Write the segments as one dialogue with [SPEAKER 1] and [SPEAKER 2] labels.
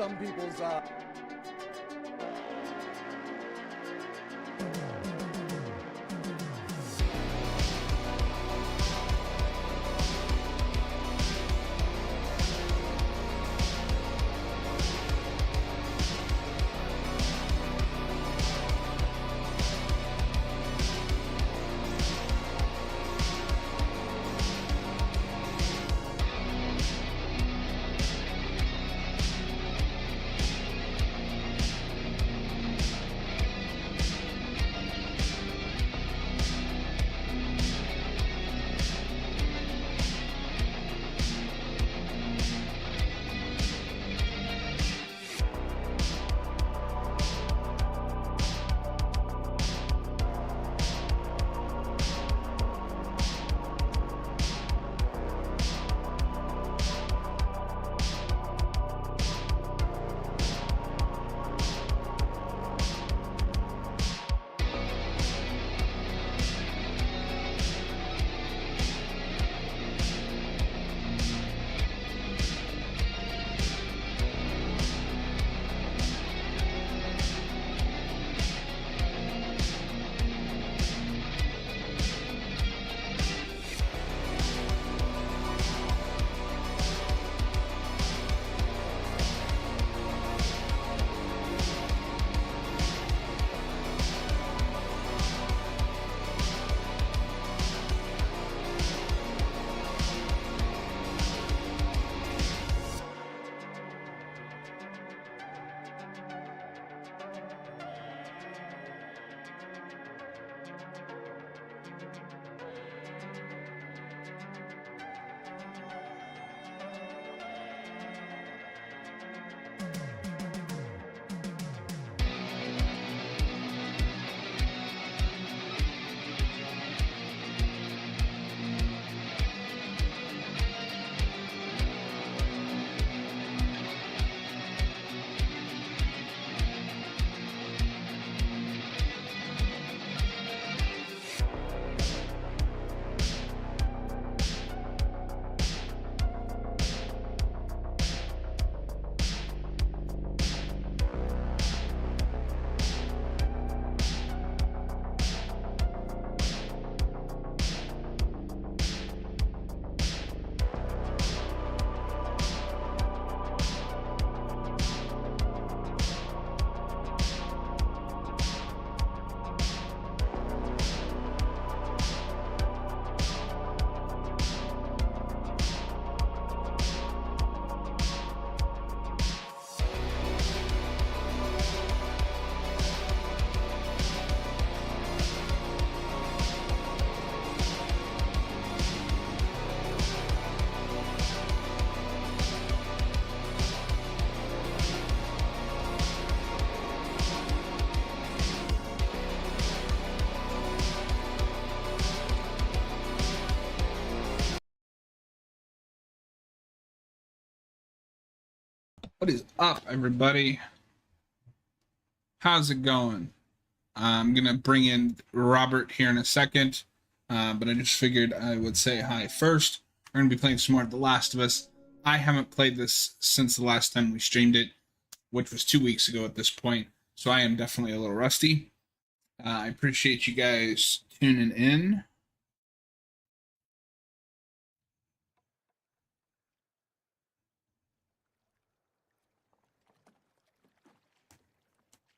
[SPEAKER 1] some people's
[SPEAKER 2] What is up, everybody? How's it going? I'm gonna bring in Robert here in a second, but I just figured I would say hi first. We're gonna be playing some more of The Last of Us. I haven't played this since the last time we streamed it, which was 2 weeks ago at this point, so I am definitely a little rusty. I appreciate you guys tuning in.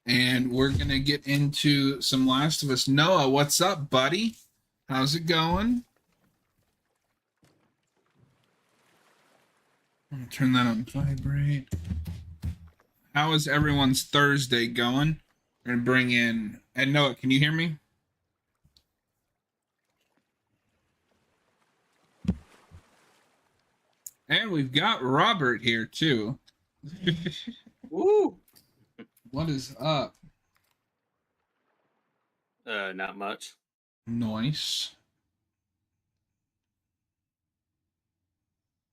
[SPEAKER 2] And we're going to get into some Last of Us. Noah, what's up, buddy? How's it going? I'm going to turn that on vibrate. How is everyone's Thursday going? We're going to bring in... And Noah, can you hear me? And we've got Robert here, too.
[SPEAKER 3] Woo!
[SPEAKER 2] What is up?
[SPEAKER 3] Not much.
[SPEAKER 2] Nice.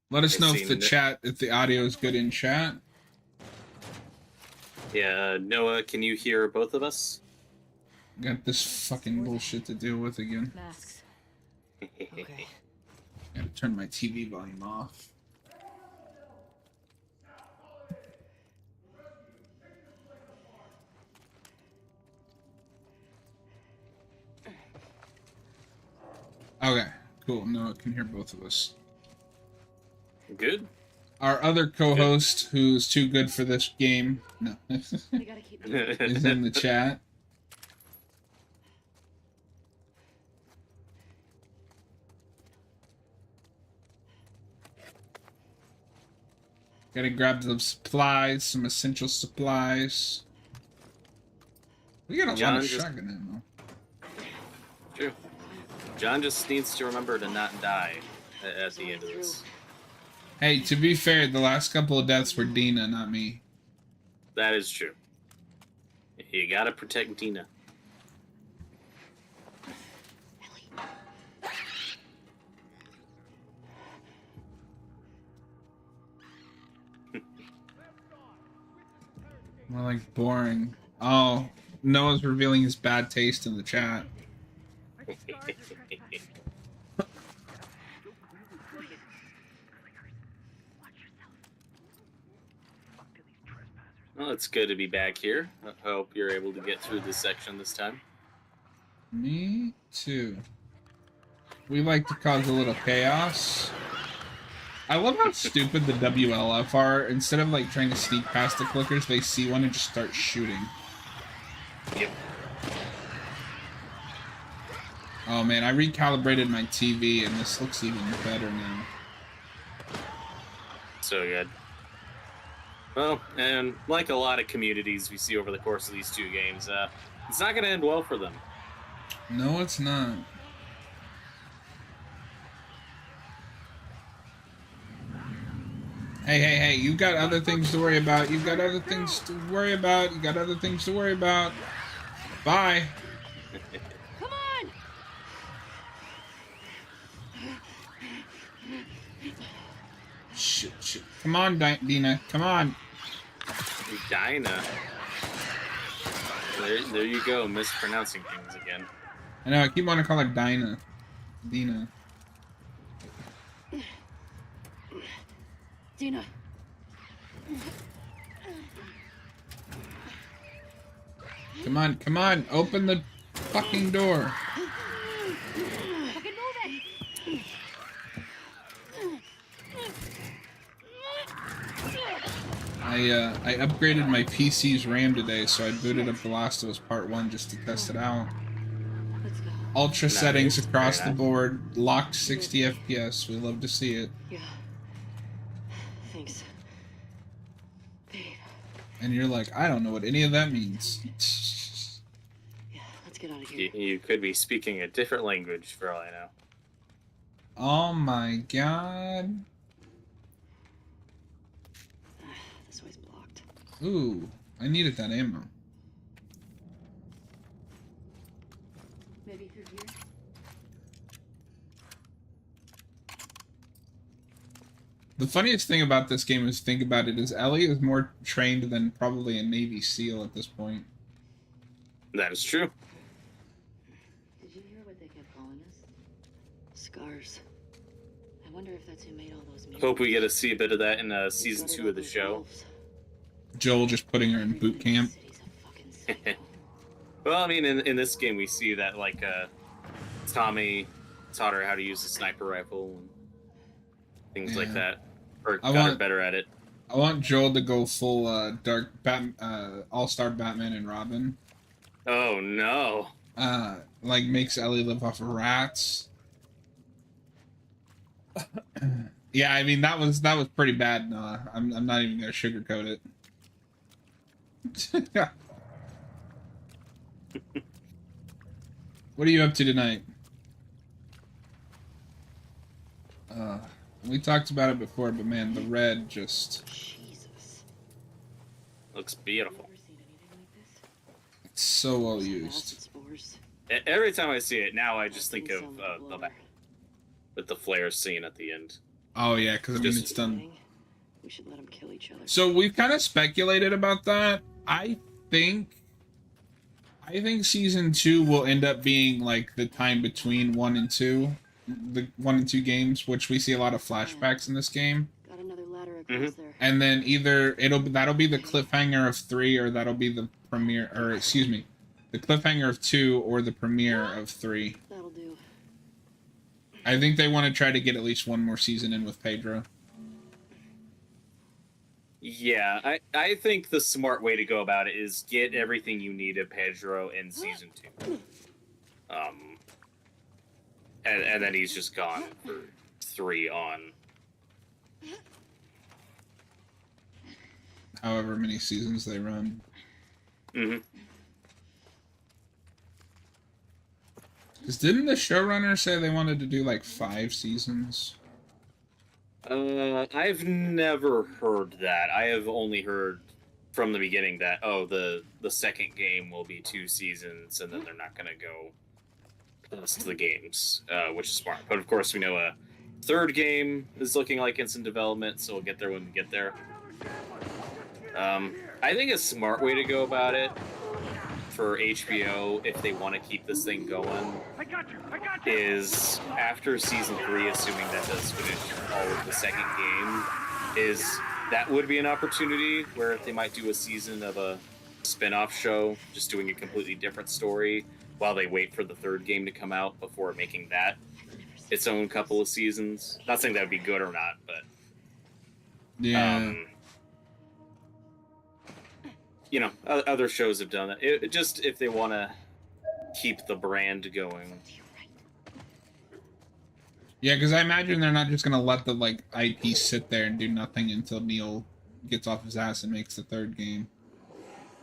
[SPEAKER 2] Let us know if the audio is good in chat.
[SPEAKER 3] Yeah, Noah, can you hear both of us?
[SPEAKER 2] Got this fucking bullshit to deal with again.
[SPEAKER 4] Masks. Okay.
[SPEAKER 2] Gotta turn my TV volume off. Okay, cool. No, it can hear both of us.
[SPEAKER 3] Good.
[SPEAKER 2] Our other co-host, who's too good for this game, no,
[SPEAKER 4] We gotta keep
[SPEAKER 2] is in the chat. Gotta grab some supplies, some essential supplies. We got a lot
[SPEAKER 3] John
[SPEAKER 2] of
[SPEAKER 3] just-
[SPEAKER 2] shotgun ammo.
[SPEAKER 3] True. John just needs to remember to not die at the end of this.
[SPEAKER 2] Hey, to be fair, the last couple of deaths were Dina, not me.
[SPEAKER 3] That is true. You gotta protect Dina.
[SPEAKER 2] More like boring. Oh, Noah's revealing his bad taste in the chat.
[SPEAKER 3] Well, it's good to be back here. I hope you're able to get through this section this time.
[SPEAKER 2] Me too. We like to cause a little chaos. I love how stupid the WLF are. Instead of like trying to sneak past the clickers, they see one and just start shooting.
[SPEAKER 3] Yep.
[SPEAKER 2] Oh man, I recalibrated my TV and this looks even better now.
[SPEAKER 3] So good. Well, and like a lot of communities we see over the course of these two games, it's not going to end well for them.
[SPEAKER 2] No, it's not. Hey, you got other things to worry about. You got other things to worry about. You got other things to worry about. Bye.
[SPEAKER 4] Come on!
[SPEAKER 2] Shit. Come on, Dina. Come on.
[SPEAKER 3] Dinah. There you go, mispronouncing things again.
[SPEAKER 2] I know, I keep wanting to call her Dinah. Dina.
[SPEAKER 4] Dina.
[SPEAKER 2] Come on. Open the fucking door.
[SPEAKER 4] Fucking move it!
[SPEAKER 2] I upgraded my PC's RAM today, so I booted up The Last of Us Part 1 just to test it out.
[SPEAKER 4] Let's go.
[SPEAKER 2] Ultra
[SPEAKER 3] Nice.
[SPEAKER 2] settings across
[SPEAKER 3] Very
[SPEAKER 2] the
[SPEAKER 3] nice.
[SPEAKER 2] board, locked 60 FPS. We love to see it.
[SPEAKER 4] Yeah. Thanks. Babe.
[SPEAKER 2] And you're like, I don't know what any of that means.
[SPEAKER 4] Yeah, let's get out of here.
[SPEAKER 3] You could be speaking a different language for all I know.
[SPEAKER 2] Oh my god.
[SPEAKER 4] This way's blocked.
[SPEAKER 2] Ooh, I needed that ammo.
[SPEAKER 4] Maybe through here?
[SPEAKER 2] The funniest thing about this game is, think about it, is Ellie is more trained than probably a Navy SEAL at this point.
[SPEAKER 3] That is true.
[SPEAKER 4] Did you hear what they kept calling us? Scars. I wonder if that's who made all those mutants.
[SPEAKER 3] Hope we get to see a bit of that in
[SPEAKER 4] They
[SPEAKER 3] season
[SPEAKER 4] started
[SPEAKER 3] 2 of
[SPEAKER 4] out
[SPEAKER 3] the
[SPEAKER 4] as
[SPEAKER 3] show.
[SPEAKER 4] wolves.
[SPEAKER 2] Joel just putting her in boot camp.
[SPEAKER 4] City's a fucking psycho.
[SPEAKER 3] Well, I mean, in this game we see that, like, Tommy taught her how to use a sniper rifle and things like
[SPEAKER 2] Yeah.
[SPEAKER 3] that. Or
[SPEAKER 2] I
[SPEAKER 3] got her
[SPEAKER 2] want-
[SPEAKER 3] better at it.
[SPEAKER 2] I want Joel to go full All-Star Batman and Robin.
[SPEAKER 3] Oh, no.
[SPEAKER 2] Like makes Ellie live off of rats. Yeah, I mean that was pretty bad. No, I'm not even gonna sugarcoat it. What are you up to tonight? We talked about it before, but man, the red just
[SPEAKER 4] Jesus.
[SPEAKER 3] Looks
[SPEAKER 4] Have
[SPEAKER 3] beautiful.
[SPEAKER 4] you ever seen anything like this?
[SPEAKER 2] it's so well
[SPEAKER 4] Some
[SPEAKER 2] used.
[SPEAKER 4] acid spores.
[SPEAKER 3] Every time I see it, now I just think
[SPEAKER 4] Doesn't
[SPEAKER 3] of
[SPEAKER 4] sound like a
[SPEAKER 3] the
[SPEAKER 4] blower.
[SPEAKER 3] with the flare scene at the end.
[SPEAKER 2] Oh yeah, because I mean
[SPEAKER 3] Just-
[SPEAKER 2] it's done.
[SPEAKER 4] We should let them kill each other.
[SPEAKER 2] So we've kind of speculated about that. I think season 2 will end up being like the time between 1 and 2, the 1 and 2 games, which we see a lot of flashbacks in this game.
[SPEAKER 4] Got another ladder across there.
[SPEAKER 2] And then either that'll be the cliffhanger of 3, or that'll be the premiere, or excuse me, the cliffhanger of 2 or the premiere of 3.
[SPEAKER 4] That'll do.
[SPEAKER 2] I think they want to try to get at least one more season in with Pedro.
[SPEAKER 3] Yeah, I think the smart way to go about it is get everything you need of Pedro in season 2. And then he's just gone for 3 on.
[SPEAKER 2] However many seasons they run.
[SPEAKER 3] Mm-hmm.
[SPEAKER 2] Because didn't the showrunner say they wanted to do like 5 seasons?
[SPEAKER 3] I've never heard that. I have only heard from the beginning that, the second game will be 2 seasons, and then they're not going to go past the games, which is smart. But of course, we know a 3rd game is looking like it's in development, so we'll get there when we get there. I think a smart way to go about it for HBO, if they want to keep this thing going, is after season 3, assuming that does finish all of the second game, is that would be an opportunity where they might do a season of a spin-off show, just doing a completely different story while they wait for the 3rd game to come out before making that its own couple of seasons. Not saying that would be good or not, but
[SPEAKER 2] yeah.
[SPEAKER 3] Other shows have done that. It just if they want to keep the brand going.
[SPEAKER 2] Yeah, because I imagine they're not just going to let the like IP sit there and do nothing until Neil gets off his ass and makes the 3rd game.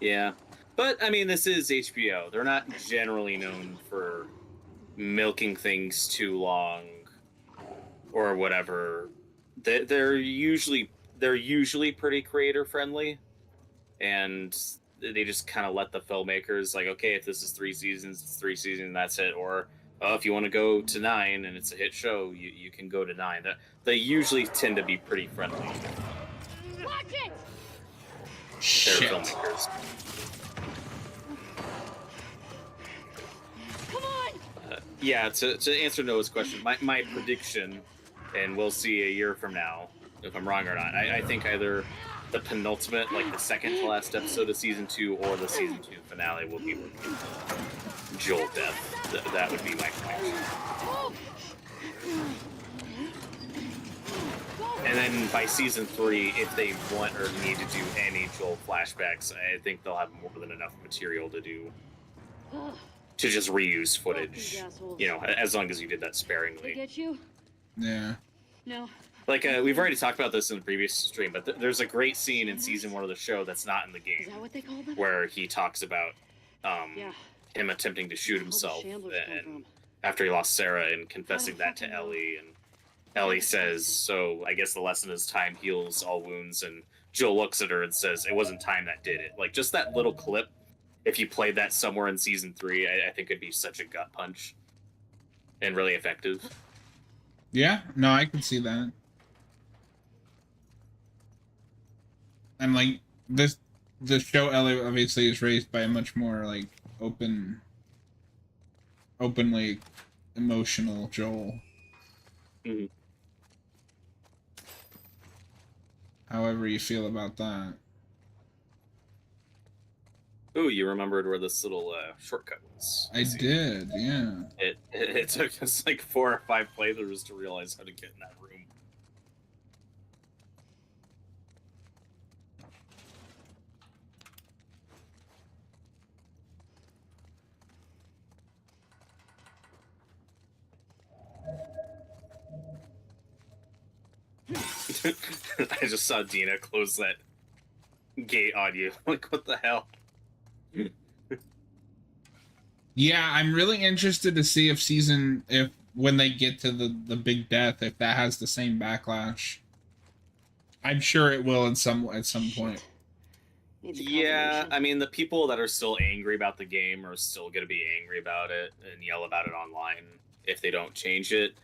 [SPEAKER 3] Yeah. But, I mean, this is HBO. They're not generally known for milking things too long or whatever. They're usually pretty creator-friendly, and they just kind of let the filmmakers, like, okay, if this is 3 seasons, it's 3 seasons, that's it. Or, if you want to go to 9 and it's a hit show, you can go to 9. They usually tend to be pretty friendly.
[SPEAKER 4] Watch it!
[SPEAKER 2] Shit.
[SPEAKER 3] They're filmmakers.
[SPEAKER 4] Come on!
[SPEAKER 3] Yeah, to answer Noah's question, my prediction, and we'll see a year from now if I'm wrong or not, I think either the penultimate, like the second to last episode of season 2, or the season 2 finale will be with Joel death. That would be my prediction. And then by season 3, if they want or need to do any Joel flashbacks, I think they'll have more than enough material to do to just reuse footage. As long as you did that
[SPEAKER 4] They
[SPEAKER 3] sparingly.
[SPEAKER 4] get you?
[SPEAKER 2] Yeah.
[SPEAKER 4] No.
[SPEAKER 3] Like, we've already talked about this in the previous stream, but there's a great scene in season 1 of the show that's not in the
[SPEAKER 4] Is
[SPEAKER 3] game,
[SPEAKER 4] that what they call them?
[SPEAKER 3] where he talks about
[SPEAKER 4] Yeah.
[SPEAKER 3] him attempting to shoot
[SPEAKER 4] Where'd all the
[SPEAKER 3] himself,
[SPEAKER 4] shamblers come
[SPEAKER 3] and
[SPEAKER 4] from?
[SPEAKER 3] after he lost Sarah, and confessing that to Ellie, and Ellie says, so I guess the lesson is time heals all wounds, and Joel looks at her and says, it wasn't time that did it. Like, just that little clip, if you played that somewhere in season 3, I think it'd be such a gut punch and really effective.
[SPEAKER 2] Yeah, no, I can see that. And like the show Ellie obviously is raised by a much more like openly emotional Joel.
[SPEAKER 3] Mm-hmm.
[SPEAKER 2] However you feel about that.
[SPEAKER 3] Ooh, you remembered where this little shortcut was.
[SPEAKER 2] I did, yeah.
[SPEAKER 3] It took us like 4 or 5 playthroughs to realize how to get in that room. I just saw Dina close that gate on you. Like, what the hell?
[SPEAKER 2] Yeah, I'm really interested to see if when they get to the big death, if that has the same backlash. I'm sure it will at some point.
[SPEAKER 3] Yeah, I mean, the people that are still angry about the game are still going to be angry about it and yell about it online if they don't change it.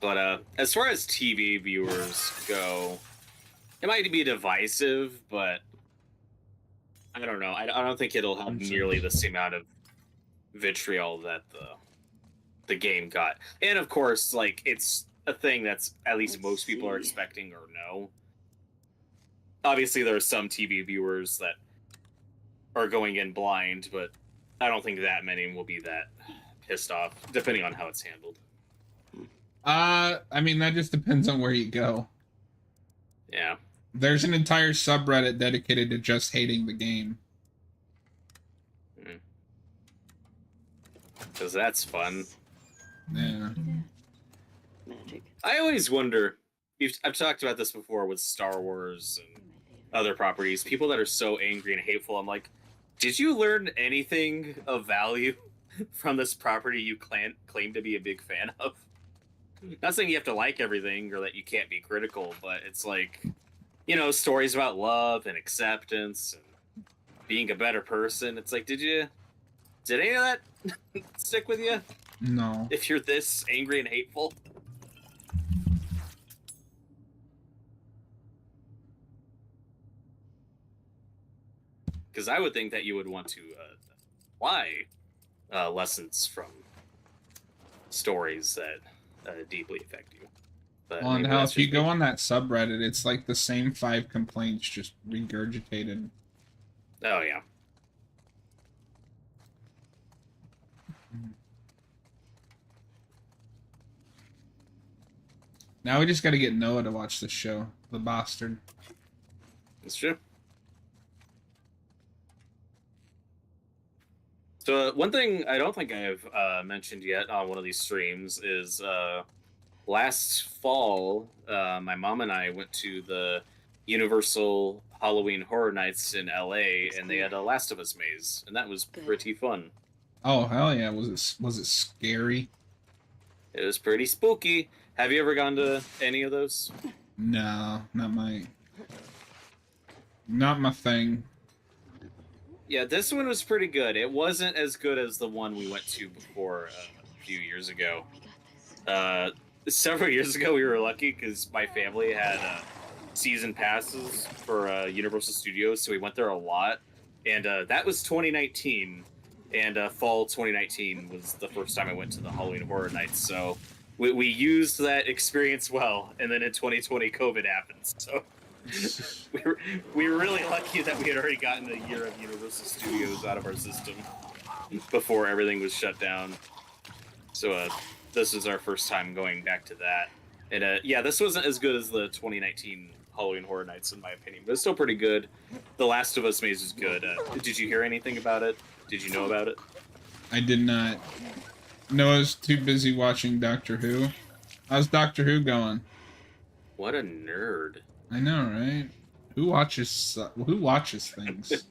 [SPEAKER 3] But as far as TV viewers go, it might be divisive, but I don't know. I don't think it'll have nearly the same amount of vitriol that the game got. And of course, like, it's a thing that's at least most people are expecting or know. Obviously, there are some TV viewers that are going in blind, but I don't think that many will be that pissed off, depending on how it's handled.
[SPEAKER 2] I mean, that just depends on where you go.
[SPEAKER 3] Yeah.
[SPEAKER 2] There's an entire subreddit dedicated to just hating the game.
[SPEAKER 3] Because that's fun.
[SPEAKER 2] Yeah.
[SPEAKER 4] Magic.
[SPEAKER 3] I always wonder, I've talked about this before with Star Wars and other properties, people that are so angry and hateful, I'm like, did you learn anything of value from this property you claim to be a big fan of? Not saying you have to like everything or that you can't be critical, but it's like, you know, stories about love and acceptance and being a better person. It's like, did any of that stick with you?
[SPEAKER 2] No.
[SPEAKER 3] If you're this angry and hateful? Because I would think that you would want to apply lessons from stories that deeply affect you. But
[SPEAKER 2] Well, and how if you go on that subreddit, it's like the same 5 complaints just regurgitated.
[SPEAKER 3] Oh, yeah.
[SPEAKER 2] Now we just got to get Noah to watch this show, the bastard.
[SPEAKER 3] That's true. So one thing I don't think I've mentioned yet on one of these streams is last fall, my mom and I went to the Universal Halloween Horror Nights in LA, and they had a Last of Us maze, and that was pretty fun.
[SPEAKER 2] Oh hell yeah! Was it scary?
[SPEAKER 3] It was pretty spooky. Have you ever gone to any of those?
[SPEAKER 2] No, not my thing.
[SPEAKER 3] Yeah, this one was pretty good. It wasn't as good as the one we went to before a few years ago. Several years ago, we were lucky because my family had season passes for Universal Studios, so we went there a lot. And that was 2019, and fall 2019 was the first time I went to the Halloween Horror Nights. So we used that experience well, and then in 2020, COVID happened. So we were really lucky that we had already gotten a year of Universal Studios out of our system before everything was shut down. So this was our first time going back to that. And yeah, this wasn't as good as the 2019 Halloween Horror Nights in my opinion, but it's still pretty good. The Last of Us maze is good. Did you hear anything about it? Did you know about it?
[SPEAKER 2] I did not. Noah's too busy watching Doctor Who. How's Doctor Who going?
[SPEAKER 3] What a nerd.
[SPEAKER 2] I know, right? Who watches things?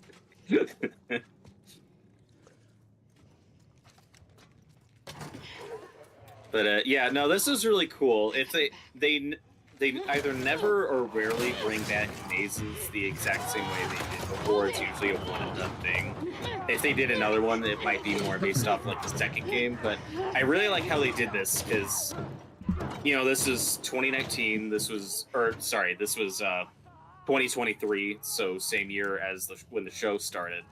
[SPEAKER 3] But yeah, no, this is really cool. If they either never or rarely bring back mazes the exact same way they did before. It's usually a one and done thing. If they did another one, it might be more based off like the second game. But I really like how they did this because, you know, this is 2019. This was 2023. So same year as when the show started,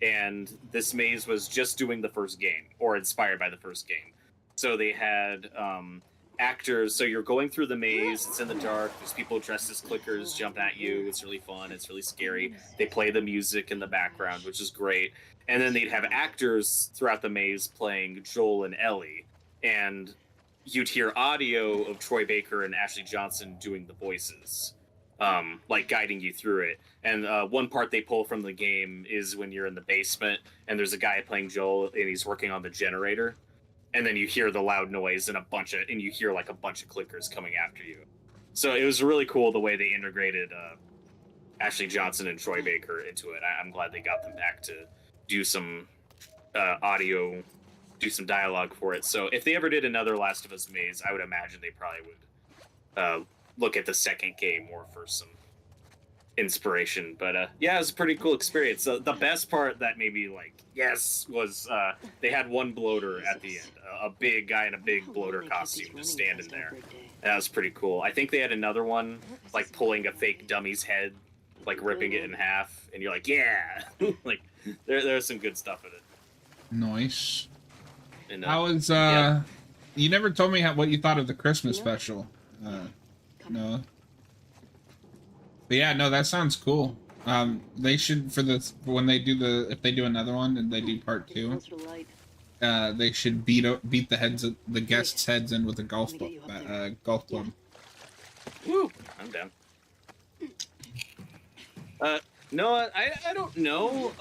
[SPEAKER 3] and this maze was just doing the first game or inspired by the first game. So they had actors. So you're going through the maze. It's in the dark. There's people dressed as clickers jumping at you. It's really fun. It's really scary. They play the music in the background, which is great. And then they'd have actors throughout the maze playing Joel and Ellie. And you'd hear audio of Troy Baker and Ashley Johnson doing the voices, like guiding you through it. And one part they pull from the game is when you're in the basement and there's a guy playing Joel and he's working on the generator. And then you hear the loud noise and you hear like a bunch of clickers coming after you. So it was really cool the way they integrated Ashley Johnson and Troy Baker into it. I'm glad they got them back to do some audio, do some dialogue for it. So if they ever did another Last of Us maze, I would imagine they probably would look at the second game more for some inspiration. But yeah, it was a pretty cool experience. The best part that made me like, yes, was they had one bloater at the end, a big guy in a big bloater costume just standing there. That was pretty cool. I think they had another one like pulling a fake dummy's head, like ripping it in half, and you're like, yeah. Like there's some good stuff in it.
[SPEAKER 2] Nice.
[SPEAKER 3] And,
[SPEAKER 2] how was
[SPEAKER 3] yeah.
[SPEAKER 2] You never told me what you thought of the Christmas special. No. But yeah, no, that sounds cool. They should, for when they do if they do another one and they do part 2, they should beat the guests' heads in with a golf club.
[SPEAKER 3] Woo! I'm down. No, I don't know.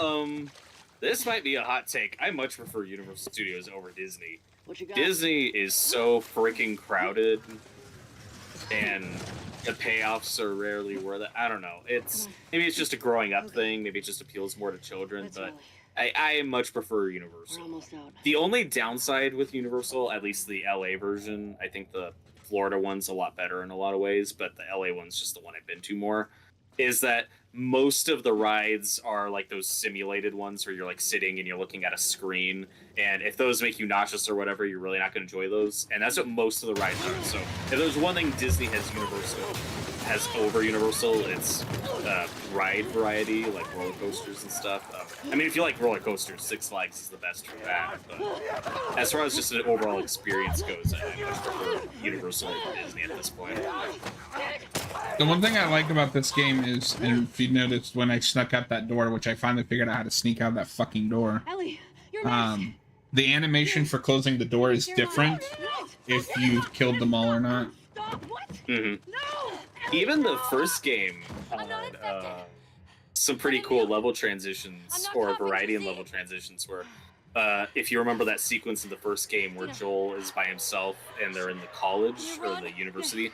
[SPEAKER 3] This might be a hot take. I much prefer Universal Studios over Disney.
[SPEAKER 4] What you got?
[SPEAKER 3] Disney is so freaking crowded, and the payoffs are rarely worth it. I don't know. Maybe it's just a growing up thing. Maybe it just appeals more to children. But I much prefer Universal.
[SPEAKER 4] We're almost out.
[SPEAKER 3] The only downside with Universal, at least the LA version, I think the Florida one's a lot better in a lot of ways, but the LA one's just the one I've been to more, is that most of the rides are like those simulated ones where you're like sitting and you're looking at a screen, and if those make you nauseous or whatever, you're really not going to enjoy those, and that's what most of the rides are. So if there's one thing Disney has over Universal, it's ride variety, like roller coasters and stuff. I mean, if you like roller coasters, Six Flags is the best for that, but as far as just an overall experience goes, I much prefer Universal over Disney at this point.
[SPEAKER 2] The one thing I like about this game is, and if you noticed when I snuck out that door, which I finally figured out how to sneak out that fucking door,
[SPEAKER 4] Ellie, you're next.
[SPEAKER 2] the animation for closing the door is different if you've killed them all or not.
[SPEAKER 4] Stop! What?
[SPEAKER 3] Mm-hmm.
[SPEAKER 4] No!
[SPEAKER 3] Even the first game had some pretty cool level transitions, or a variety of level transitions, where if you remember that sequence in the first game where Joel is by himself and they're in the college or the university,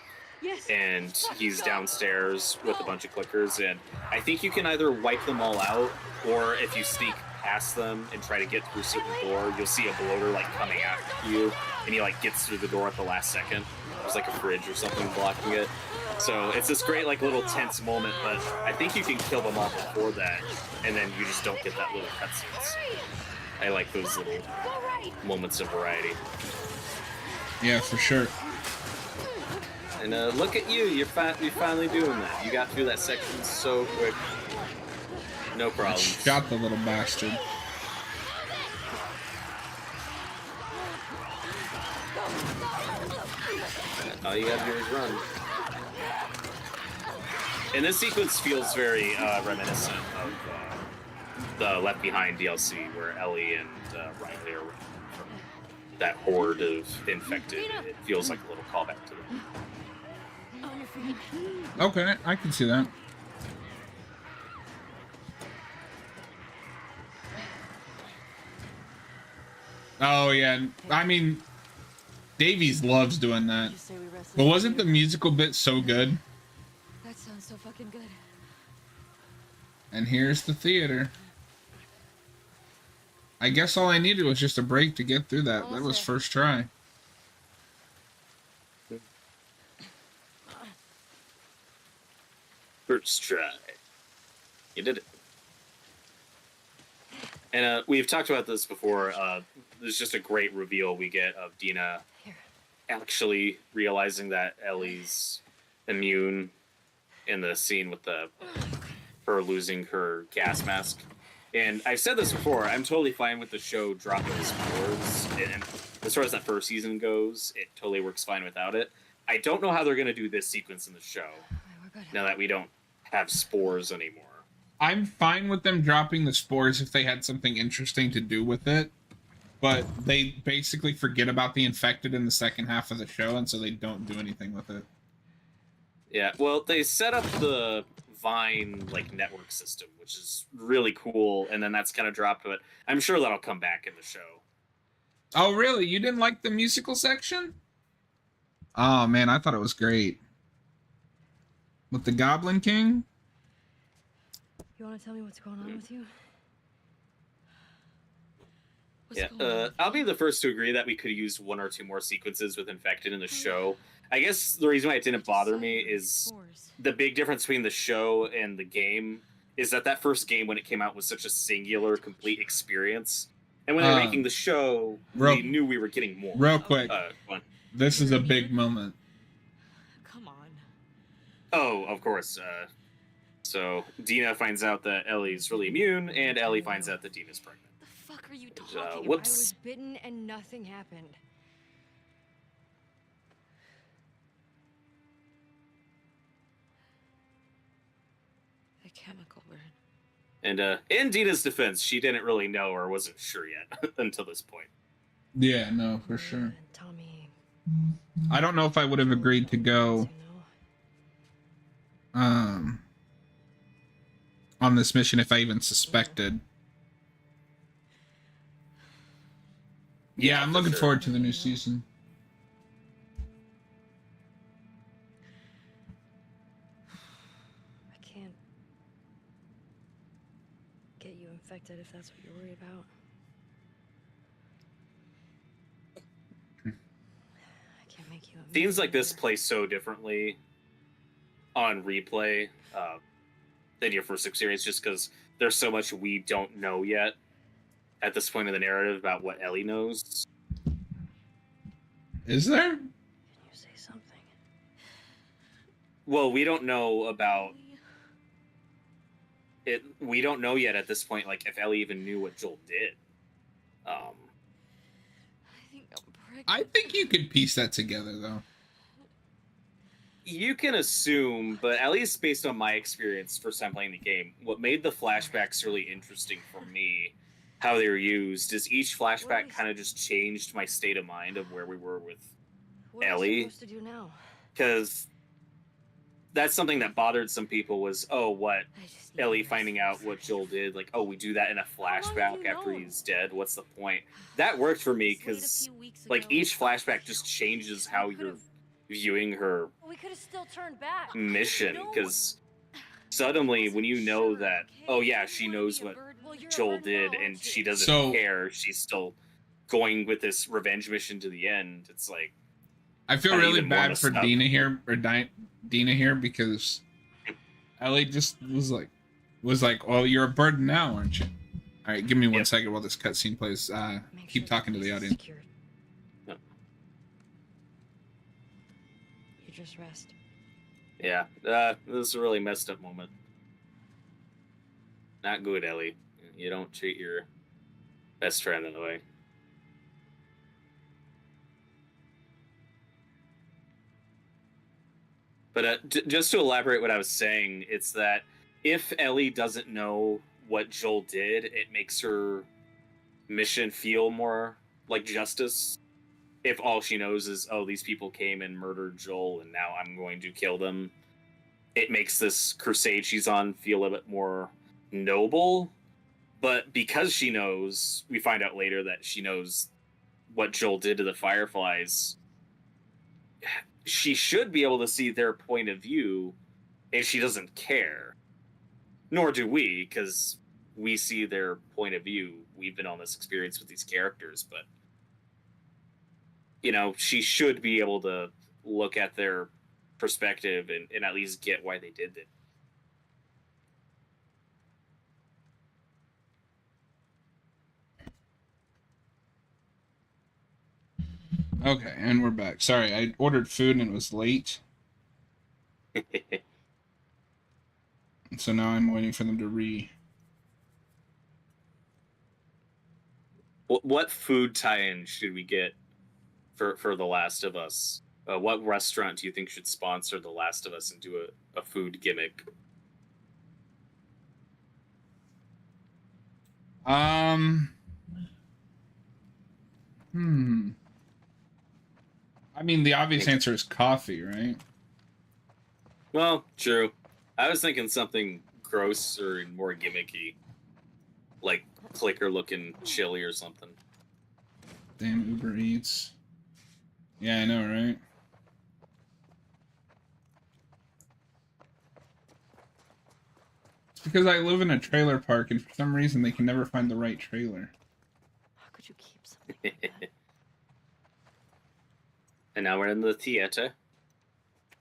[SPEAKER 3] and he's downstairs with a bunch of clickers, and I think you can either wipe them all out, or if you sneak past them and try to get through a certain door, you'll see a bloater like coming after you, and he like gets through the door at the last second. There's like a fridge or something blocking it. So it's this great like little tense moment, but I think you can kill them all before that, and then you just don't get that little cutscenes. I like those little moments of variety.
[SPEAKER 2] Yeah, for sure.
[SPEAKER 3] And look at you, you're finally doing that. You got through that section so quick. No problem.
[SPEAKER 2] Shot the little bastard.
[SPEAKER 3] All you gotta do is run. And this sequence feels very reminiscent of the Left Behind DLC, where Ellie and Riley are running from that horde of infected. It feels like a little callback to them.
[SPEAKER 2] Okay, I can see that. Oh yeah, I mean, Davies loves doing that. But wasn't the musical bit so good?
[SPEAKER 1] That sounds so fucking good.
[SPEAKER 2] And here's the theater. I guess all I needed was just a break to get through that. That was first try.
[SPEAKER 3] First try. You did it. And we've talked about this before. There's just a great reveal we get of Dina actually realizing that Ellie's immune in the scene with her losing her gas mask. And I've said this before, I'm totally fine with the show dropping the spores. And as far as that first season goes, it totally works fine without it. I don't know how they're going to do this sequence in the show, now that we don't have spores anymore.
[SPEAKER 2] I'm fine with them dropping the spores if they had something interesting to do with it. But they basically forget about the infected in the second half of the show, and so they don't do anything with it.
[SPEAKER 3] Yeah, well, they set up the Vine like network system, which is really cool, and then that's kind of dropped, but I'm sure that'll come back in the show.
[SPEAKER 2] Oh, really? You didn't like the musical section? Oh, man, I thought it was great. With the Goblin King?
[SPEAKER 1] You want to tell me what's going on with you?
[SPEAKER 3] I'll be the first to agree that we could use one or two more sequences with infected in the show. I guess the reason why it didn't bother me is the big difference between the show and the game is that first game, when it came out, was such a singular, complete experience. And when they were making the show, we knew we were getting more.
[SPEAKER 2] Real quick, this is a big moment.
[SPEAKER 1] Come on.
[SPEAKER 3] Oh, of course. So Dina finds out that Ellie's really immune, and Ellie finds out that Dina's pregnant.
[SPEAKER 1] The fuck are you talking about?
[SPEAKER 3] Whoops.
[SPEAKER 1] I was bitten and nothing happened. The chemical burn.
[SPEAKER 3] And in Dina's defense, she didn't really know or wasn't sure yet until this point.
[SPEAKER 2] Yeah, no, for sure.
[SPEAKER 1] And Tommy.
[SPEAKER 2] I don't know if I would have agreed to go
[SPEAKER 1] You know?
[SPEAKER 2] on this mission if I even suspected. Yeah, I'm
[SPEAKER 3] for
[SPEAKER 2] looking
[SPEAKER 3] sure.
[SPEAKER 2] forward to the new season.
[SPEAKER 1] I can't get you infected if that's what you're worried about. I can't make you.
[SPEAKER 3] Scenes like this play so differently on replay than your first experience, just because there's so much we don't know yet at this point in the narrative about what Ellie knows.
[SPEAKER 2] Is there?
[SPEAKER 1] Can you say something?
[SPEAKER 3] Well, we don't know about it. We don't know yet at this point, like, if Ellie even knew what Joel did.
[SPEAKER 1] I think I'm pregnant.
[SPEAKER 2] I think you could piece that together, though.
[SPEAKER 3] You can assume, but at least based on my experience first time playing the game, what made the flashbacks really interesting for me, how they were used, is each flashback kind of just changed my state of mind of where we were with
[SPEAKER 1] What are
[SPEAKER 3] Ellie.
[SPEAKER 1] we supposed to do now?
[SPEAKER 3] Because that's something that bothered some people was, oh, what,
[SPEAKER 1] I just need
[SPEAKER 3] Ellie
[SPEAKER 1] rest.
[SPEAKER 3] finding out what Joel did, like, oh, we do that in a
[SPEAKER 1] How long have
[SPEAKER 3] flashback
[SPEAKER 1] you
[SPEAKER 3] after
[SPEAKER 1] known?
[SPEAKER 3] he's dead, what's the point? That worked for me,
[SPEAKER 1] This late a
[SPEAKER 3] because,
[SPEAKER 1] few weeks
[SPEAKER 3] like,
[SPEAKER 1] ago.
[SPEAKER 3] each flashback just changes how
[SPEAKER 1] We
[SPEAKER 3] you're
[SPEAKER 1] could've-
[SPEAKER 3] viewing her
[SPEAKER 1] We could have still turned back.
[SPEAKER 3] mission,
[SPEAKER 1] No.
[SPEAKER 3] because suddenly when you know
[SPEAKER 1] Sure,
[SPEAKER 3] that,
[SPEAKER 1] okay?
[SPEAKER 3] oh yeah,
[SPEAKER 1] You
[SPEAKER 3] she
[SPEAKER 1] wanna
[SPEAKER 3] knows
[SPEAKER 1] be a
[SPEAKER 3] what
[SPEAKER 1] bird? Well, you're a
[SPEAKER 3] Joel
[SPEAKER 1] bird
[SPEAKER 3] did
[SPEAKER 1] now,
[SPEAKER 3] and
[SPEAKER 1] aren't
[SPEAKER 3] she
[SPEAKER 1] you?
[SPEAKER 3] doesn't
[SPEAKER 2] So-
[SPEAKER 3] care, she's still going with this revenge mission to the end. It's like,
[SPEAKER 2] I feel
[SPEAKER 3] I don't
[SPEAKER 2] really
[SPEAKER 3] even wanna
[SPEAKER 2] bad for
[SPEAKER 3] stop.
[SPEAKER 2] Dina here, or Dina here, because Ellie just was like, well, you're a bird now, aren't you? All right, give me 1
[SPEAKER 3] Yep.
[SPEAKER 2] second while this cutscene plays.
[SPEAKER 1] Make
[SPEAKER 2] Keep
[SPEAKER 1] sure
[SPEAKER 2] talking to
[SPEAKER 1] place
[SPEAKER 2] the
[SPEAKER 1] is
[SPEAKER 2] audience.
[SPEAKER 1] secured.
[SPEAKER 3] Yep.
[SPEAKER 1] You just rest.
[SPEAKER 3] yeah, this is a really messed up moment. Not good, Ellie. You don't treat your best friend that way. But just to elaborate what I was saying, it's that if Ellie doesn't know what Joel did, it makes her mission feel more like justice. If all she knows is, oh, these people came and murdered Joel and now I'm going to kill them, it makes this crusade she's on feel a bit more noble. But because she knows, we find out later that she knows what Joel did to the Fireflies, she should be able to see their point of view, and she doesn't care. Nor do we, because we see their point of view. We've been on this experience with these characters, but, you know, she should be able to look at their perspective and at least get why they did it.
[SPEAKER 2] Okay, and we're back. Sorry, I ordered food and it was late, so now I'm waiting for them to
[SPEAKER 3] What food tie-in should we get for The Last of Us? What restaurant do you think should sponsor The Last of Us and do a food gimmick?
[SPEAKER 2] I mean, the obvious answer is coffee, right?
[SPEAKER 3] Well, true. I was thinking something grosser and more gimmicky, like clicker-looking chili or something.
[SPEAKER 2] Damn Uber Eats. Yeah, I know, right? It's because I live in a trailer park, and for some reason they can never find the right trailer.
[SPEAKER 1] How could you keep something like that?
[SPEAKER 3] And now we're in the theater.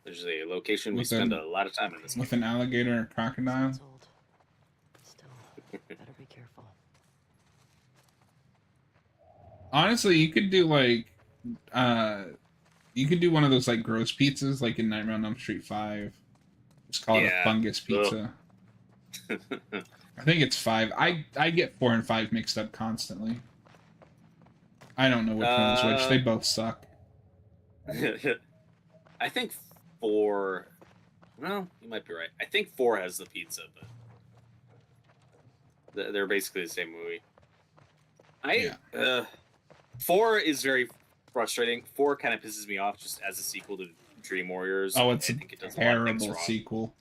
[SPEAKER 3] There's a location we
[SPEAKER 2] With
[SPEAKER 3] spend
[SPEAKER 2] a-
[SPEAKER 3] a lot of time in this game.
[SPEAKER 2] With an alligator and a crocodile.
[SPEAKER 1] Sounds old. Still, better be careful.
[SPEAKER 2] Honestly, you could do like, you could do one of those like gross pizzas, like in Nightmare on Elm Street 5. Just call it a
[SPEAKER 3] Yeah.
[SPEAKER 2] fungus pizza. I think it's 5. I get 4 and 5 mixed up constantly. I don't know which one is which. They both suck.
[SPEAKER 3] I think 4. Well, you might be right. I think 4 has the pizza, but they're basically the same movie. 4 is very frustrating. 4 kind of pisses me off just as a sequel to Dream Warriors.
[SPEAKER 2] Oh, it's
[SPEAKER 3] I
[SPEAKER 2] a
[SPEAKER 3] think it does a lot of things
[SPEAKER 2] terrible
[SPEAKER 3] wrong.
[SPEAKER 2] sequel.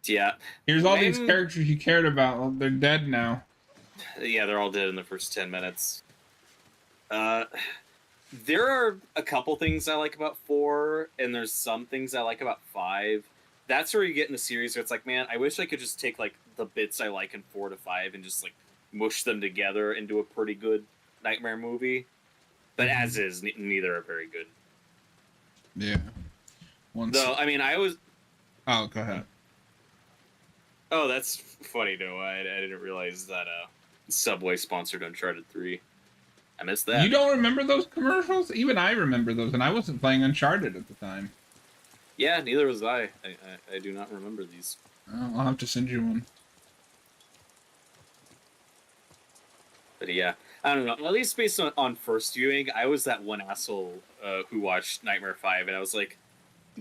[SPEAKER 3] Yeah.
[SPEAKER 2] Here's all these characters you cared about. Well, they're dead now.
[SPEAKER 3] Yeah, they're all dead in the first 10 minutes. There are a couple things I like about 4, and there's some things I like about 5. That's where you get in a series where it's like, man, I wish I could just take like the bits I like in 4 to 5 and just like mush them together into a pretty good Nightmare movie. But as is, neither are very good.
[SPEAKER 2] Yeah.
[SPEAKER 3] Though, I mean,
[SPEAKER 2] Oh, go ahead.
[SPEAKER 3] Oh, that's funny, though. I didn't realize that Subway sponsored Uncharted 3. I missed that.
[SPEAKER 2] You don't remember those commercials? Even I remember those, and I wasn't playing Uncharted at the time.
[SPEAKER 3] Yeah, neither was I. I do not remember these.
[SPEAKER 2] Oh, I'll have to send you one.
[SPEAKER 3] But yeah, I don't know. At least based on first viewing, I was that one asshole who watched Nightmare 5, and I was like,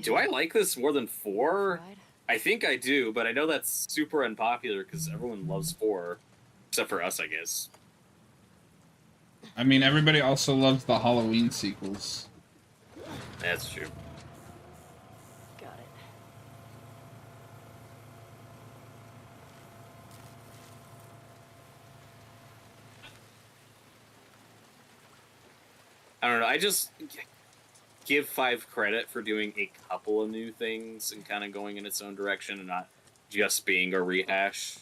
[SPEAKER 3] do I like this more than 4? I think I do, but I know that's super unpopular because everyone loves 4. Except for us, I guess.
[SPEAKER 2] I mean, everybody also loves the Halloween sequels.
[SPEAKER 3] That's true.
[SPEAKER 1] Got it.
[SPEAKER 3] I don't know. I just give 5 credit for doing a couple of new things and kind of going in its own direction and not just being a rehash.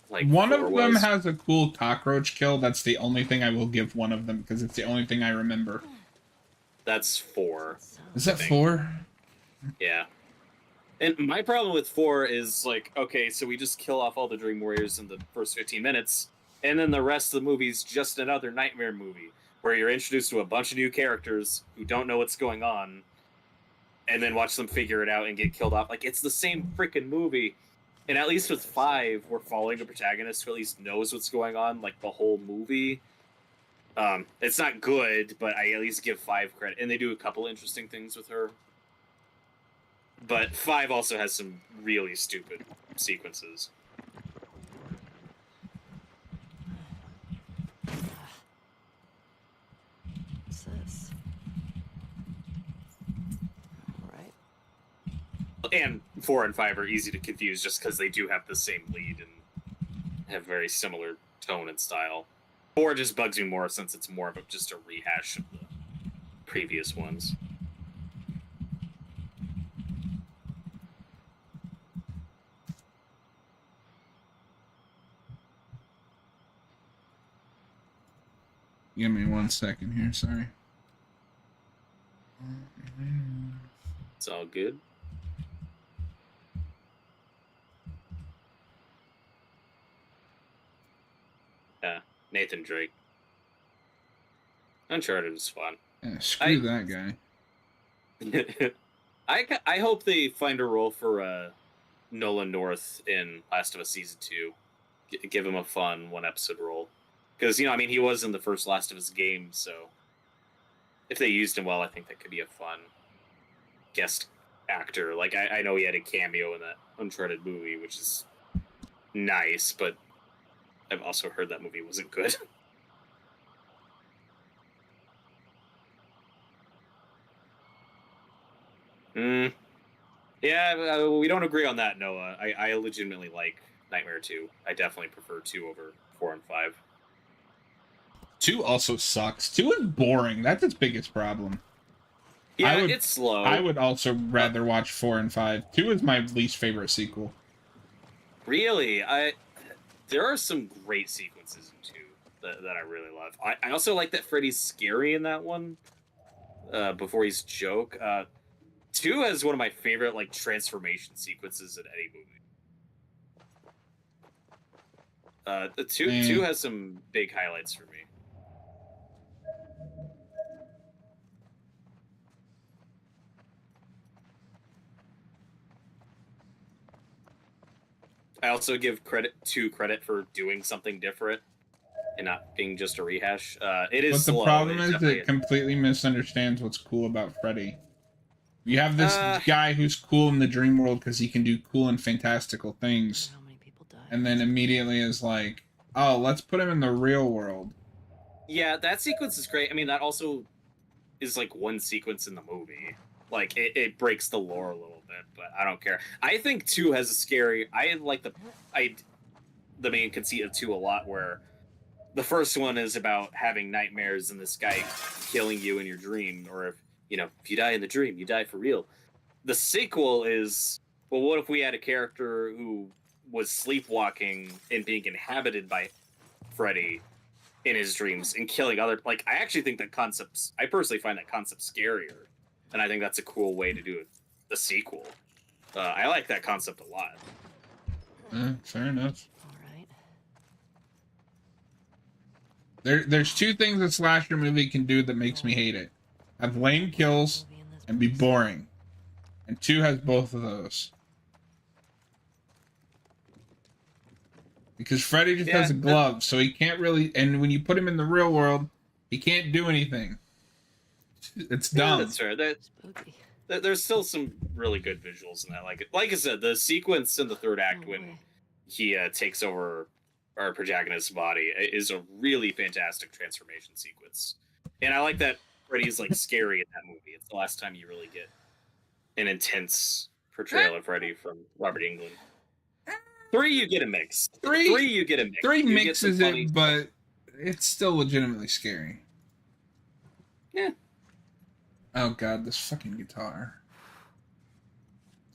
[SPEAKER 3] Like
[SPEAKER 2] one of
[SPEAKER 3] 4
[SPEAKER 2] them
[SPEAKER 3] was.
[SPEAKER 2] has a cool cockroach kill. That's the only thing I will give one of them because it's the only thing I remember.
[SPEAKER 3] That's 4.
[SPEAKER 2] Is that
[SPEAKER 3] I think.
[SPEAKER 2] 4?
[SPEAKER 3] Yeah. And my problem with 4 is like, okay, so we just kill off all the Dream Warriors in the first 15 minutes, and then the rest of the movie's just another Nightmare movie where you're introduced to a bunch of new characters who don't know what's going on, and then watch them figure it out and get killed off. Like, it's the same freaking movie. And at least with 5, we're following a protagonist who at least knows what's going on, like, the whole movie. It's not good, but I at least give 5 credit. And they do a couple interesting things with her. But 5 also has some really stupid sequences.
[SPEAKER 1] What's this? Alright.
[SPEAKER 3] And 4 and 5 are easy to confuse just because they do have the same lead and have very similar tone and style. 4 just bugs me more since it's more of just a rehash of the previous ones.
[SPEAKER 2] Give me 1 second here, sorry.
[SPEAKER 3] It's all good. Yeah, Nathan Drake. Uncharted is fun.
[SPEAKER 2] Yeah, screw that guy.
[SPEAKER 3] I hope they find a role for Nolan North in Last of Us Season 2. Give him a fun 1-episode role. Because, you know, I mean, he was in the first Last of Us game, so if they used him well, I think that could be a fun guest actor. Like, I know he had a cameo in that Uncharted movie, which is nice, but I've also heard that movie wasn't good. Yeah, we don't agree on that, Noah. I legitimately like Nightmare 2. I definitely prefer 2 over 4 and 5.
[SPEAKER 2] 2 also sucks. 2 is boring. That's its biggest problem.
[SPEAKER 3] Yeah, it's slow.
[SPEAKER 2] I would also rather watch 4 and 5. 2 is my least favorite sequel.
[SPEAKER 3] Really? There are some great sequences in 2 that I really love. I also like that Freddy's scary in that one. Before he's joke. 2 has one of my favorite like transformation sequences in any movie. The 2 has some big highlights for me. I also give credit for doing something different and not being just a rehash. It is.
[SPEAKER 2] But the
[SPEAKER 3] slow.
[SPEAKER 2] problem is
[SPEAKER 3] definitely
[SPEAKER 2] it completely misunderstands what's cool about Freddy. You have this guy who's cool in the dream world because he can do cool and fantastical things,
[SPEAKER 1] How many people died?
[SPEAKER 2] and then immediately is like, "Oh, let's put him in the real world."
[SPEAKER 3] Yeah, that sequence is great. I mean, that also is like one sequence in the movie. Like it breaks the lore a little bit, but I don't care. I think 2 has a scary. I like the main conceit of 2 a lot, where the first one is about having nightmares and this guy killing you in your dream, or if you die in the dream, you die for real. The sequel is, well, what if we had a character who was sleepwalking and being inhabited by Freddy in his dreams and killing other, like, I actually think I personally find that concept scarier, and I think that's a cool way to do it. The sequel, I like that concept a lot.
[SPEAKER 2] Fair enough.
[SPEAKER 1] All right.
[SPEAKER 2] There's 2 things a slasher movie can do that makes me hate it: have lame kills and be boring. And 2 has both of those. Because Freddy just has a glove, so he can't really. And when you put him in the real world, he can't do anything. It's dumb.
[SPEAKER 3] Yeah, that's fair. There's still some really good visuals in that. Like I said, the sequence in the 3rd act when he takes over our protagonist's body is a really fantastic transformation sequence. And I like that Freddy's like scary in that movie. It's the last time you really get an intense portrayal of Freddy from Robert Englund. 3, you get a mix. 3 you get a mix.
[SPEAKER 2] 3
[SPEAKER 3] You
[SPEAKER 2] mixes it, but it's still legitimately scary.
[SPEAKER 3] Yeah.
[SPEAKER 2] Oh god, this fucking guitar.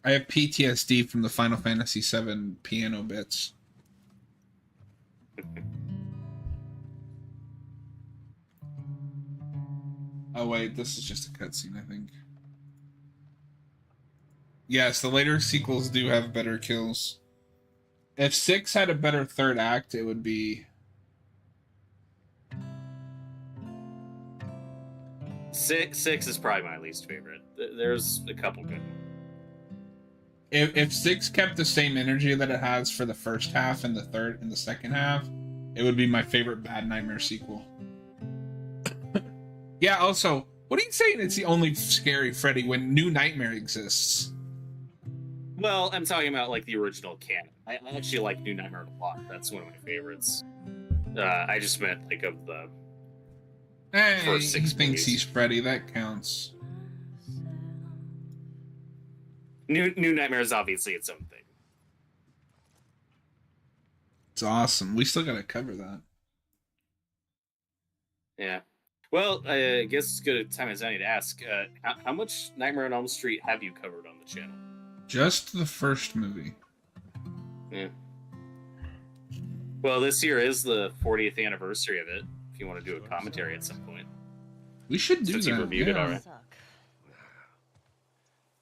[SPEAKER 2] I have PTSD from the Final Fantasy VII piano bits. Oh wait, this is just a cutscene, I think. Yes, the later sequels do have better kills. If 6 had a better 3rd act, it would be...
[SPEAKER 3] Six is probably my least favorite. There's a couple good ones.
[SPEAKER 2] If 6 kept the same energy that it has for the first half and the second half, it would be my favorite Bad Nightmare sequel. Yeah, also, what are you saying it's the only scary Freddy when New Nightmare exists?
[SPEAKER 3] Well, I'm talking about like the original canon. I actually like New Nightmare a lot. That's one of my favorites. I just meant like of the
[SPEAKER 2] Hey,
[SPEAKER 3] first 6
[SPEAKER 2] he thinks
[SPEAKER 3] movies.
[SPEAKER 2] he's Freddy. That counts.
[SPEAKER 3] New Nightmare is obviously its own thing.
[SPEAKER 2] It's awesome. We still gotta cover that.
[SPEAKER 3] Yeah. Well, I guess it's good time as any to ask. How much Nightmare on Elm Street have you covered on the channel?
[SPEAKER 2] Just the first movie.
[SPEAKER 3] Yeah. Well, this year is the 40th anniversary of it. If you want to do a commentary at some point,
[SPEAKER 2] We should do
[SPEAKER 3] since you
[SPEAKER 2] that.
[SPEAKER 3] reviewed it
[SPEAKER 2] Yeah.
[SPEAKER 3] already.
[SPEAKER 1] Suck.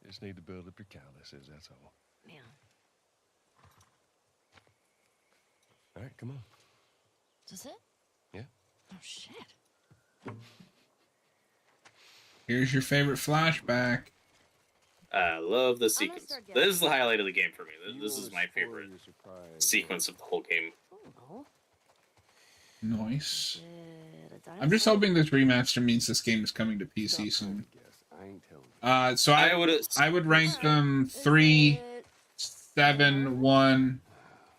[SPEAKER 5] Just need to build up your calluses, that's all.
[SPEAKER 1] Man.
[SPEAKER 5] All right, come on.
[SPEAKER 1] Is this it?
[SPEAKER 5] Yeah.
[SPEAKER 1] Oh, shit.
[SPEAKER 2] Here's your favorite flashback.
[SPEAKER 3] I love the sequence.
[SPEAKER 1] start getting-
[SPEAKER 3] This is the highlight of the game for me. This is my favorite sequence of the whole game.
[SPEAKER 1] Oh,
[SPEAKER 2] Nice.
[SPEAKER 1] did a
[SPEAKER 2] I'm just
[SPEAKER 1] dinosaur-
[SPEAKER 2] hoping this remaster means this game is coming to PC soon. So I would rank them 3, 7, 1,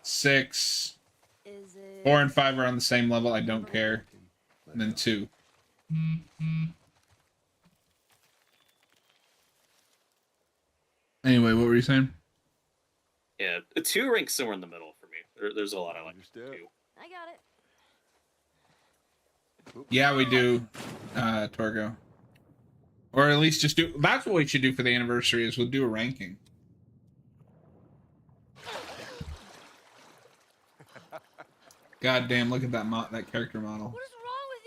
[SPEAKER 2] 6,
[SPEAKER 1] Is it...
[SPEAKER 2] 4, and 5 are on the same level. I don't care. And then 2. Anyway, what were you saying?
[SPEAKER 3] Yeah, 2 ranks somewhere in the middle for me. There's a lot I like
[SPEAKER 5] Understood.
[SPEAKER 3] 2.
[SPEAKER 1] I got it.
[SPEAKER 2] Yeah, we do, Torgo. Or at least just do... That's what we should do for the anniversary, is we'll do a ranking. God damn, look at that that character model.
[SPEAKER 1] What is wrong with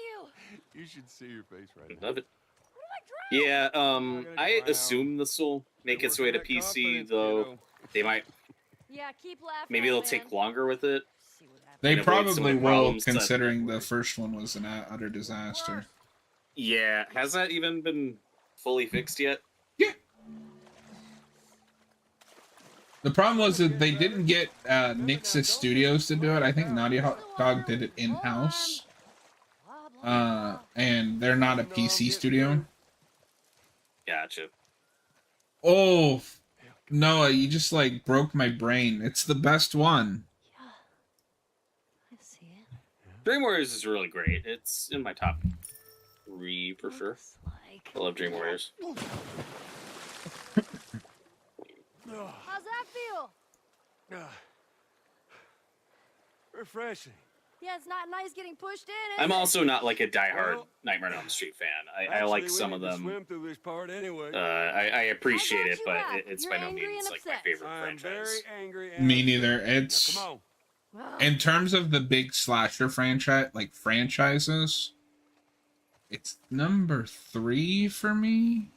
[SPEAKER 1] you?
[SPEAKER 5] You should see your face right now.
[SPEAKER 3] Love it.
[SPEAKER 1] What am I drowning?
[SPEAKER 3] Yeah, I assume this will make its way to PC, though they might.
[SPEAKER 1] Yeah, keep laughing.
[SPEAKER 3] Maybe it'll take longer with it.
[SPEAKER 1] See what happens.
[SPEAKER 2] They
[SPEAKER 3] And avoid some
[SPEAKER 2] probably
[SPEAKER 3] of the
[SPEAKER 2] will,
[SPEAKER 3] problems that-
[SPEAKER 2] considering the first one was an utter disaster.
[SPEAKER 3] Yeah, has that even been fully fixed yet?
[SPEAKER 2] Yeah. The problem was that they didn't get Nixis Studios to do it. I think Naughty Dog did it in-house.
[SPEAKER 1] Blah, blah, blah.
[SPEAKER 2] And they're not a PC studio.
[SPEAKER 3] Gotcha.
[SPEAKER 2] Oh, Noah, you just like broke my brain. It's the best one.
[SPEAKER 1] Yeah. I see it.
[SPEAKER 3] Dream Warriors is really great. It's in my top 3 for sure.
[SPEAKER 1] Looks like.
[SPEAKER 3] I love Dream Warriors.
[SPEAKER 1] How's that feel?
[SPEAKER 5] Refreshing.
[SPEAKER 1] Yeah, it's not nice getting pushed in. Is
[SPEAKER 3] I'm
[SPEAKER 1] it?
[SPEAKER 3] also not like a diehard
[SPEAKER 5] Well,
[SPEAKER 3] Nightmare on Elm Street fan. I
[SPEAKER 5] Actually,
[SPEAKER 3] like
[SPEAKER 5] we
[SPEAKER 3] some of
[SPEAKER 5] need to
[SPEAKER 3] them.
[SPEAKER 5] Swim through this part anyway.
[SPEAKER 3] I appreciate
[SPEAKER 1] I got
[SPEAKER 3] it,
[SPEAKER 1] you
[SPEAKER 3] but
[SPEAKER 1] back.
[SPEAKER 3] it's
[SPEAKER 1] You're
[SPEAKER 3] by no
[SPEAKER 1] angry
[SPEAKER 3] means
[SPEAKER 1] and
[SPEAKER 3] like my
[SPEAKER 1] upset.
[SPEAKER 3] favorite
[SPEAKER 5] I'm very
[SPEAKER 3] franchise.
[SPEAKER 5] angry. And
[SPEAKER 2] Me
[SPEAKER 5] upset.
[SPEAKER 2] neither.
[SPEAKER 5] Now,
[SPEAKER 2] It's
[SPEAKER 5] come on.
[SPEAKER 1] Well,
[SPEAKER 2] in terms of the big slasher franchises, it's number 3 for me.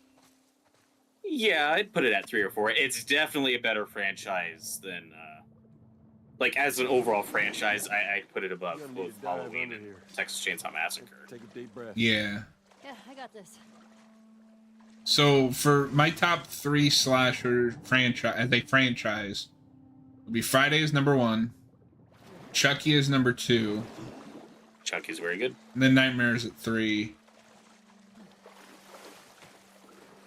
[SPEAKER 3] Yeah, I'd put it at 3 or 4. It's definitely a better franchise than, like, as an overall franchise, I'd put it above
[SPEAKER 5] You're gonna
[SPEAKER 3] both
[SPEAKER 5] need to dive
[SPEAKER 3] Halloween
[SPEAKER 5] under
[SPEAKER 3] and
[SPEAKER 5] here.
[SPEAKER 3] Texas Chainsaw Massacre.
[SPEAKER 5] Take a deep breath.
[SPEAKER 2] Yeah.
[SPEAKER 1] yeah, I got this.
[SPEAKER 2] So for my top 3 slasher franchise, as a franchise, would be Friday is number 1, Chucky is number 2,
[SPEAKER 3] Chucky's very good.
[SPEAKER 2] and then Nightmare is at 3.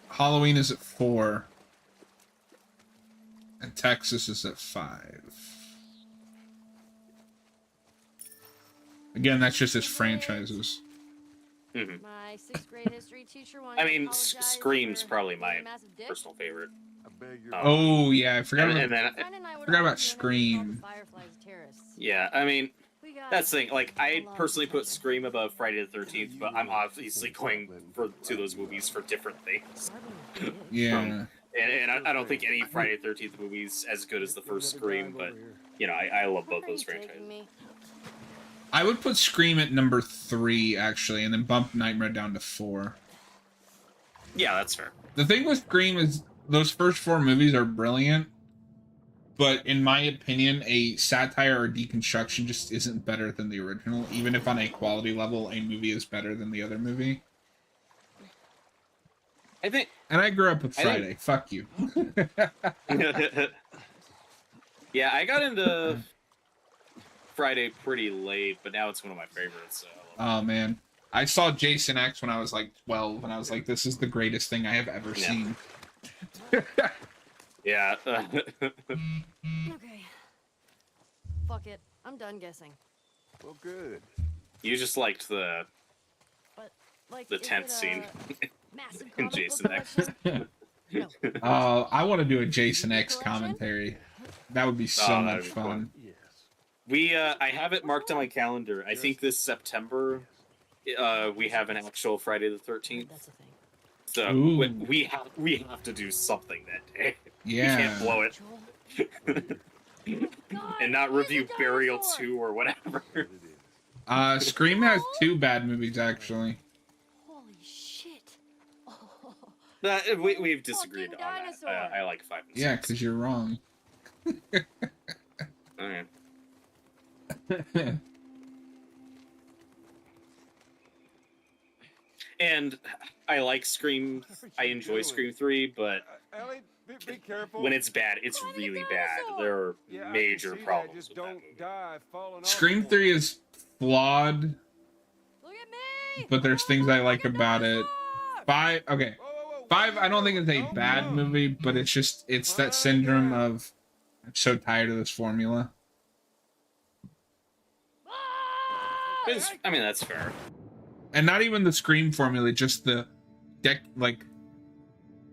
[SPEAKER 2] Halloween is at 4, and Texas is at 5. Again, that's just as franchises.
[SPEAKER 3] Mhm.
[SPEAKER 1] My 6th grade history teacher wanted
[SPEAKER 3] I
[SPEAKER 1] to
[SPEAKER 3] mean,
[SPEAKER 1] apologize
[SPEAKER 3] Scream's
[SPEAKER 1] for
[SPEAKER 3] probably
[SPEAKER 1] being
[SPEAKER 3] my
[SPEAKER 1] a massive dick.
[SPEAKER 3] personal favorite.
[SPEAKER 5] I beg your
[SPEAKER 2] Oh yeah, I forgot
[SPEAKER 3] And,
[SPEAKER 2] about.
[SPEAKER 3] and then,
[SPEAKER 1] Friend and I would
[SPEAKER 2] Forgot about
[SPEAKER 1] argue whenever we called
[SPEAKER 2] Scream.
[SPEAKER 1] the Fireflies terrorists.
[SPEAKER 3] yeah, I mean,
[SPEAKER 1] We got
[SPEAKER 3] that's the thing. Like, I
[SPEAKER 1] lot of
[SPEAKER 3] personally put
[SPEAKER 1] attention.
[SPEAKER 3] Scream above Friday the 13th, but I'm obviously going to those movies for different things.
[SPEAKER 1] Hardly know
[SPEAKER 2] Yeah,
[SPEAKER 3] And I don't think any Friday the 13th movie is as good as the first Scream, but, you know, I love
[SPEAKER 1] who
[SPEAKER 3] both
[SPEAKER 1] it is.
[SPEAKER 3] those
[SPEAKER 1] Where are you taking
[SPEAKER 3] franchises.
[SPEAKER 1] me?
[SPEAKER 2] I would put Scream at number 3 actually, and then bump Nightmare down to 4.
[SPEAKER 3] Yeah, that's fair.
[SPEAKER 2] The thing with Scream is those first 4 movies are brilliant, but in my opinion, a satire or deconstruction just isn't better than the original, even if on a quality level a movie is better than the other movie.
[SPEAKER 3] I think.
[SPEAKER 2] And I grew up with
[SPEAKER 3] I think-
[SPEAKER 2] Friday. Fuck you.
[SPEAKER 3] Yeah, I got into Friday pretty late, but now it's one of my favorites. So I love
[SPEAKER 2] Oh man. I saw Jason X when I was like 12, and I was like, this is the greatest thing I have ever
[SPEAKER 3] Yeah.
[SPEAKER 2] seen.
[SPEAKER 3] it. Yeah.
[SPEAKER 1] Okay. Fuck it. I'm done guessing.
[SPEAKER 5] Well, good.
[SPEAKER 3] You just liked the
[SPEAKER 1] But like
[SPEAKER 3] the
[SPEAKER 1] is
[SPEAKER 3] tenth
[SPEAKER 1] it a
[SPEAKER 3] scene
[SPEAKER 1] massive
[SPEAKER 3] in
[SPEAKER 1] comic book
[SPEAKER 3] Jason X.
[SPEAKER 1] collection? No.
[SPEAKER 2] I want to do a Jason X commentary. That would be so
[SPEAKER 3] Oh,
[SPEAKER 2] much
[SPEAKER 3] that'd be
[SPEAKER 2] fun.
[SPEAKER 3] fun.
[SPEAKER 5] Yes.
[SPEAKER 3] I have it marked on my calendar. I think this September, we have an actual Friday the 13th.
[SPEAKER 1] That's a thing.
[SPEAKER 3] So
[SPEAKER 2] Ooh.
[SPEAKER 3] we have to do something that day.
[SPEAKER 2] Yeah.
[SPEAKER 3] We can't blow it
[SPEAKER 1] Joel. God,
[SPEAKER 3] and not
[SPEAKER 1] where's
[SPEAKER 3] review
[SPEAKER 1] the
[SPEAKER 3] Burial
[SPEAKER 1] dinosaur?
[SPEAKER 3] 2 or whatever.
[SPEAKER 5] It is.
[SPEAKER 2] Scream has 2 bad movies actually.
[SPEAKER 1] Holy shit. Oh.
[SPEAKER 3] We've disagreed on
[SPEAKER 1] Fucking
[SPEAKER 3] that.
[SPEAKER 1] dinosaur.
[SPEAKER 3] I like 5 and 6.
[SPEAKER 2] Yeah, because you're wrong.
[SPEAKER 3] Okay. And I like Scream. I enjoy Scream 3, but
[SPEAKER 5] Ellie, be careful.
[SPEAKER 3] when it's bad, it's
[SPEAKER 1] Find a
[SPEAKER 3] really bad.
[SPEAKER 1] dinosaur.
[SPEAKER 3] There are
[SPEAKER 5] Yeah, I can
[SPEAKER 3] major
[SPEAKER 5] see that.
[SPEAKER 3] problems
[SPEAKER 5] Just
[SPEAKER 3] with that
[SPEAKER 5] don't
[SPEAKER 3] movie.
[SPEAKER 5] die falling off
[SPEAKER 2] Scream
[SPEAKER 5] the
[SPEAKER 2] 3 is flawed,
[SPEAKER 1] Look at me.
[SPEAKER 2] but there's things I like about it. 5, okay.
[SPEAKER 5] Whoa, whoa, whoa,
[SPEAKER 2] 5, I don't think it's a
[SPEAKER 5] Don't
[SPEAKER 2] bad
[SPEAKER 5] move.
[SPEAKER 2] movie, but it's that syndrome of I'm so tired of this formula.
[SPEAKER 1] Ah!
[SPEAKER 3] I mean, that's fair.
[SPEAKER 2] And not even the Scream formula, just the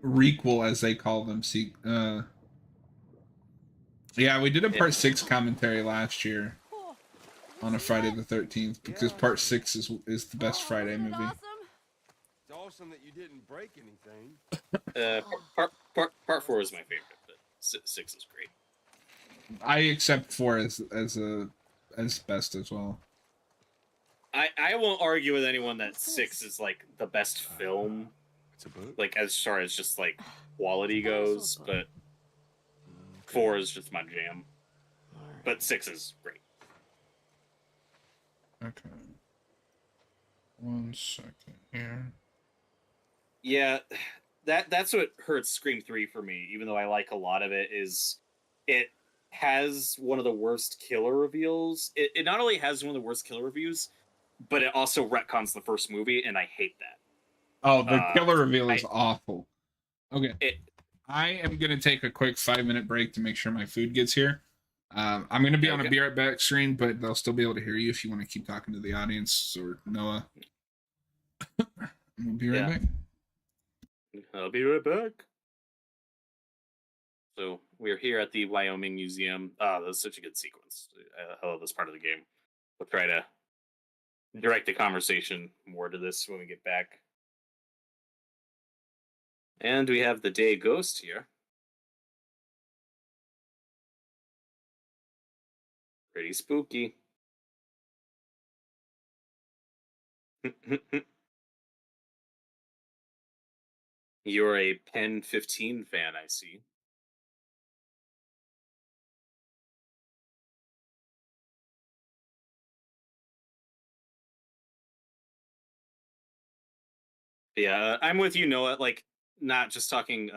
[SPEAKER 2] requel as they call them. Yeah, we did a part 6 commentary last year
[SPEAKER 1] Oh,
[SPEAKER 2] on a Friday the 13th because part 6 is the best Friday
[SPEAKER 1] isn't it
[SPEAKER 2] movie.
[SPEAKER 1] awesome?
[SPEAKER 5] It's awesome that you didn't break anything.
[SPEAKER 3] Part 4 is my favorite, but 6 is great.
[SPEAKER 2] I accept 4 as best as well.
[SPEAKER 3] I won't argue with anyone that 6 is like the best film,
[SPEAKER 5] It's a book.
[SPEAKER 3] like as far as just like quality goes, but 4 is just my jam. But 6 is great.
[SPEAKER 2] Okay. 1 second here.
[SPEAKER 3] Yeah, that's what hurts Scream 3 for me, even though I like a lot of it, is it has one of the worst killer reveals. It not only has one of the worst killer reviews, but it also retcons the first movie, and I hate that.
[SPEAKER 2] Oh, the killer reveal is
[SPEAKER 3] I-
[SPEAKER 2] awful. Okay.
[SPEAKER 3] It
[SPEAKER 2] I am going to take a quick 5-minute break to make sure my food gets here. I'm going to be on a
[SPEAKER 3] Okay.
[SPEAKER 2] Be Right Back screen, but they'll still be able to hear you if you want to keep talking to the audience or Noah. We'll be right back.
[SPEAKER 3] I'll be right back. So we're here at the Wyoming Museum. That was such a good sequence. I love this part of the game. We'll try to direct the conversation more to this when we get back. And we have the day ghost here. Pretty spooky. You're a Pen 15 fan, I see. Yeah, I'm with you, Noah. Like, not just talking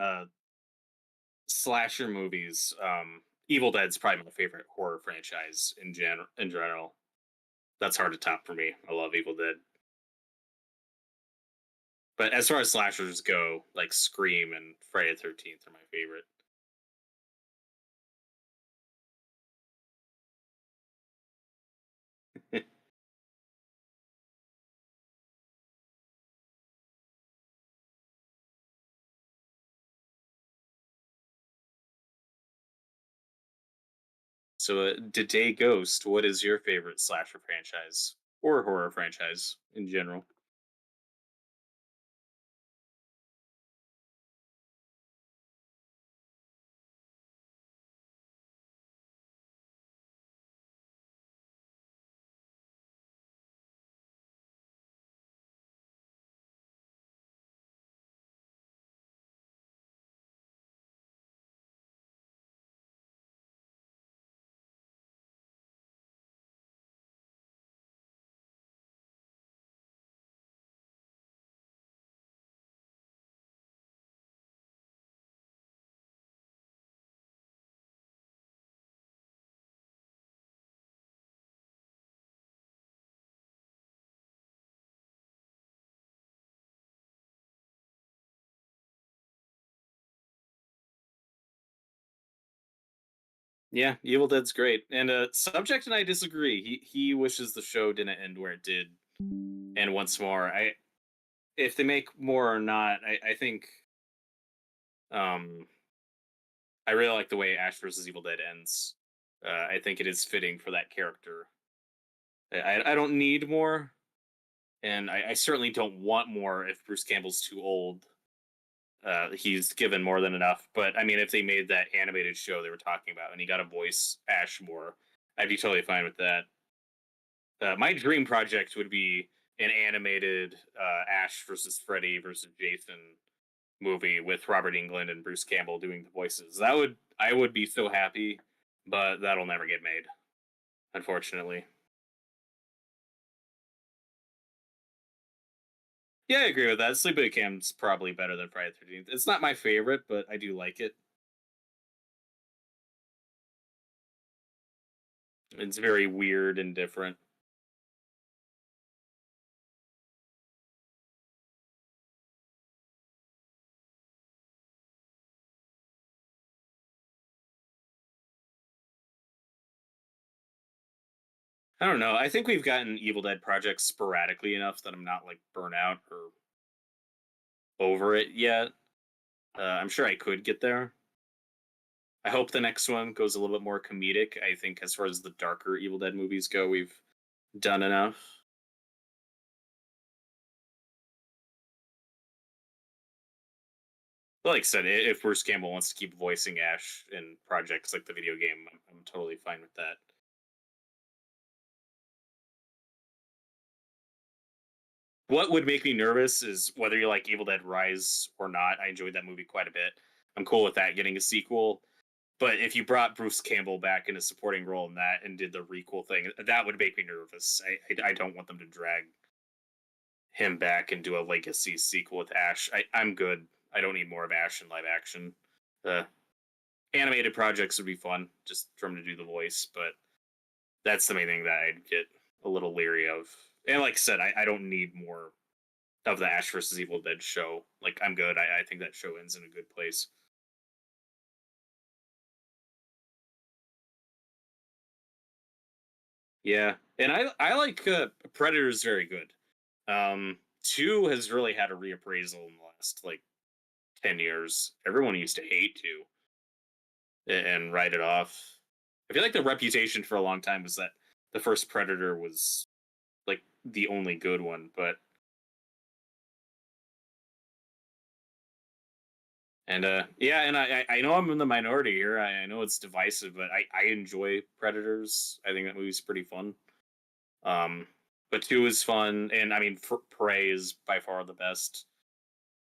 [SPEAKER 3] slasher movies. Evil Dead's probably my favorite horror franchise in general. That's hard to top for me. I love Evil Dead. But as far as slashers go, like Scream and Friday the 13th are my favorite. So, Day Ghost, what is your favorite slasher franchise or horror franchise in general? Yeah, Evil Dead's great, and Subject and I disagree. He wishes the show didn't end where it did. And once more, if they make more or not, I think um I really like the way Ash versus Evil Dead ends. I think it is fitting for that character. I don't need more, and I certainly don't want more if Bruce Campbell's too old. He's given more than enough. But I mean, if they made that animated show they were talking about and he got to voice Ash more, I'd be totally fine with that. My dream project would be an animated Ash versus Freddy versus Jason movie with Robert Englund and Bruce Campbell doing the voices. I would be so happy, but that'll never get made, unfortunately. Yeah, I agree with that. Sleepaway Camp's probably better than Friday the 13th. It's not my favorite, but I do like it. It's very weird and different. I don't know. I think we've gotten Evil Dead projects sporadically enough that I'm not like burnt out or over it yet. I'm sure I could get there. I hope the next one goes a little bit more comedic. I think as far as the darker Evil Dead movies go, we've done enough. But like I said, if Bruce Campbell wants to keep voicing Ash in projects like the video game, I'm totally fine with that. What would make me nervous is whether you like Evil Dead Rise or not. I enjoyed that movie quite a bit. I'm cool with that getting a sequel. But if you brought Bruce Campbell back in a supporting role in that and did the requel thing, that would make me nervous. I don't want them to drag him back and do a legacy sequel with Ash. I'm good. I don't need more of Ash in live action. The animated projects would be fun, just for him to do the voice, but that's the main thing that I'd get a little leery of. And like I said, I don't need more of the Ash versus Evil Dead show. Like, I'm good. I think that show ends in a good place. Yeah, and I like Predator's very good. 2 has really had a reappraisal in the last like 10 years. Everyone used to hate 2 and write it off. I feel like the reputation for a long time was that the first Predator was like the only good one, but and yeah, and I know I'm in the minority here. I know it's divisive, but I enjoy Predators. I think that movie's pretty fun. Um, but 2 is fun, and I mean, Prey is by far the best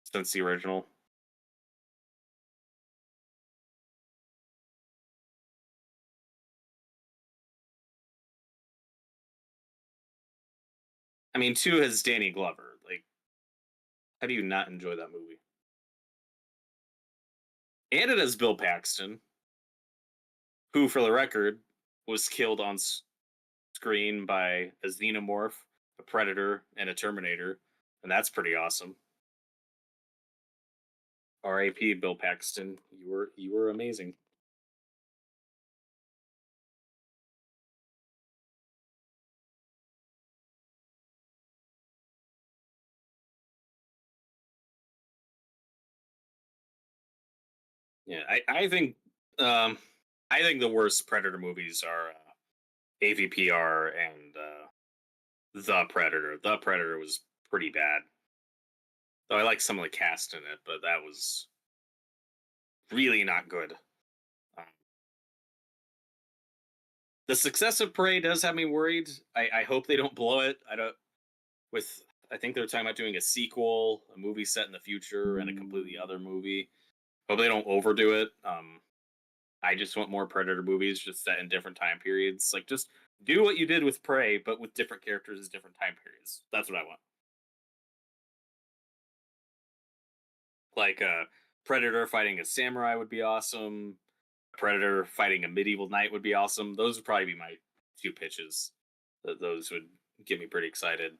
[SPEAKER 3] since the original. I mean, 2 has Danny Glover. Like, how do you not enjoy that movie? And it has Bill Paxton, who, for the record, was killed on screen by a xenomorph, a predator, and a Terminator, and that's pretty awesome. R.I.P. Bill Paxton. You were amazing. Yeah, I think the worst Predator movies are AVPR and The Predator. The Predator was pretty bad. Though I like some of the cast in it, but that was really not good. Um, the success of Prey does have me worried. I hope they don't blow it. I don't. With I think they're talking about doing a sequel, a movie set in the future, and a completely other movie. Hope they don't overdo it. I just want more Predator movies, just set in different time periods. Like, just do what you did with Prey, but with different characters, different time periods. That's what I want. Like, Predator fighting a samurai would be awesome. Predator fighting a medieval knight would be awesome. Those would probably be my 2 pitches. Those would get me pretty excited.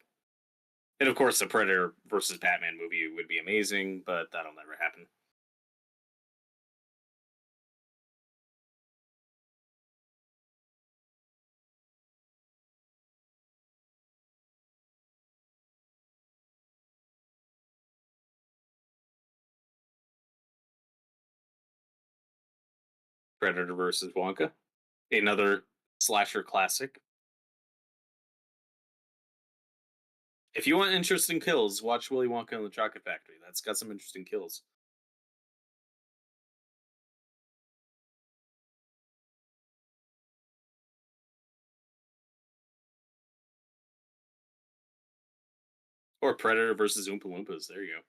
[SPEAKER 3] And of course, the Predator versus Batman movie would be amazing, but that'll never happen. Predator versus Wonka, another slasher classic. If you want interesting kills, watch Willy Wonka and the Chocolate Factory. That's got some interesting kills. Or Predator versus Oompa Loompas. There you go.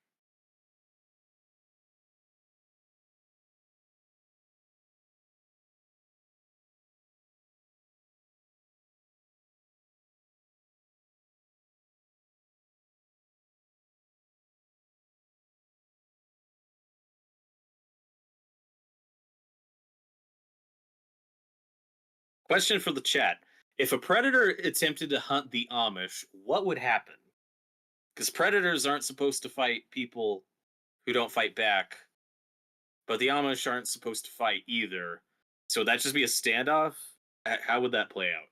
[SPEAKER 3] Question for the chat. If a predator attempted to hunt the Amish, what would happen? Because predators aren't supposed to fight people who don't fight back, but the Amish aren't supposed to fight either. So would that just be a standoff? How would that play out?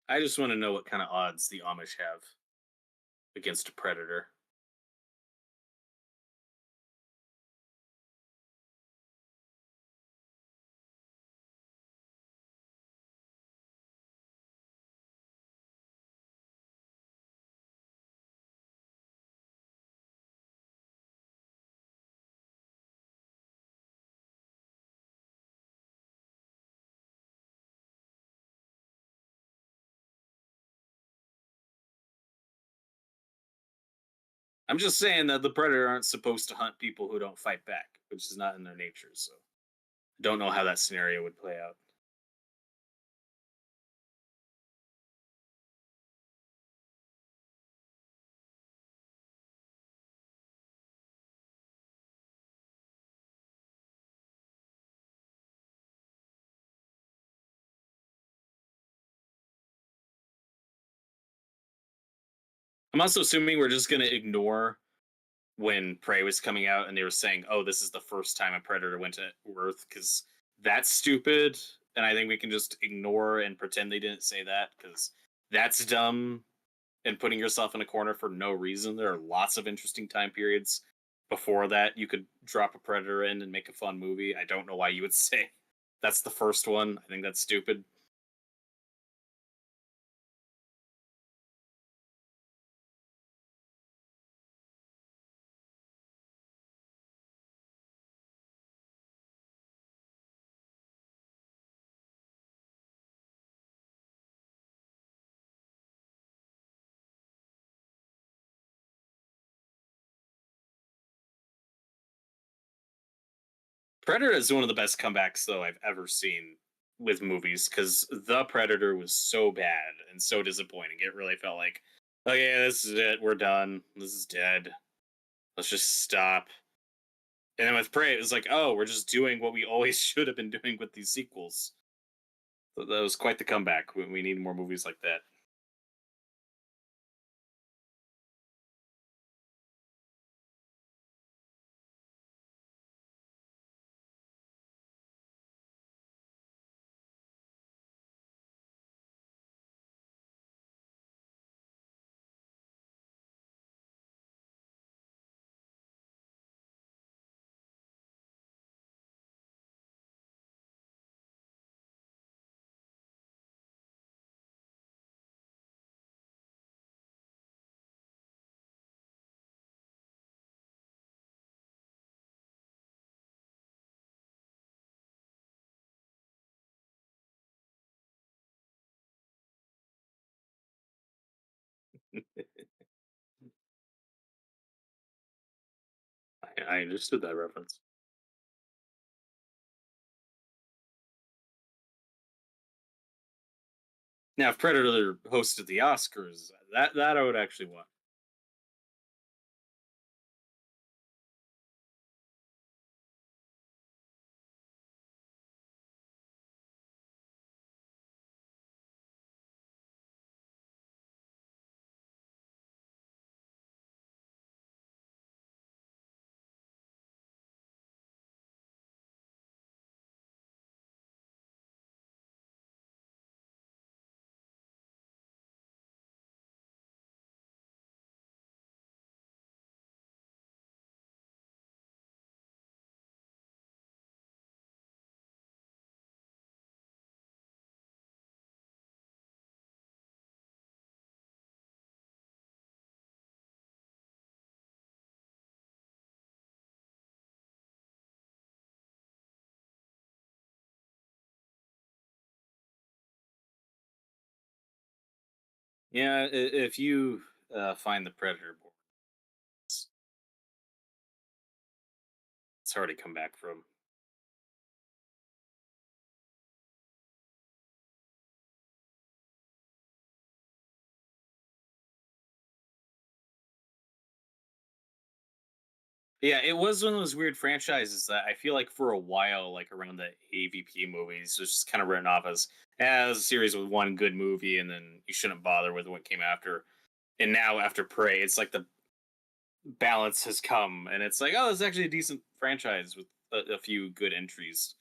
[SPEAKER 3] I just want to know what kind of odds the Amish have against a predator. I'm just saying that the predator aren't supposed to hunt people who don't fight back, which is not in their nature. So I don't know how that scenario would play out. I'm also assuming we're just gonna ignore when Prey was coming out and they were saying, "Oh, this is the first time a Predator went to Earth," because that's stupid, and I think we can just ignore and pretend they didn't say that because that's dumb and putting yourself in a corner for no reason. There are lots of interesting time periods before that you could drop a Predator in and make a fun movie. I don't know why you would say that's the first one. I think that's stupid. Predator is one of the best comebacks though I've ever seen with movies because The Predator was so bad and so disappointing. It really felt like, oh yeah, this is it. We're done. This is dead. Let's just stop. And then with Prey, it was like, oh, we're just doing what we always should have been doing with these sequels. So that was quite the comeback. We need more movies like that. I understood that reference. Now, if Predator hosted the Oscars, that I would actually want. Yeah, if you find the Predator board, it's hard to come back from. Yeah, it was one of those weird franchises that I feel like for a while, like around the AVP movies, was just kind of written off as a series with one good movie, and then you shouldn't bother with what came after. And now after Prey, it's like the balance has come, and it's like, oh, it's actually a decent franchise with a few good entries.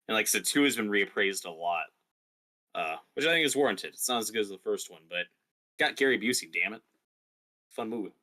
[SPEAKER 3] And like I said, two has been reappraised a lot, which I think is warranted. It's not as good as the first one, but got Gary Busey. Damn it, fun movie.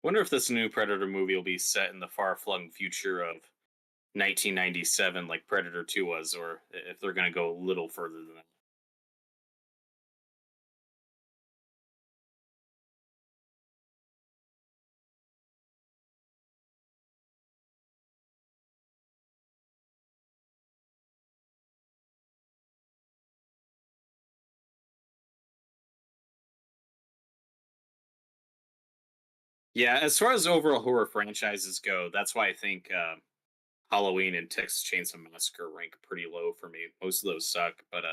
[SPEAKER 3] Wonder if this new Predator movie will be set in the far-flung future of 1997, like Predator 2 was, or if they're going to go a little further than that. Yeah, as far as overall horror franchises go, that's why I think Halloween and Texas Chainsaw Massacre rank pretty low for me. Most of those suck, but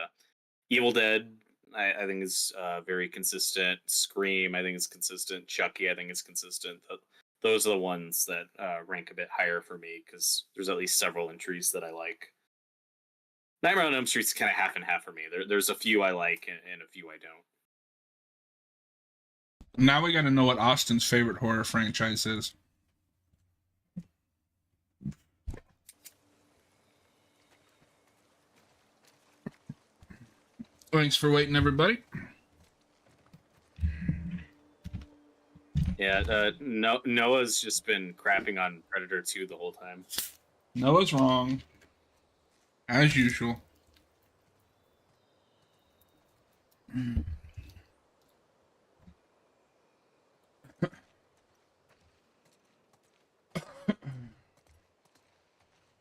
[SPEAKER 3] Evil Dead I think is very consistent. Scream I think is consistent. Chucky I think is consistent. Those are the ones that rank a bit higher for me because there's at least several entries that I like. Nightmare on Elm Street's kind of half and half for me. There's a few I like and a few I don't.
[SPEAKER 2] Now we got to know what Austin's favorite horror franchise is. Thanks for waiting, everybody.
[SPEAKER 3] Yeah, Noah's just been crapping on Predator 2 the whole time.
[SPEAKER 2] Noah's wrong. As usual.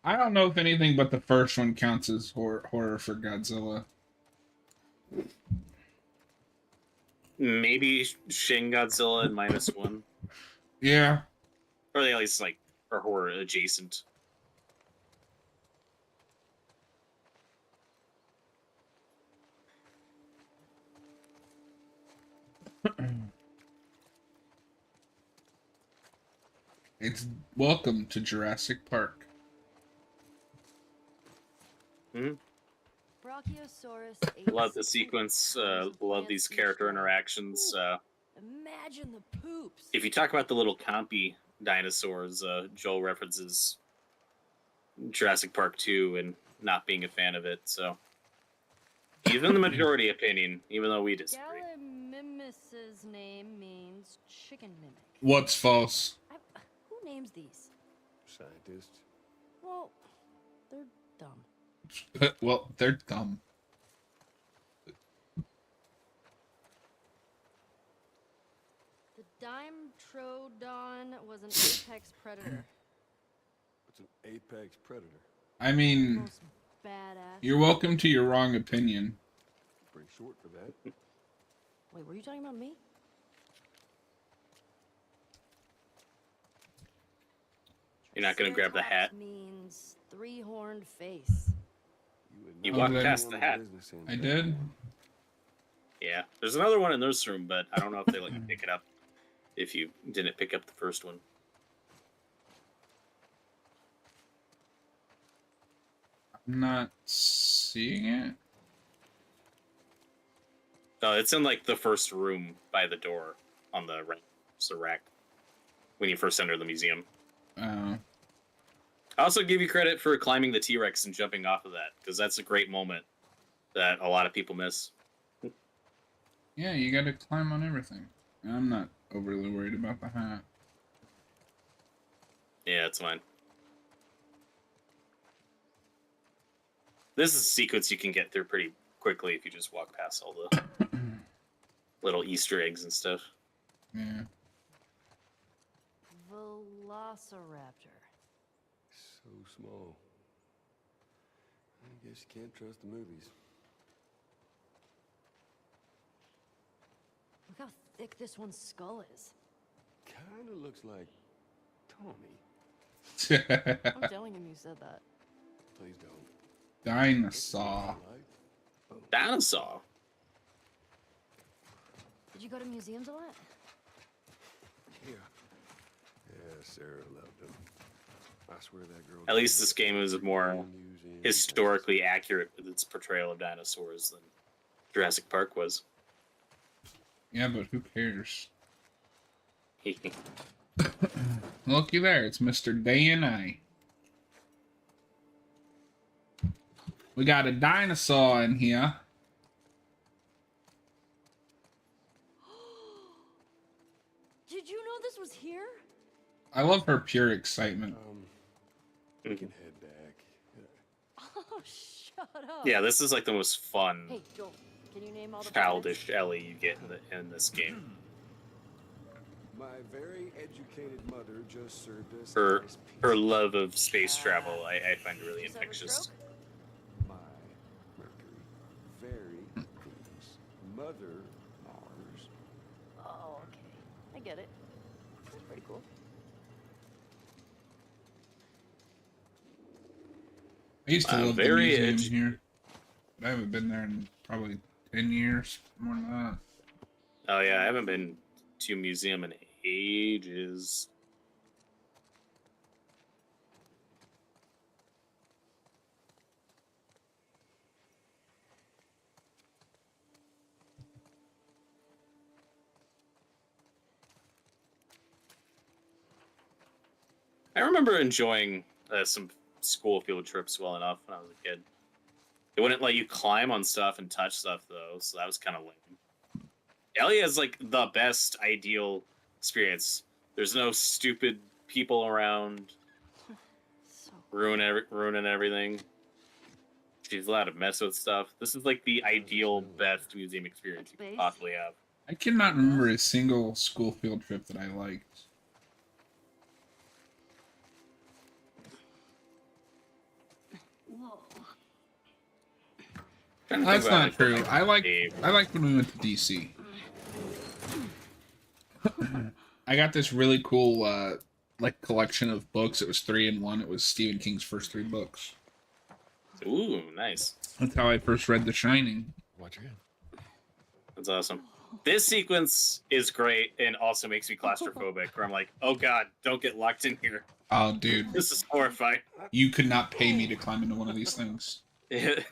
[SPEAKER 2] I don't know if anything but the first one counts as horror for Godzilla.
[SPEAKER 3] Maybe Shin Godzilla and -1.
[SPEAKER 2] Yeah.
[SPEAKER 3] Or they at least like are horror adjacent.
[SPEAKER 2] It's welcome to Jurassic Park.
[SPEAKER 1] Brachiosaurus.
[SPEAKER 3] Love the sequence. Love these character interactions.
[SPEAKER 1] Imagine the poops.
[SPEAKER 3] If you talk about the little compy dinosaurs, Joel references Jurassic Park 2 and not being a fan of it. So even the majority opinion, even though we disagree.
[SPEAKER 1] Gallimimus's name means chicken mimic.
[SPEAKER 2] What's false?
[SPEAKER 1] Who names these?
[SPEAKER 5] Scientists.
[SPEAKER 1] Well, they're dumb.
[SPEAKER 2] Well, they're dumb.
[SPEAKER 1] The Dimetrodon was an apex predator.
[SPEAKER 5] What's an apex predator?
[SPEAKER 2] I mean,
[SPEAKER 1] Most badass.
[SPEAKER 2] you're welcome to your wrong opinion.
[SPEAKER 5] Pretty short for that.
[SPEAKER 1] Wait, were you talking about me?
[SPEAKER 3] You're not gonna grab the hat.
[SPEAKER 1] Means three-horned face.
[SPEAKER 3] You
[SPEAKER 2] Oh,
[SPEAKER 3] walked
[SPEAKER 2] then-
[SPEAKER 3] past the hat.
[SPEAKER 2] I did.
[SPEAKER 3] Yeah, there's another one in this room, but I don't know if they let you pick it up if you didn't pick up the first one.
[SPEAKER 2] I'm not seeing it.
[SPEAKER 3] No, it's in like the first room by the door on the right, it's the rack when you first enter the museum.
[SPEAKER 2] Oh.
[SPEAKER 3] I also give you credit for climbing the T-Rex and jumping off of that because that's a great moment that a lot of people miss.
[SPEAKER 2] Yeah, you gotta climb on everything. I'm not overly worried about the hat.
[SPEAKER 3] Yeah, it's fine. This is a sequence you can get through pretty quickly if you just walk past all the little Easter eggs and stuff.
[SPEAKER 2] Yeah.
[SPEAKER 1] Velociraptor.
[SPEAKER 5] So small. I guess you can't trust the movies.
[SPEAKER 1] Look how thick this one's skull is.
[SPEAKER 5] Kinda looks like Tommy.
[SPEAKER 1] I'm telling him you said that.
[SPEAKER 5] Please don't.
[SPEAKER 2] Dinosaur.
[SPEAKER 3] Dinosaur.
[SPEAKER 1] Did you go to museums a lot?
[SPEAKER 5] Yeah. Yeah, Sarah loved them. I swear that girl.
[SPEAKER 3] At least this game is more historically accurate with its portrayal of dinosaurs than Jurassic Park was.
[SPEAKER 2] Yeah, but who cares? Looky there, it's Mr. Day and I. We got a dinosaur in here.
[SPEAKER 1] Did you know this was here?
[SPEAKER 2] I love her pure excitement.
[SPEAKER 5] We can head back.
[SPEAKER 1] Oh, shut up.
[SPEAKER 3] Yeah, this is like the most fun,
[SPEAKER 1] Hey, Joel, can you name all the
[SPEAKER 3] childish Ellie you get in this game.
[SPEAKER 5] My very educated mother just served us.
[SPEAKER 3] Her
[SPEAKER 5] a nice
[SPEAKER 3] her
[SPEAKER 5] piece
[SPEAKER 3] love of space travel, I find really
[SPEAKER 1] Just have a
[SPEAKER 3] infectious.
[SPEAKER 1] stroke?
[SPEAKER 5] of my Mercury. Very Venus. Mother Mars.
[SPEAKER 1] Oh, okay. I get it. That's pretty cool.
[SPEAKER 2] I used to
[SPEAKER 3] I'm
[SPEAKER 2] love the
[SPEAKER 3] very
[SPEAKER 2] museum
[SPEAKER 3] itchy.
[SPEAKER 2] here. But I haven't been there in probably 10 years, more than that.
[SPEAKER 3] Oh yeah, I haven't been to a museum in ages. I remember enjoying some school field trips well enough when I was a kid. It wouldn't let you climb on stuff and touch stuff though, so that was kind of lame. Ellie has like the best ideal experience. There's no stupid people around
[SPEAKER 1] So
[SPEAKER 3] ruining everything. She's allowed to mess with stuff. This is like the ideal best museum experience you could possibly have.
[SPEAKER 2] I cannot remember a single school field trip that I liked.
[SPEAKER 1] whoa.
[SPEAKER 2] That's not true. I liked when we went to DC. I got this really cool like collection of books. It was 3 in 1. It was Stephen King's first 3 books.
[SPEAKER 3] Ooh, nice.
[SPEAKER 2] That's how I first read The Shining.
[SPEAKER 5] Watch your hand.
[SPEAKER 3] That's awesome. This sequence is great and also makes me claustrophobic, where I'm like, oh god, don't get locked in here.
[SPEAKER 2] Oh, dude,
[SPEAKER 3] This is horrifying.
[SPEAKER 2] you could not pay me to climb into one of these things.
[SPEAKER 5] Okay.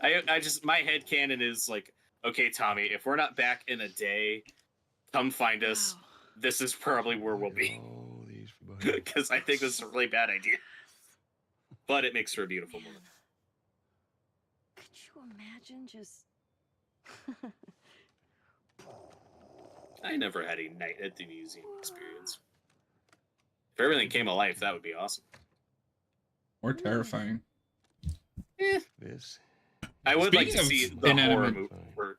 [SPEAKER 3] I just, my headcanon is like, okay, Tommy, if we're not back in a day, come find us.
[SPEAKER 1] Wow.
[SPEAKER 3] This is probably where we'll be.
[SPEAKER 5] All these for behind.
[SPEAKER 3] Because I think this is a really bad idea. But it makes for a beautiful movie.
[SPEAKER 1] Could you imagine just...
[SPEAKER 3] I never had a night at the museum experience. If everything came alive, that would be awesome.
[SPEAKER 2] Or terrifying.
[SPEAKER 5] This.
[SPEAKER 3] I would like to
[SPEAKER 2] Speaking
[SPEAKER 3] see
[SPEAKER 2] of
[SPEAKER 3] the horror
[SPEAKER 2] inanimate-
[SPEAKER 3] movie version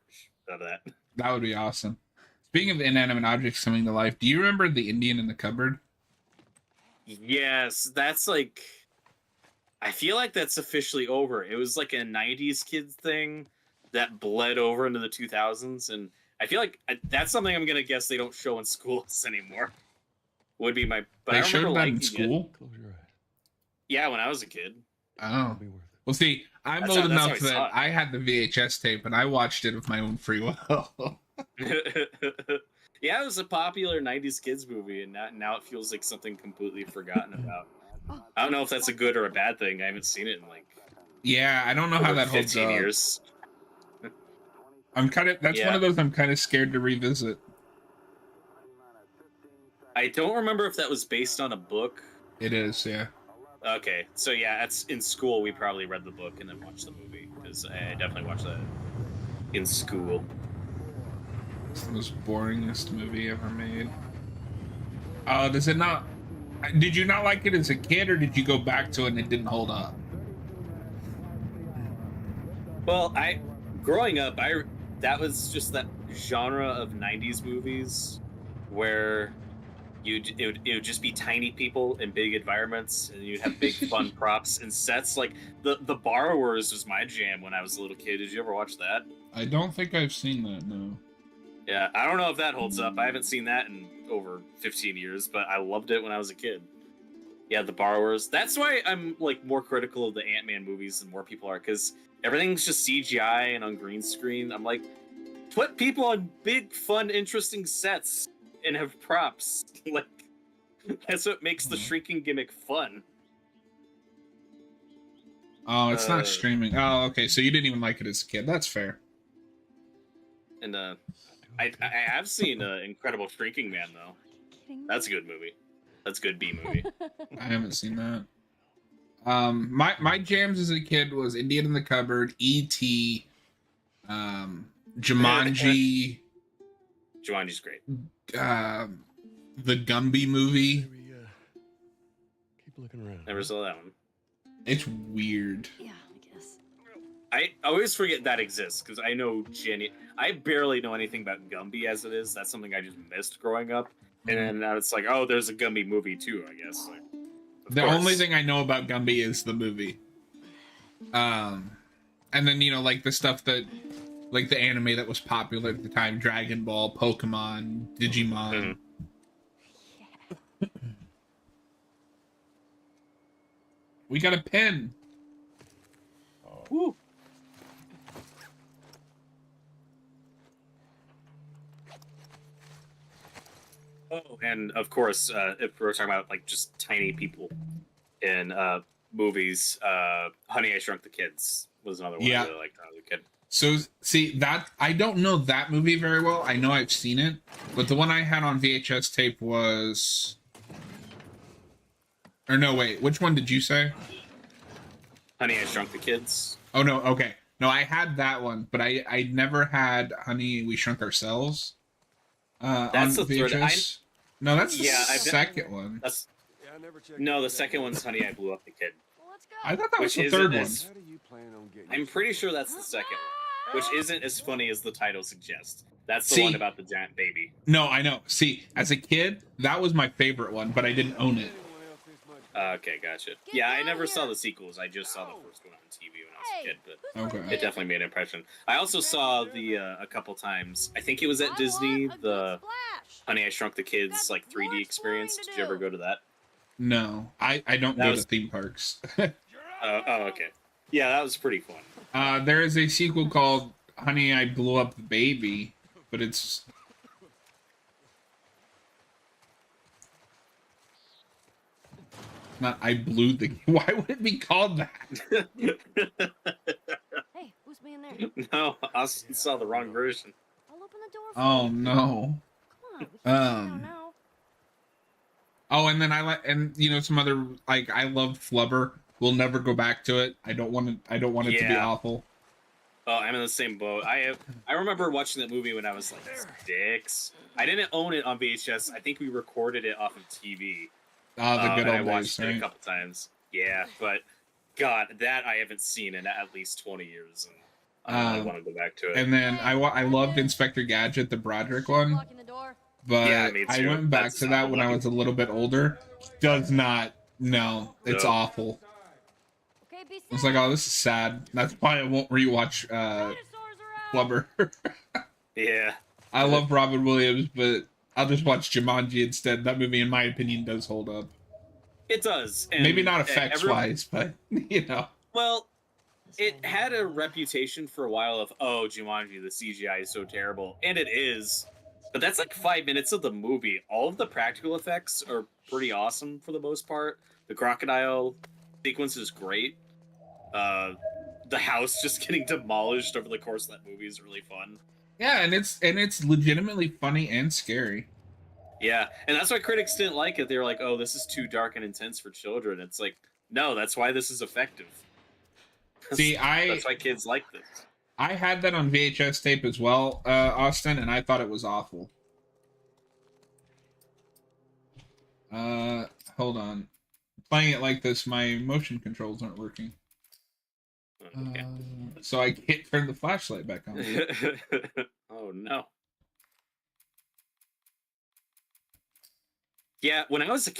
[SPEAKER 3] of that.
[SPEAKER 2] That would be awesome. Speaking of inanimate objects coming to life, do you remember the Indian in the cupboard?
[SPEAKER 3] Yes, that's like... I feel like that's officially over. It was like a 90s kids thing that bled over into the 2000s, and I feel like that's something I'm going to guess they don't show in schools anymore. Would be my... But I
[SPEAKER 2] They showed
[SPEAKER 3] remember
[SPEAKER 2] that in
[SPEAKER 3] liking it.
[SPEAKER 2] school?
[SPEAKER 5] Close your eyes.
[SPEAKER 3] Yeah, when I was a kid.
[SPEAKER 2] Oh.
[SPEAKER 5] It'll be worth it.
[SPEAKER 2] Well, see, I'm
[SPEAKER 3] That's
[SPEAKER 2] old
[SPEAKER 3] how- that's
[SPEAKER 2] enough
[SPEAKER 3] how I saw
[SPEAKER 2] that
[SPEAKER 3] it.
[SPEAKER 2] I had the VHS tape and I watched it of my own free will.
[SPEAKER 3] Yeah, it was a popular 90s kids movie, and now it feels like something completely forgotten about. I don't know if that's a good or a bad thing. I haven't seen it in like
[SPEAKER 2] Yeah, I don't know how
[SPEAKER 3] over
[SPEAKER 2] that holds
[SPEAKER 3] 15
[SPEAKER 2] up.
[SPEAKER 3] years.
[SPEAKER 2] That's one
[SPEAKER 3] Yeah.
[SPEAKER 2] of those I'm kind of scared to revisit.
[SPEAKER 3] I don't remember if that was based on a book.
[SPEAKER 2] It is, yeah.
[SPEAKER 3] Okay, so yeah, that's in school. We probably read the book and then watched the movie, because I definitely watched that in school.
[SPEAKER 2] It's the most boringest movie ever made. Oh, does it not... Did you not like it as a kid, or did you go back to it and it didn't hold up?
[SPEAKER 3] Well, growing up, that was just that genre of 90s movies where it would just be tiny people in big environments, and you'd have big fun props and sets. Like the Borrowers was my jam when I was a little kid. Did you ever watch that?
[SPEAKER 2] I don't think I've seen that, no.
[SPEAKER 3] Yeah, I don't know if that holds up. I haven't seen that in over 15 years, but I loved it when I was a kid. Yeah, the Borrowers. That's why I'm like more critical of the Ant-Man movies than more people are, because everything's just CGI and on green screen. I'm like, put people on big, fun, interesting sets and have props. Like, that's what makes the shrinking gimmick fun.
[SPEAKER 2] Oh, it's not streaming. Oh, okay, so you didn't even like it as a kid. That's fair.
[SPEAKER 3] And I have seen Incredible Shrinking Man, though.
[SPEAKER 1] Kidding me?
[SPEAKER 3] That's a good movie. That's a good B movie.
[SPEAKER 2] I haven't seen that. My jams as a kid was Indian in the Cupboard, E.T., Jumanji,
[SPEAKER 3] Jumanji's great.
[SPEAKER 2] the Gumby movie.
[SPEAKER 5] Maybe, keep looking around.
[SPEAKER 3] Never saw that one.
[SPEAKER 2] It's weird.
[SPEAKER 1] Yeah, I guess.
[SPEAKER 3] I always forget that exists, because I know I barely know anything about Gumby as it is. That's something I just missed growing up. And then now it's like, oh, there's a Gumby movie too, I guess. Like,
[SPEAKER 2] The only thing I know about Gumby is the movie. And then, you know, like the stuff that, like the anime that was popular at the time, Dragon Ball, Pokemon, Digimon.
[SPEAKER 3] Mhm.
[SPEAKER 2] We got a pen.
[SPEAKER 3] Woo. Oh, and of course, if we're talking about like just tiny people in movies, Honey, I Shrunk the Kids was another one I really liked when I was a kid.
[SPEAKER 2] So, see, that I don't know that movie very well. I know I've seen it, but the one I had on VHS tape was... Or no, wait, which one did you say?
[SPEAKER 3] Honey, I Shrunk the Kids.
[SPEAKER 2] Oh, no, okay. No, I had that one, but I never had Honey, We Shrunk Ourselves
[SPEAKER 3] That's
[SPEAKER 2] on
[SPEAKER 3] the third.
[SPEAKER 2] VHS. No, that's the
[SPEAKER 3] Yeah,
[SPEAKER 2] second one.
[SPEAKER 3] That's
[SPEAKER 5] Yeah, I never checked
[SPEAKER 3] no,
[SPEAKER 5] out
[SPEAKER 3] the
[SPEAKER 5] that
[SPEAKER 3] second
[SPEAKER 5] one.
[SPEAKER 3] one's Honey, I Blew Up the Kid.
[SPEAKER 1] Well, let's go.
[SPEAKER 2] I thought that was
[SPEAKER 3] Which
[SPEAKER 2] the third
[SPEAKER 3] isn't
[SPEAKER 2] one.
[SPEAKER 3] as-
[SPEAKER 5] How do you plan on getting
[SPEAKER 3] I'm
[SPEAKER 5] your
[SPEAKER 3] pretty sure that's the second one, which isn't as funny as the title suggests. That's the
[SPEAKER 2] See-
[SPEAKER 3] one about the giant baby.
[SPEAKER 2] No, I know. See, as a kid, that was my favorite one, but I didn't own it.
[SPEAKER 5] anyone else this much?
[SPEAKER 3] Okay, gotcha.
[SPEAKER 1] Get
[SPEAKER 3] Yeah, I
[SPEAKER 1] down
[SPEAKER 3] never saw
[SPEAKER 1] here.
[SPEAKER 3] the sequels. I just saw the first one on TV when I was a
[SPEAKER 1] Hey,
[SPEAKER 3] kid, but
[SPEAKER 1] who's
[SPEAKER 2] Okay.
[SPEAKER 1] with
[SPEAKER 3] it definitely made an impression. I also saw the a couple times. I think it was
[SPEAKER 1] I
[SPEAKER 3] at
[SPEAKER 1] want
[SPEAKER 3] Disney,
[SPEAKER 1] a good
[SPEAKER 3] the
[SPEAKER 1] splash.
[SPEAKER 3] Honey, I Shrunk the Kids
[SPEAKER 1] Got
[SPEAKER 3] like 3D
[SPEAKER 1] more
[SPEAKER 3] experience.
[SPEAKER 1] exploring to
[SPEAKER 3] Did you ever
[SPEAKER 1] do.
[SPEAKER 3] go to that?
[SPEAKER 2] No, I don't
[SPEAKER 3] That
[SPEAKER 2] go
[SPEAKER 3] was-
[SPEAKER 2] to theme parks.
[SPEAKER 3] Oh, okay. Yeah, that was pretty fun.
[SPEAKER 2] There is a sequel called Honey, I Blew Up the Baby, but it's... Not I blew the... Why would it be called that?
[SPEAKER 1] Hey, who's being there?
[SPEAKER 3] No, I saw the wrong version.
[SPEAKER 1] I'll open the door for
[SPEAKER 2] Oh,
[SPEAKER 1] you.
[SPEAKER 2] no.
[SPEAKER 1] Come on, we can sit down now.
[SPEAKER 2] Oh, and then I like, and you know, some other, like, I loved Flubber. We'll never go back to it. I don't want it to be
[SPEAKER 3] Yeah.
[SPEAKER 2] awful.
[SPEAKER 3] Oh, I'm in the same boat. I remember watching that movie when I was like 6. I didn't own it on VHS. I think we recorded it off of TV.
[SPEAKER 2] The good
[SPEAKER 3] and I
[SPEAKER 2] old
[SPEAKER 3] watched
[SPEAKER 2] days,
[SPEAKER 3] it a
[SPEAKER 2] right?
[SPEAKER 3] couple times. Yeah, but God, that I haven't seen in at least 20 years, and I want to go back to it.
[SPEAKER 2] And then I loved Inspector Gadget, the Broderick one,
[SPEAKER 1] Locking the door.
[SPEAKER 2] but
[SPEAKER 3] Yeah, me
[SPEAKER 2] I
[SPEAKER 3] too.
[SPEAKER 2] went back
[SPEAKER 3] That's
[SPEAKER 2] to that when I
[SPEAKER 3] lucky.
[SPEAKER 2] was a little bit older. Does not, no, it's
[SPEAKER 3] No.
[SPEAKER 2] awful.
[SPEAKER 1] Okay, be
[SPEAKER 2] It's like, oh, this is sad. That's why I won't rewatch
[SPEAKER 1] Dinosaurs are out.
[SPEAKER 2] Flubber.
[SPEAKER 3] Yeah,
[SPEAKER 2] I love Robin Williams, but I'll just watch Jumanji instead. That movie, in my opinion, does hold up.
[SPEAKER 3] it does. And
[SPEAKER 2] Maybe not effects
[SPEAKER 3] every-
[SPEAKER 2] wise, but you know.
[SPEAKER 3] Well, it had a reputation for a while of, oh, Jumanji, the CGI is so terrible, and it is. But that's like 5 minutes of the movie. All of the practical effects are pretty awesome for the most part. The crocodile sequence is great. The house just getting demolished over the course of that movie is really fun.
[SPEAKER 2] Yeah, and it's legitimately funny and scary.
[SPEAKER 3] Yeah, and that's why critics didn't like it. They were like, "Oh, this is too dark and intense for children." It's like, no, that's why this is effective.
[SPEAKER 2] See,
[SPEAKER 3] That's why kids like this.
[SPEAKER 2] I had that on VHS tape as well, Austin, and I thought it was awful. Hold on. Playing it like this, my motion controls aren't working.
[SPEAKER 3] Okay.
[SPEAKER 2] So I can't turn the flashlight back on.
[SPEAKER 3] Oh no. Yeah, when I was a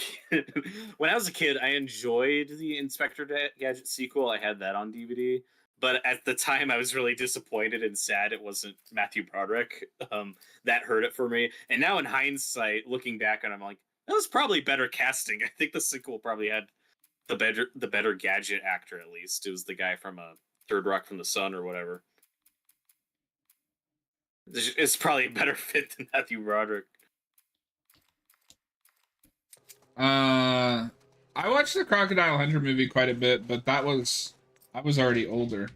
[SPEAKER 3] kid, I enjoyed the Inspector Gadget sequel. I had that on DVD, but at the time, I was really disappointed and sad it wasn't Matthew Broderick. That hurt it for me. And now, in hindsight, looking back on it, I'm like, that was probably better casting. I think the sequel probably had the better Gadget actor. At least it was the guy from Third Rock from the Sun or whatever. It's probably a better fit than Matthew Broderick.
[SPEAKER 2] I watched the Crocodile Hunter movie quite a bit, but I was already older.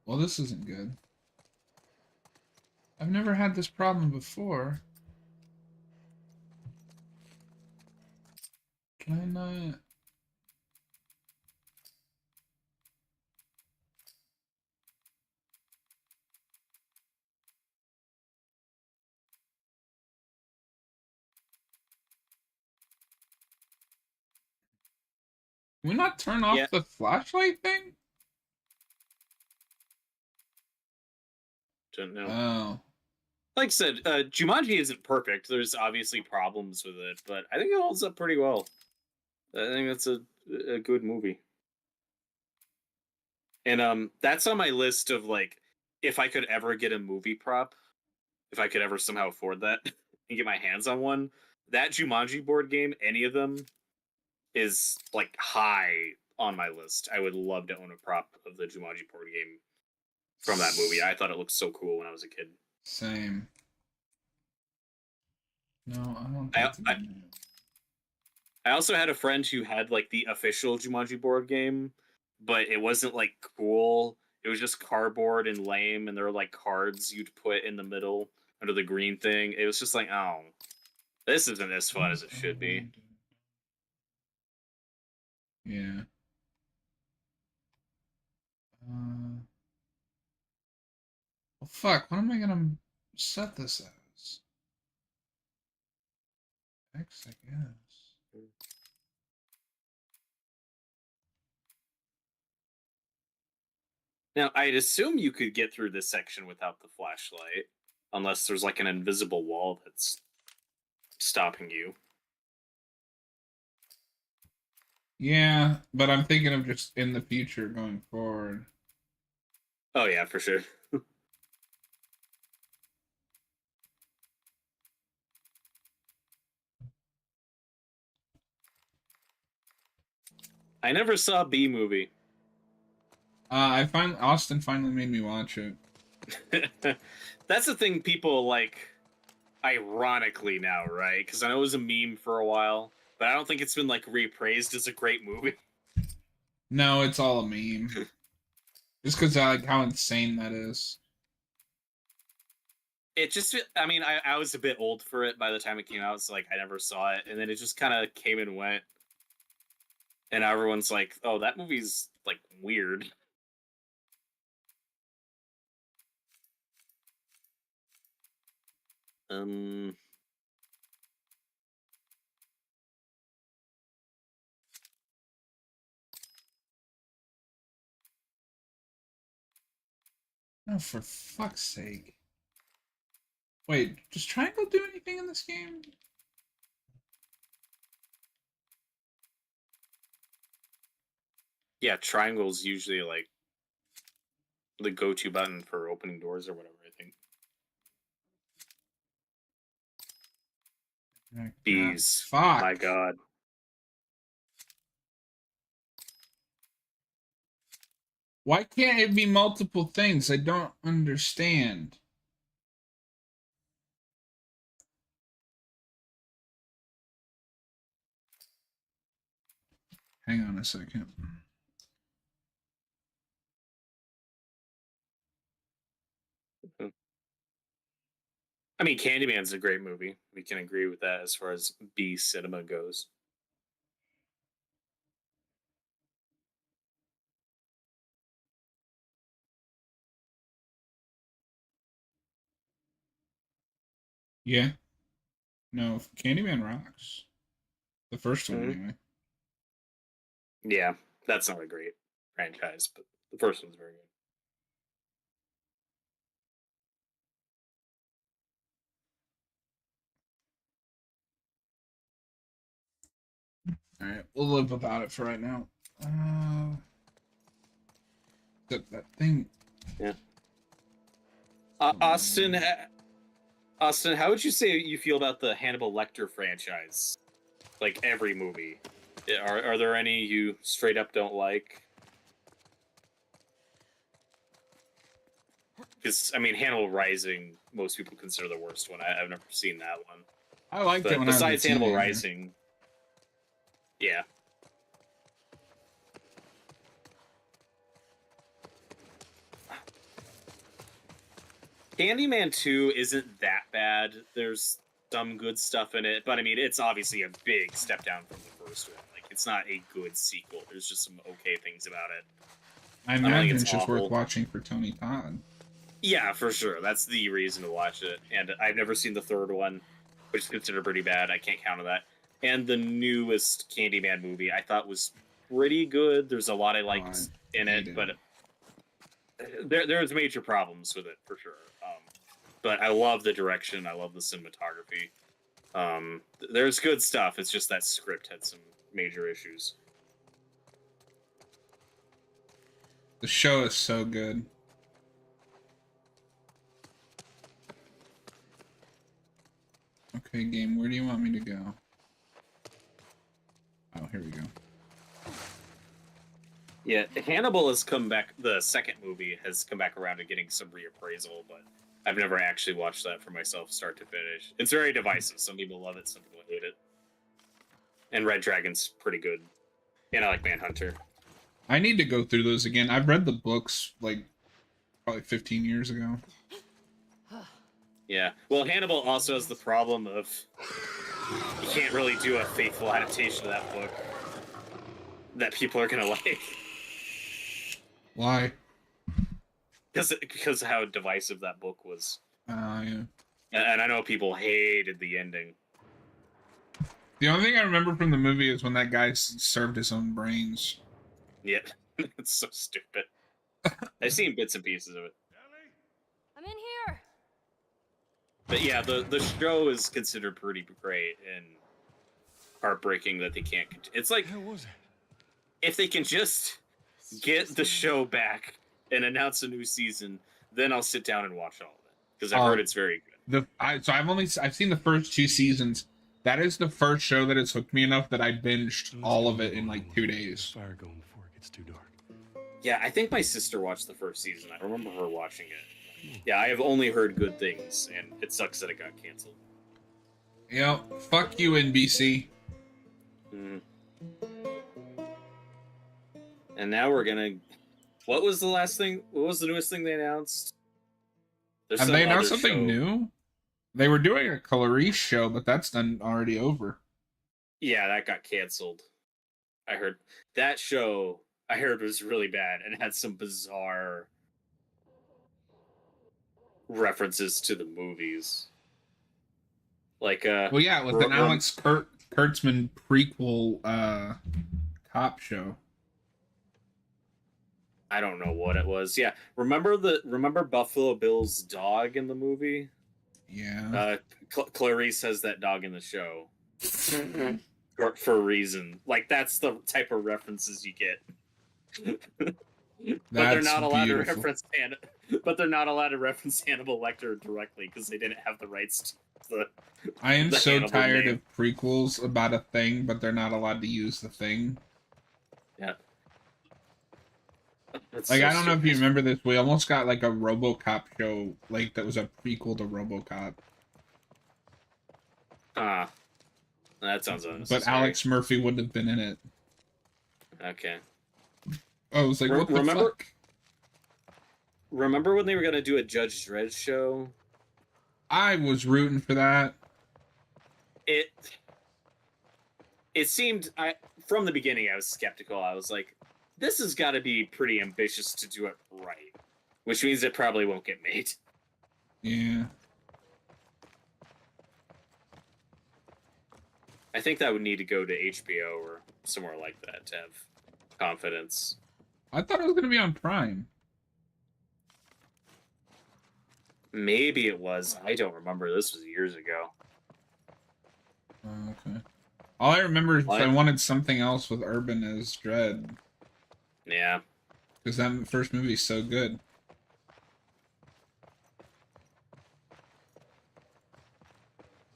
[SPEAKER 2] Well, this isn't good. I've never had this problem before. Can I not? Can we not turn off
[SPEAKER 3] Yeah.
[SPEAKER 2] the flashlight thing?
[SPEAKER 3] Don't know.
[SPEAKER 2] Oh.
[SPEAKER 3] Like I said, Jumanji isn't perfect. There's obviously problems with it, but I think it holds up pretty well. I think that's a good movie. And that's on my list of like, if I could ever get a movie prop, if I could ever somehow afford that and get my hands on one, that Jumanji board game, any of them, is like high on my list. I would love to own a prop of the Jumanji board game from that movie. I thought it looked so cool when I was a kid.
[SPEAKER 2] Same. No, I don't
[SPEAKER 3] I,
[SPEAKER 2] think
[SPEAKER 3] I, I also had a friend who had like the official Jumanji board game, but it wasn't like cool. It was just cardboard and lame, and there were like cards you'd put in the middle under the green thing. It was just like, oh, this isn't as fun as it should be.
[SPEAKER 2] Yeah. Well, fuck. What am I gonna set this as? X, I guess.
[SPEAKER 3] Now, I'd assume you could get through this section without the flashlight, unless there's like an invisible wall that's stopping you.
[SPEAKER 2] Yeah, but I'm thinking of just in the future going forward.
[SPEAKER 3] Oh yeah, for sure. I never saw B movie.
[SPEAKER 2] Austin finally made me watch it.
[SPEAKER 3] That's the thing people like ironically now, right? Because I know it was a meme for a while, but I don't think it's been like repraised as a great movie.
[SPEAKER 2] No, it's all a meme. Just because I like how insane that is.
[SPEAKER 3] It just, I mean, I was a bit old for it by the time it came out, so like I never saw it, and then it just kind of came and went, and everyone's like, "Oh, that movie's like weird."
[SPEAKER 2] Oh, for fuck's sake. Wait, does Triangle do anything in this game?
[SPEAKER 3] Yeah, triangle's usually like the go-to button for opening doors or whatever, I think. Bees.
[SPEAKER 2] Fuck.
[SPEAKER 3] My god.
[SPEAKER 2] Why can't it be multiple things? I don't understand. Hang on a second.
[SPEAKER 3] I mean, Candyman's a great movie. We can agree with that as far as B cinema goes.
[SPEAKER 2] Yeah. No, Candyman rocks. The first one, anyway.
[SPEAKER 3] Yeah, that's not a great franchise, but the first one's very good.
[SPEAKER 2] Alright, we'll live without it for right now. That thing.
[SPEAKER 3] Yeah. Austin, how would you say you feel about the Hannibal Lecter franchise? Like every movie, are there any you straight up don't like? Because I mean, Hannibal Rising, most people consider the worst one. I've never seen that one.
[SPEAKER 2] I liked it when
[SPEAKER 3] besides
[SPEAKER 2] I was a
[SPEAKER 3] Hannibal
[SPEAKER 2] teenager.
[SPEAKER 3] Rising, yeah. Candyman 2 isn't that bad. There's some good stuff in it, but I mean, it's obviously a big step down from the first one. Like, it's not a good sequel. There's just some okay things about it.
[SPEAKER 2] I imagine
[SPEAKER 3] it's
[SPEAKER 2] it's just
[SPEAKER 3] awful.
[SPEAKER 2] worth watching for Tony Todd.
[SPEAKER 3] Yeah, for sure. That's the reason to watch it. And I've never seen the third one, which is considered pretty bad. I can't count on that. And the newest Candyman movie I thought was pretty good. There's a lot I liked in it, but there's major problems with it for sure. But I love the direction. I love the cinematography. There's good stuff. It's just that script had some major issues.
[SPEAKER 2] The show is so good. Okay, game, where do you want me to go? Oh, here we go.
[SPEAKER 3] Yeah, Hannibal has come back. The second movie has come back around to getting some reappraisal, but I've never actually watched that for myself, start to finish. It's very divisive. Some people love it, some people hate it. And Red Dragon's pretty good. And I like Manhunter.
[SPEAKER 2] I need to go through those again. I've read the books like probably 15 years ago.
[SPEAKER 3] Yeah. Well, Hannibal also has the problem of you can't really do a faithful adaptation of that book that people are gonna like.
[SPEAKER 2] Why?
[SPEAKER 3] Because of how divisive that book was.
[SPEAKER 2] Yeah.
[SPEAKER 3] And I know people hated the ending.
[SPEAKER 2] The only thing I remember from the movie is when that guy served his own brains.
[SPEAKER 3] Yeah. It's so stupid. I've seen bits and pieces of it.
[SPEAKER 1] I'm in here.
[SPEAKER 3] But yeah, the show is considered pretty great and heartbreaking that they can't. It's like if they can just get the show back and announce a new season, then I'll sit down and watch all of it because I've heard it's very good.
[SPEAKER 2] I've seen the first 2 seasons. That is the first show that has hooked me enough that I binged all of it in like 2 days.
[SPEAKER 5] Fire going before it gets too dark.
[SPEAKER 3] Yeah, I think my sister watched the first season. I remember her watching it. Yeah, I have only heard good things, and it sucks that it got canceled.
[SPEAKER 2] Yeah, fuck you, NBC.
[SPEAKER 3] Mm. And now we're gonna. What was the last thing? What was the newest thing they announced?
[SPEAKER 2] Have they announced something new? They were doing a Clarice show, but that's done already over.
[SPEAKER 3] Yeah, that got canceled. I heard that show. I heard was really bad and had some bizarre references to the movies. Like,
[SPEAKER 2] well, yeah, with an Alex Kurtzman prequel cop show.
[SPEAKER 3] I don't know what it was. Yeah, remember Buffalo Bill's dog in the movie?
[SPEAKER 2] Yeah.
[SPEAKER 3] Clarice has that dog in the show for a reason. Like that's the type of references you get. But they're not allowed to reference Hannibal Lecter directly because they didn't have the rights to
[SPEAKER 2] I am so
[SPEAKER 3] Hannibal
[SPEAKER 2] tired
[SPEAKER 3] name.
[SPEAKER 2] of prequels about a thing, but they're not allowed to use the thing.
[SPEAKER 3] Yeah. That's
[SPEAKER 2] Like,
[SPEAKER 3] so
[SPEAKER 2] I don't know if you
[SPEAKER 3] stupid.
[SPEAKER 2] remember this. We almost got like a RoboCop show, like that was a prequel to RoboCop.
[SPEAKER 3] That sounds unnecessary.
[SPEAKER 2] But Alex Murphy wouldn't have been in it.
[SPEAKER 3] Okay.
[SPEAKER 2] I was like, what the fuck?
[SPEAKER 3] Remember when they were gonna do a Judge Dredd show?
[SPEAKER 2] I was rooting for that.
[SPEAKER 3] It seemed from the beginning I was skeptical. I was like, this has got to be pretty ambitious to do it right, which means it probably won't get made.
[SPEAKER 2] Yeah.
[SPEAKER 3] I think that would need to go to HBO or somewhere like that to have confidence.
[SPEAKER 2] I thought it was going to be on Prime.
[SPEAKER 3] Maybe it was. I don't remember. This was years ago.
[SPEAKER 2] Oh, okay. All I remember is I wanted something else with Urban as Dredd.
[SPEAKER 3] Yeah.
[SPEAKER 2] Because that first movie's so good.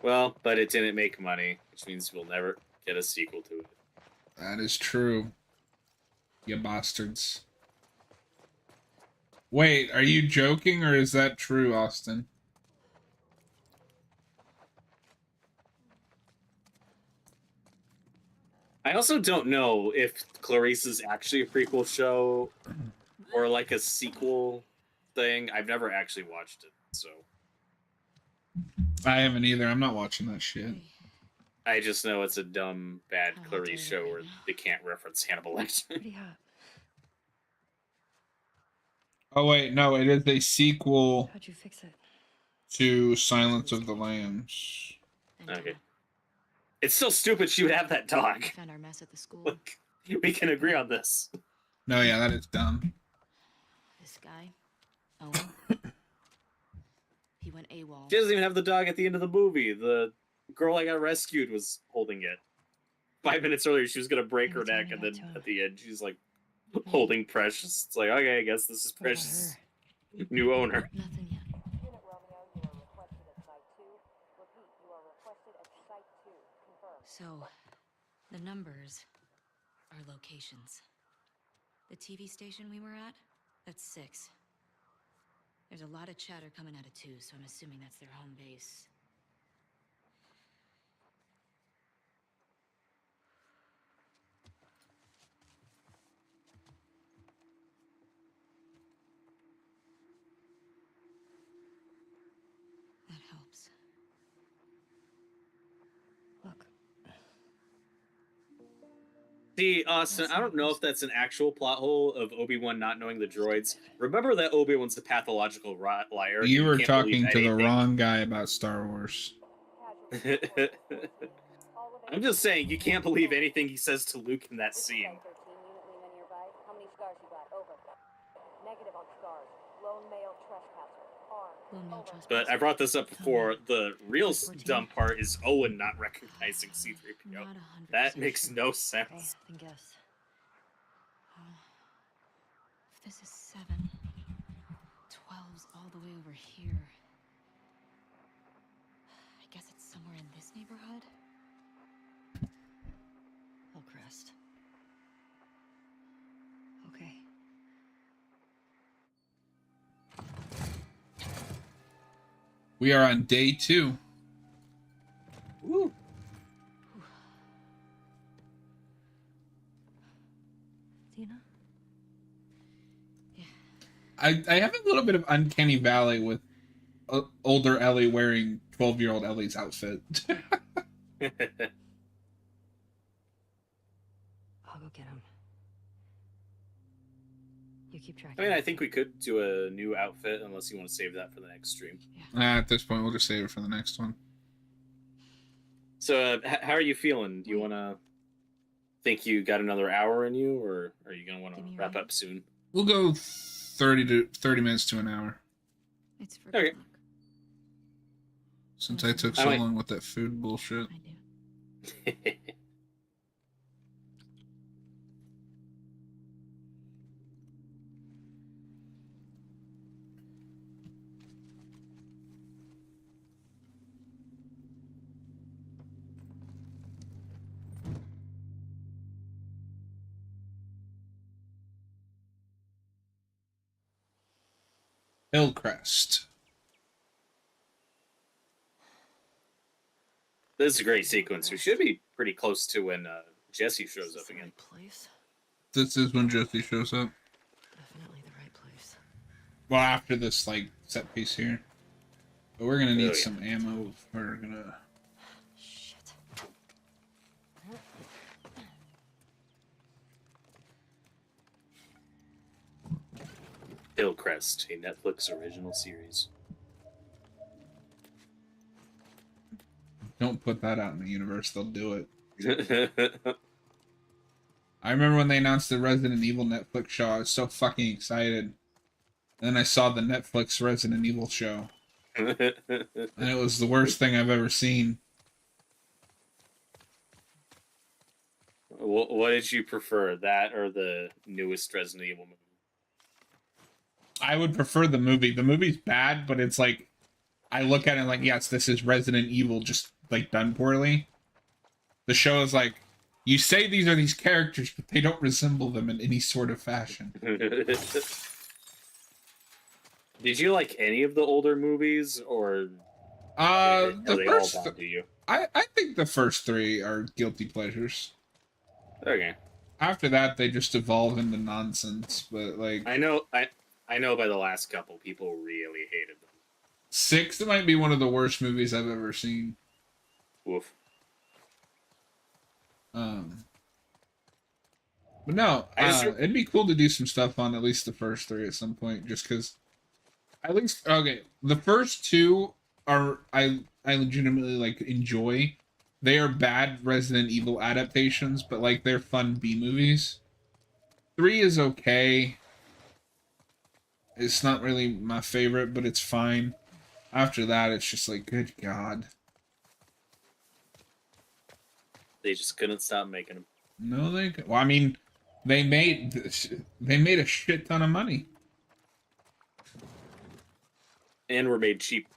[SPEAKER 3] Well, but it didn't make money, which means we'll never get a sequel to it.
[SPEAKER 2] That is true. You bastards. Wait, are you joking or is that true, Austin?
[SPEAKER 3] I also don't know if Clarice is actually a prequel show or like a sequel thing. I've never actually watched it, so
[SPEAKER 2] I haven't either. I'm not watching that shit.
[SPEAKER 3] I just know it's a dumb, bad Clarice show where they can't reference Hannibal Lecter.
[SPEAKER 1] Pretty hot.
[SPEAKER 2] Oh wait, no, it is a sequel
[SPEAKER 1] How'd you fix it?
[SPEAKER 2] to Silence of the Lambs.
[SPEAKER 3] Okay. It's still stupid she would have that dog.
[SPEAKER 4] Found our mess at the school.
[SPEAKER 3] Like, we can agree on this.
[SPEAKER 2] No, yeah, that is dumb.
[SPEAKER 4] This guy, Owen, he went AWOL.
[SPEAKER 3] She doesn't even have the dog at the end of the movie. The girl I got rescued was holding it. 5 minutes earlier, she was going to break her neck, and then at the end, she's like holding Precious. It's like, okay, I guess this is Precious' new owner.
[SPEAKER 4] Nothing yet. So, the numbers. our locations. The TV station we were at, that's 6. There's a lot of chatter coming out of 2, so I'm assuming that's their home base. That helps.
[SPEAKER 1] Look,
[SPEAKER 3] See, Austin, I don't know if that's an actual plot hole of Obi-Wan not knowing the droids. Remember that Obi-Wan's a pathological liar.
[SPEAKER 2] You were
[SPEAKER 3] can't
[SPEAKER 2] talking
[SPEAKER 3] believe
[SPEAKER 2] to the
[SPEAKER 3] anything.
[SPEAKER 2] wrong guy about Star Wars.
[SPEAKER 3] I'm just saying, you can't believe anything he says to Luke in that scene.
[SPEAKER 6] How many scars you got? Over. Negative on scars. Lone male trespasser. Armed.
[SPEAKER 3] But I brought this up before. The real dumb part is Owen not recognizing C-3PO.
[SPEAKER 4] Not 100%
[SPEAKER 3] That makes
[SPEAKER 4] sure.
[SPEAKER 3] no
[SPEAKER 1] okay,
[SPEAKER 3] sense.
[SPEAKER 1] then guess.
[SPEAKER 4] If this is 7, 12's all the way over here. I guess it's somewhere in this neighborhood.
[SPEAKER 1] Hillcrest. Okay.
[SPEAKER 2] We are on day 2.
[SPEAKER 3] Woo.
[SPEAKER 1] Tina?
[SPEAKER 2] I have a little bit of uncanny valley with older Ellie wearing 12-year-old Ellie's outfit.
[SPEAKER 1] I'll go get him. You keep track.
[SPEAKER 3] I mean, I think we could do a new outfit unless you want to save that for the next stream.
[SPEAKER 2] At this point, we'll just save it for the next one.
[SPEAKER 3] So, how are you feeling? Do you want to think you got another hour in you, or are you going to want to wrap up soon?
[SPEAKER 2] We'll go 30 minutes to an hour.
[SPEAKER 4] It's for
[SPEAKER 3] Okay.
[SPEAKER 4] good luck.
[SPEAKER 2] Since I took so long with that food bullshit.
[SPEAKER 4] I do.
[SPEAKER 2] Hillcrest.
[SPEAKER 3] This is a great sequence. We should be pretty close to when Jesse shows up again.
[SPEAKER 1] Place?
[SPEAKER 2] This is when Jesse shows up.
[SPEAKER 1] Definitely the right place.
[SPEAKER 2] Well, after this, like, set piece here. But we're gonna need
[SPEAKER 3] Oh, yeah.
[SPEAKER 2] some ammo. We're gonna...
[SPEAKER 1] Shit.
[SPEAKER 3] Hillcrest, a Netflix original series.
[SPEAKER 2] Don't put that out in the universe. They'll do it. I remember when they announced the Resident Evil Netflix show. I was so fucking excited. And then I saw the Netflix Resident Evil show. And it was the worst thing I've ever seen.
[SPEAKER 3] What did you prefer, that or the newest Resident Evil movie?
[SPEAKER 2] I would prefer the movie. The movie's bad, but it's like... I look at it like, yes, this is Resident Evil, just, like, done poorly. The show is like, you say these are these characters, but they don't resemble them in any sort of fashion.
[SPEAKER 3] Did you like any of the older movies, or
[SPEAKER 2] The
[SPEAKER 3] are they
[SPEAKER 2] first...
[SPEAKER 3] all bad to you?
[SPEAKER 2] I think the first 3 are guilty pleasures.
[SPEAKER 3] Okay.
[SPEAKER 2] After that, they just evolve into nonsense, but, like...
[SPEAKER 3] I know by the last couple, people really hated them.
[SPEAKER 2] 6 might be one of the worst movies I've ever seen.
[SPEAKER 3] Woof.
[SPEAKER 2] But no,
[SPEAKER 3] I just-
[SPEAKER 2] it'd be cool to do some stuff on at least the first 3 at some point, just because. At least, okay, the first 2 are I legitimately like enjoy. They are bad Resident Evil adaptations, but like they're fun B movies. 3 is okay. It's not really my favorite, but it's fine. After that, it's just like, good God.
[SPEAKER 3] They just couldn't stop making them.
[SPEAKER 2] No, well, I mean, they made a shit ton of money.
[SPEAKER 3] And were made cheap.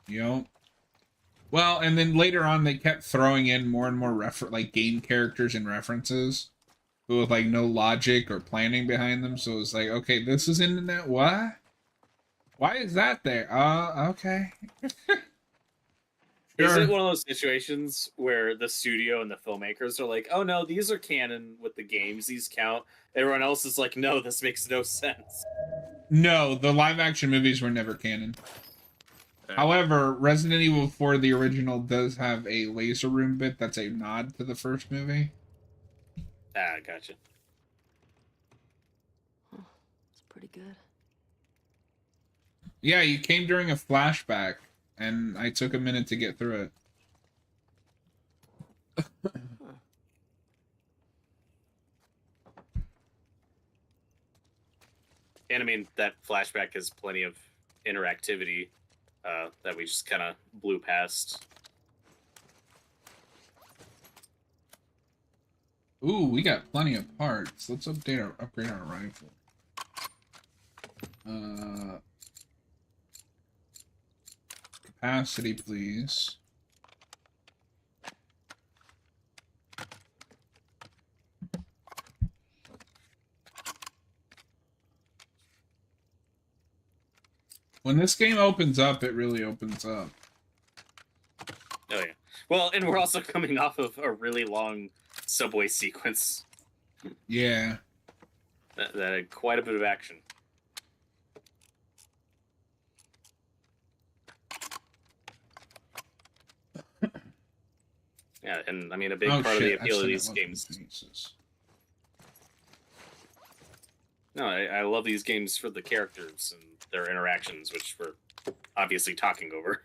[SPEAKER 2] You know? Well, and then later on, they kept throwing in more and more like game characters and references. but with like no logic or planning behind them. So it's like, okay, this is internet. What? Why is that there? Okay.
[SPEAKER 3] Is
[SPEAKER 2] Sure.
[SPEAKER 3] it one of those situations where the studio and the filmmakers are like, oh no, these are canon with the games, these count. Everyone else is like, no, this makes no sense.
[SPEAKER 2] No, the live action movies were never canon. However, Resident Evil 4, the original, does have a laser room bit that's a nod to the first movie.
[SPEAKER 3] Ah, gotcha.
[SPEAKER 1] It's pretty good.
[SPEAKER 2] Yeah, you came during a flashback, and I took a minute to get through it.
[SPEAKER 3] And I mean, that flashback has plenty of interactivity that we just kind of blew past.
[SPEAKER 2] Ooh, we got plenty of parts. Let's upgrade our rifle. Capacity, please. When this game opens up, it really opens up.
[SPEAKER 3] Oh yeah. Well, and we're also coming off of a really long subway sequence
[SPEAKER 2] Yeah.
[SPEAKER 3] that had quite a bit of action. Yeah, and I mean, a big part of the appeal of these games. No, I love these games for the characters and their interactions, which we're obviously talking over.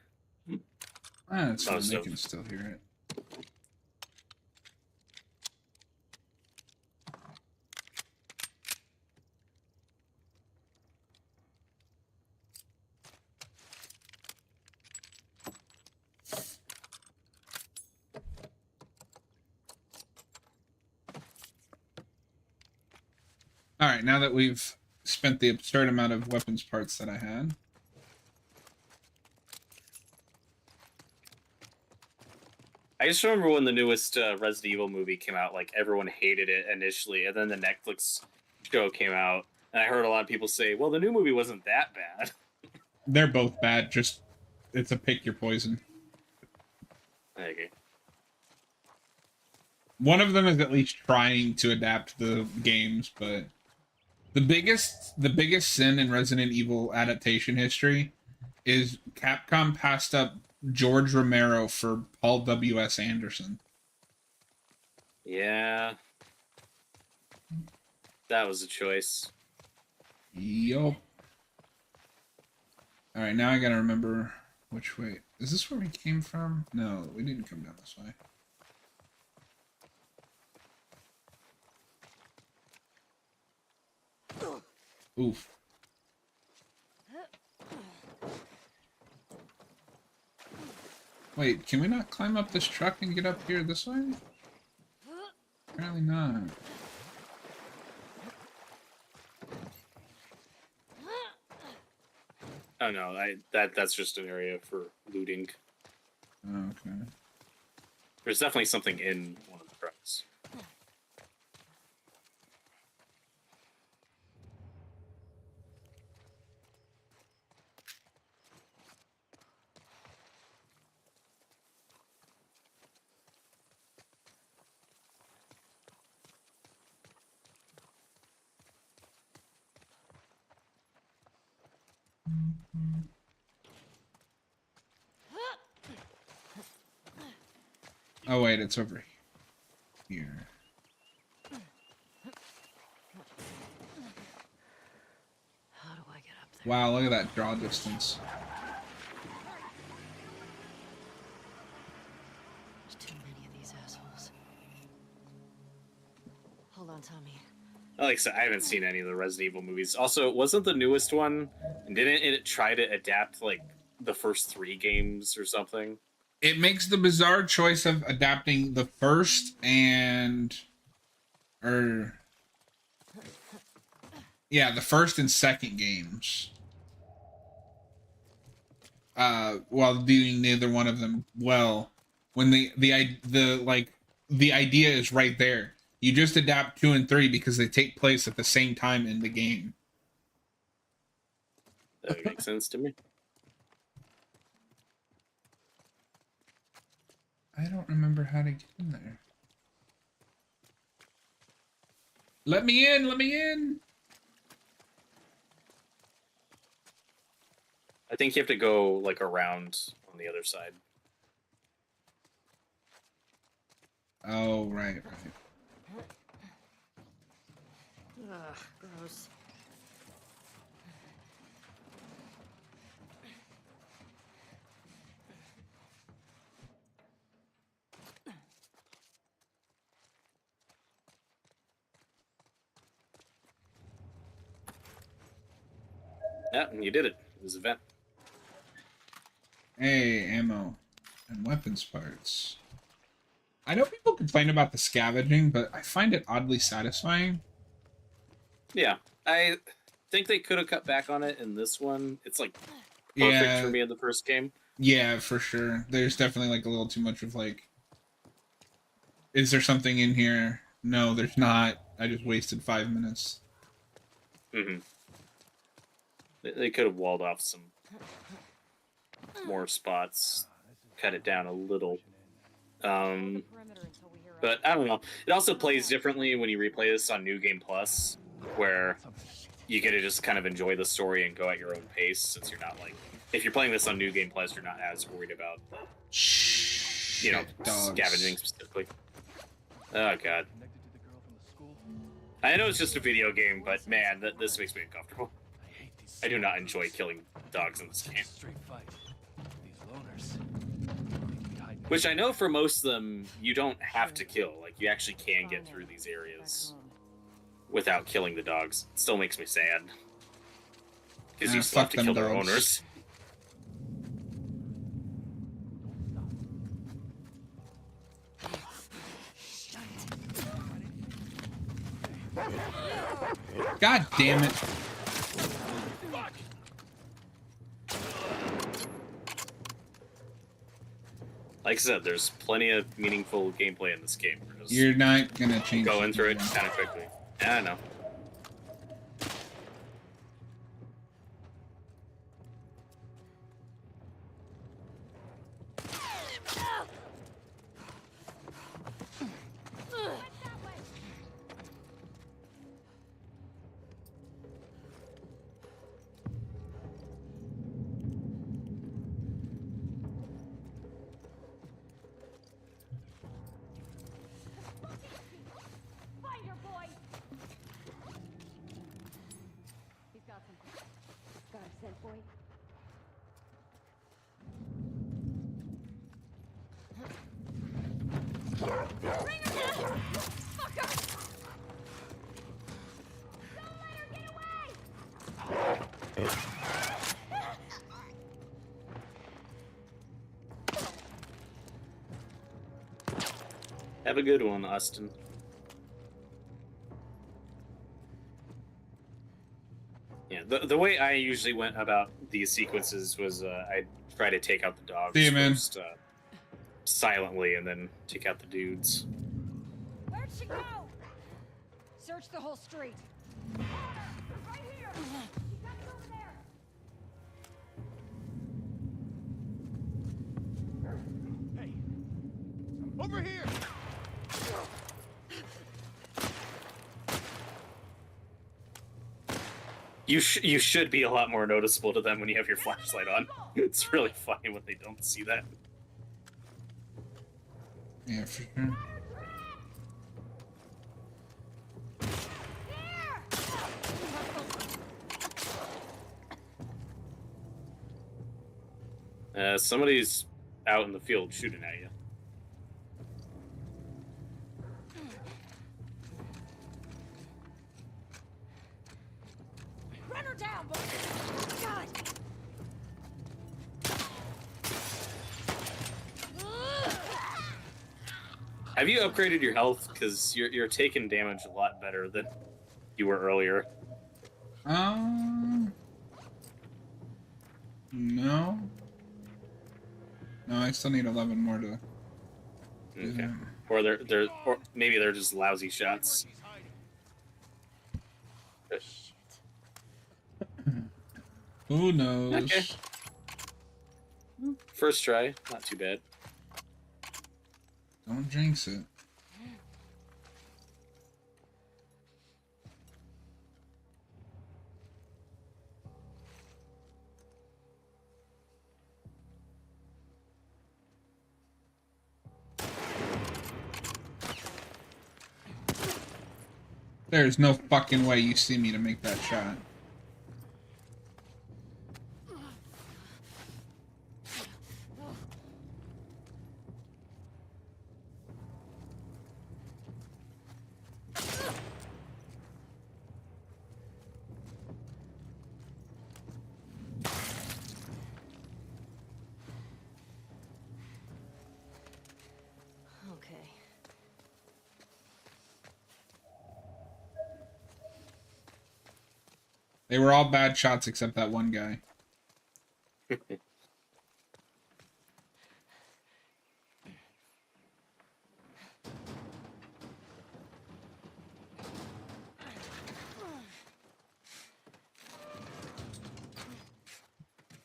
[SPEAKER 2] That's fine, they can still hear it. Alright, now that we've spent the absurd amount of weapons parts that I had.
[SPEAKER 3] I just remember when the newest Resident Evil movie came out, like, everyone hated it initially, and then the Netflix show came out, and I heard a lot of people say, well, the new movie wasn't that bad.
[SPEAKER 2] They're both bad, just, it's a pick your poison.
[SPEAKER 3] Okay.
[SPEAKER 2] One of them is at least trying to adapt the games, but the biggest sin in Resident Evil adaptation history is Capcom passed up George Romero for Paul W.S. Anderson.
[SPEAKER 3] Yeah. That was a choice.
[SPEAKER 2] Yup. Alright, now I gotta remember which way. Is this where we came from? No, we didn't come down this way. Oof. Wait, can we not climb up this truck and get up here this way? Apparently not.
[SPEAKER 3] Oh no, that's just an area for looting.
[SPEAKER 2] Okay.
[SPEAKER 3] There's definitely something in one of the trucks.
[SPEAKER 2] Oh wait, it's over here.
[SPEAKER 1] How do I get up there?
[SPEAKER 2] Wow, look at that draw distance.
[SPEAKER 1] There's too many of these assholes. Hold on, Tommy.
[SPEAKER 3] Like I said, I haven't seen any of the Resident Evil movies. Also, wasn't the newest one, didn't it try to adapt, like, the first 3 games or something?
[SPEAKER 2] It makes the bizarre choice of adapting the first and... the first and second games. While doing neither one of them well. When the idea is right there. You just adapt 2 and 3 because they take place at the same time in the game.
[SPEAKER 3] That would make sense to me.
[SPEAKER 2] I don't remember how to get in there. Let me in! Let me in!
[SPEAKER 3] I think you have to go like around on the other side.
[SPEAKER 2] Oh, right, right.
[SPEAKER 1] Ugh, gross.
[SPEAKER 3] Yeah, you did it. It was a vent.
[SPEAKER 2] Hey, ammo and weapons parts. I know people complain about the scavenging, but I find it oddly satisfying.
[SPEAKER 3] Yeah, I think they could have cut back on it in this one. It's like perfect for me in the first game.
[SPEAKER 2] Yeah, for sure. There's definitely like a little too much of like, is there something in here? No, there's not. I just wasted 5 minutes.
[SPEAKER 3] Mm-hmm. They could have walled off some more spots, cut it down a little. But I don't know. It also plays differently when you replay this on New Game Plus, where you get to just kind of enjoy the story and go at your own pace, since you're not like, if you're playing this on New Game Plus, you're not as worried about the, you know, scavenging specifically. Oh god. I know it's just a video game, but man, this makes me uncomfortable. I do not enjoy killing dogs in this game. Which I know for most of them, you don't have to kill. Like, you actually can get through these areas without killing the dogs. It still makes me sad. Because you still have to kill their owners.
[SPEAKER 2] God damn it.
[SPEAKER 3] Like I said, there's plenty of meaningful gameplay in this game.
[SPEAKER 2] You're not gonna change.
[SPEAKER 3] Going through it kind of quickly. Yeah, I know. Have a good one, Austin. Yeah, the way I usually went about these sequences was I'd try to take out the dogs first, silently, and then take out the dudes.
[SPEAKER 6] Where'd she go? Search the whole street. Right here. She got it over there.
[SPEAKER 5] Hey, over here.
[SPEAKER 3] You should be a lot more noticeable to them when you have your flashlight on. It's really funny when they don't see that.
[SPEAKER 2] Yeah, for sure.
[SPEAKER 3] Somebody's out in the field shooting at you.
[SPEAKER 6] Run her down, boy. God.
[SPEAKER 3] Have you upgraded your health? Because you're taking damage a lot better than you were earlier.
[SPEAKER 2] No. No, I still need 11 more to do
[SPEAKER 3] Okay.
[SPEAKER 2] that.
[SPEAKER 3] or or maybe they're just lousy shots.
[SPEAKER 2] Who knows?
[SPEAKER 3] Okay. First try, not too bad.
[SPEAKER 2] Don't jinx it. There's no fucking way you see me to make that shot.
[SPEAKER 1] Okay.
[SPEAKER 2] They were all bad shots except that one guy.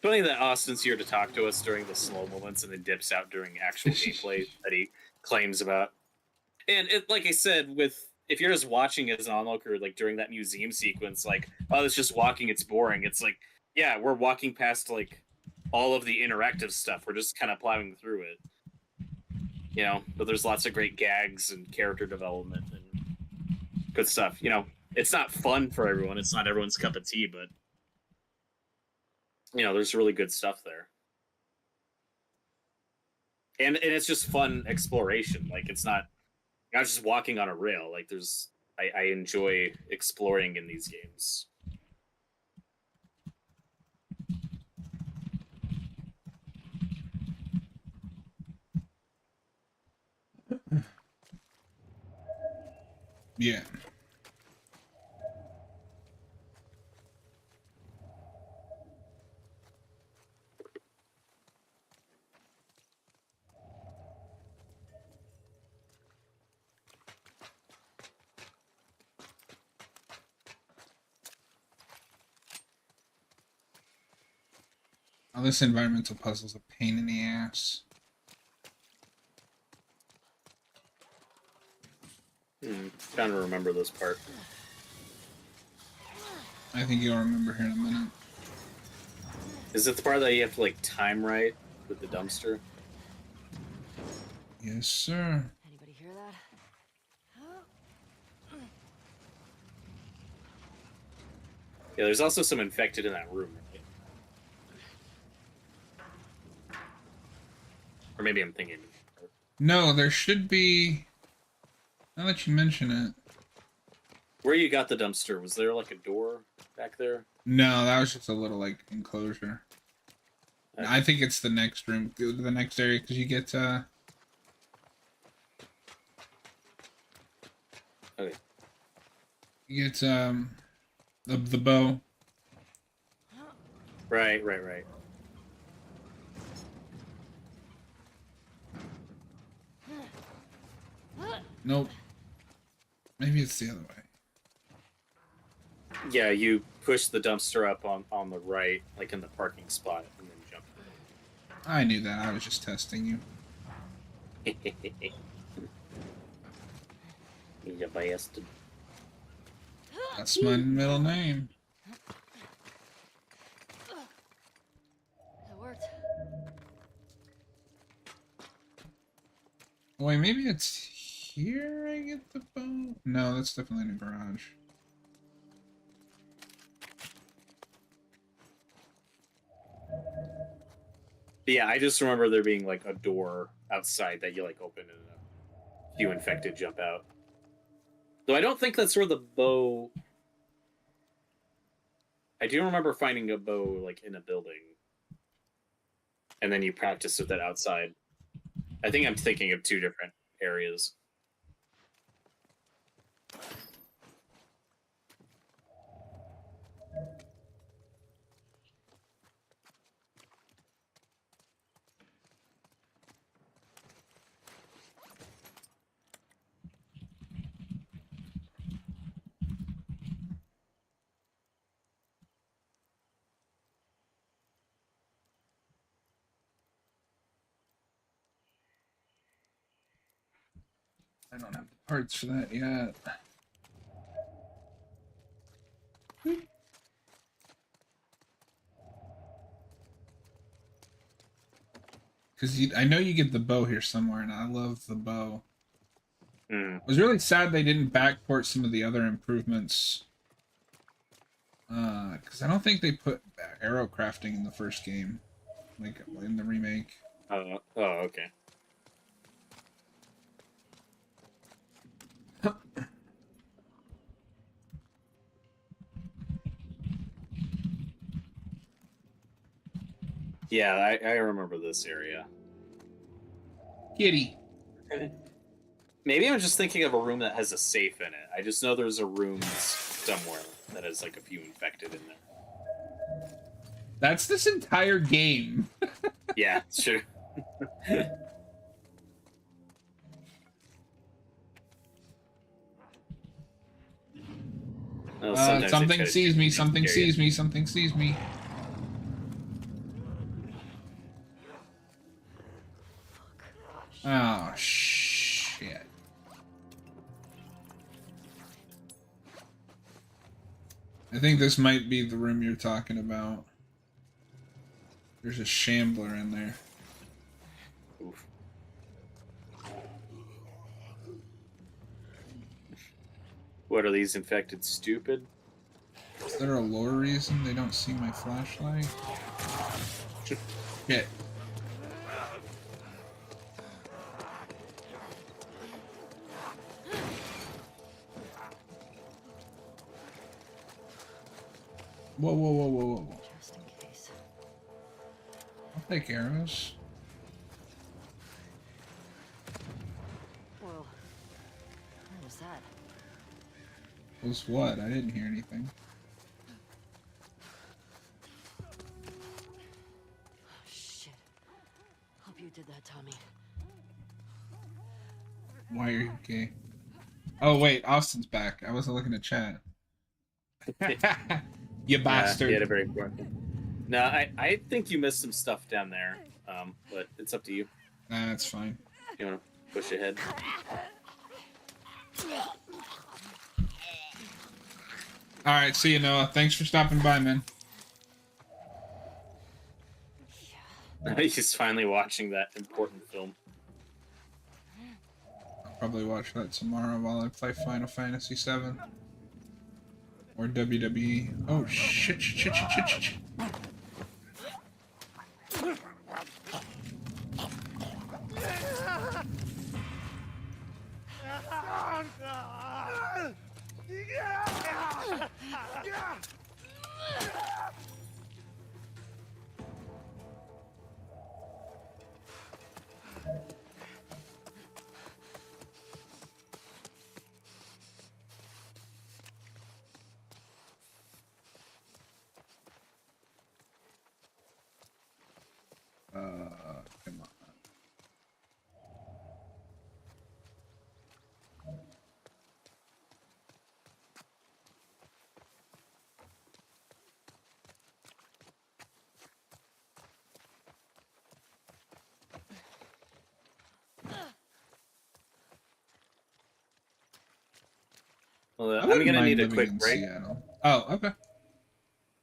[SPEAKER 3] Funny that Austin's here to talk to us during the slow moments and then dips out during actual gameplay that he claims about. And it, like I said, if you're just watching as an onlooker, like during that museum sequence, like, oh, it's just walking, it's boring. It's like, yeah, we're walking past like all of the interactive stuff. We're just kind of plowing through it, you know. But there's lots of great gags and character development and good stuff. You know, it's not fun for everyone. It's not everyone's cup of tea, but you know, there's really good stuff there. And it's just fun exploration. Like, it's not just walking on a rail. Like, I enjoy exploring in these games.
[SPEAKER 2] Yeah. Oh, this environmental puzzle's a pain in the ass.
[SPEAKER 3] Trying to remember this part.
[SPEAKER 2] I think you'll remember here in a minute.
[SPEAKER 3] Is it the part that you have to like time right with the dumpster?
[SPEAKER 2] Yes, sir.
[SPEAKER 1] Anybody hear that?
[SPEAKER 3] Yeah, there's also some infected in that room, right? Or maybe I'm thinking.
[SPEAKER 2] No, there should be. Now that you mention it.
[SPEAKER 3] Where you got the dumpster, was there like a door back there?
[SPEAKER 2] No, that was just a little like enclosure.
[SPEAKER 3] Okay.
[SPEAKER 2] I think it's the next room, the next area, because you get
[SPEAKER 3] Okay.
[SPEAKER 2] you get the bow.
[SPEAKER 3] Right.
[SPEAKER 2] Nope. Maybe it's the other way.
[SPEAKER 3] Yeah, you push the dumpster up on the right, like in the parking spot, and then jump.
[SPEAKER 2] I knew that. I was just testing you.
[SPEAKER 3] He's a bastard.
[SPEAKER 2] That's my middle name.
[SPEAKER 1] That worked.
[SPEAKER 2] Wait, maybe it's here I get the bow? No, that's definitely in the garage.
[SPEAKER 3] But yeah, I just remember there being like a door outside that you like open and a few infected jump out. Though I don't think that's where the bow. I do remember finding a bow like in a building, and then you practice with it outside. I think I'm thinking of two different areas.
[SPEAKER 2] I don't have the parts for that yet. Because I know you get the bow here somewhere, and I love the bow. I was really sad they didn't backport some of the other improvements. Because I don't think they put arrow crafting in the first game, like in the remake.
[SPEAKER 3] Oh, okay. Yeah, I remember this area.
[SPEAKER 2] Kitty.
[SPEAKER 3] Maybe I'm just thinking of a room that has a safe in it. I just know there's a room somewhere that has like a few infected in there.
[SPEAKER 2] That's this entire game.
[SPEAKER 3] Yeah, sure. Well,
[SPEAKER 2] something sees me, something sees me, something sees me. Oh, shit. I think this might be the room you're talking about. There's a shambler in there.
[SPEAKER 3] Oof. What are these infected stupid?
[SPEAKER 2] Is there a lore reason they don't see my flashlight? Shit. Whoa, whoa, whoa, whoa, whoa.
[SPEAKER 1] Just in case.
[SPEAKER 2] I'll take arrows.
[SPEAKER 1] Whoa. What was that?
[SPEAKER 2] Was what? I didn't hear anything.
[SPEAKER 1] Shit. Hope you did that, Tommy.
[SPEAKER 2] Why are you gay? Oh, wait. Austin's back. I wasn't looking at chat. You bastard.
[SPEAKER 3] Yeah, he had a very important. No, I think you missed some stuff down there, but it's up to you.
[SPEAKER 2] Nah, that's fine.
[SPEAKER 3] You want to push ahead?
[SPEAKER 2] Alright, see you, Noah. Thanks for stopping by, man.
[SPEAKER 3] He's finally watching that important film.
[SPEAKER 2] I'll probably watch that tomorrow while I play Final Fantasy VII. Or WWE. Oh, shit, shit, shit, shit, shit, shit, shit. Come on.
[SPEAKER 3] Well,
[SPEAKER 2] I
[SPEAKER 3] I'm
[SPEAKER 2] wouldn't
[SPEAKER 3] gonna
[SPEAKER 2] mind
[SPEAKER 3] need a
[SPEAKER 2] living
[SPEAKER 3] quick
[SPEAKER 2] in
[SPEAKER 3] break.
[SPEAKER 2] Seattle. Oh, okay.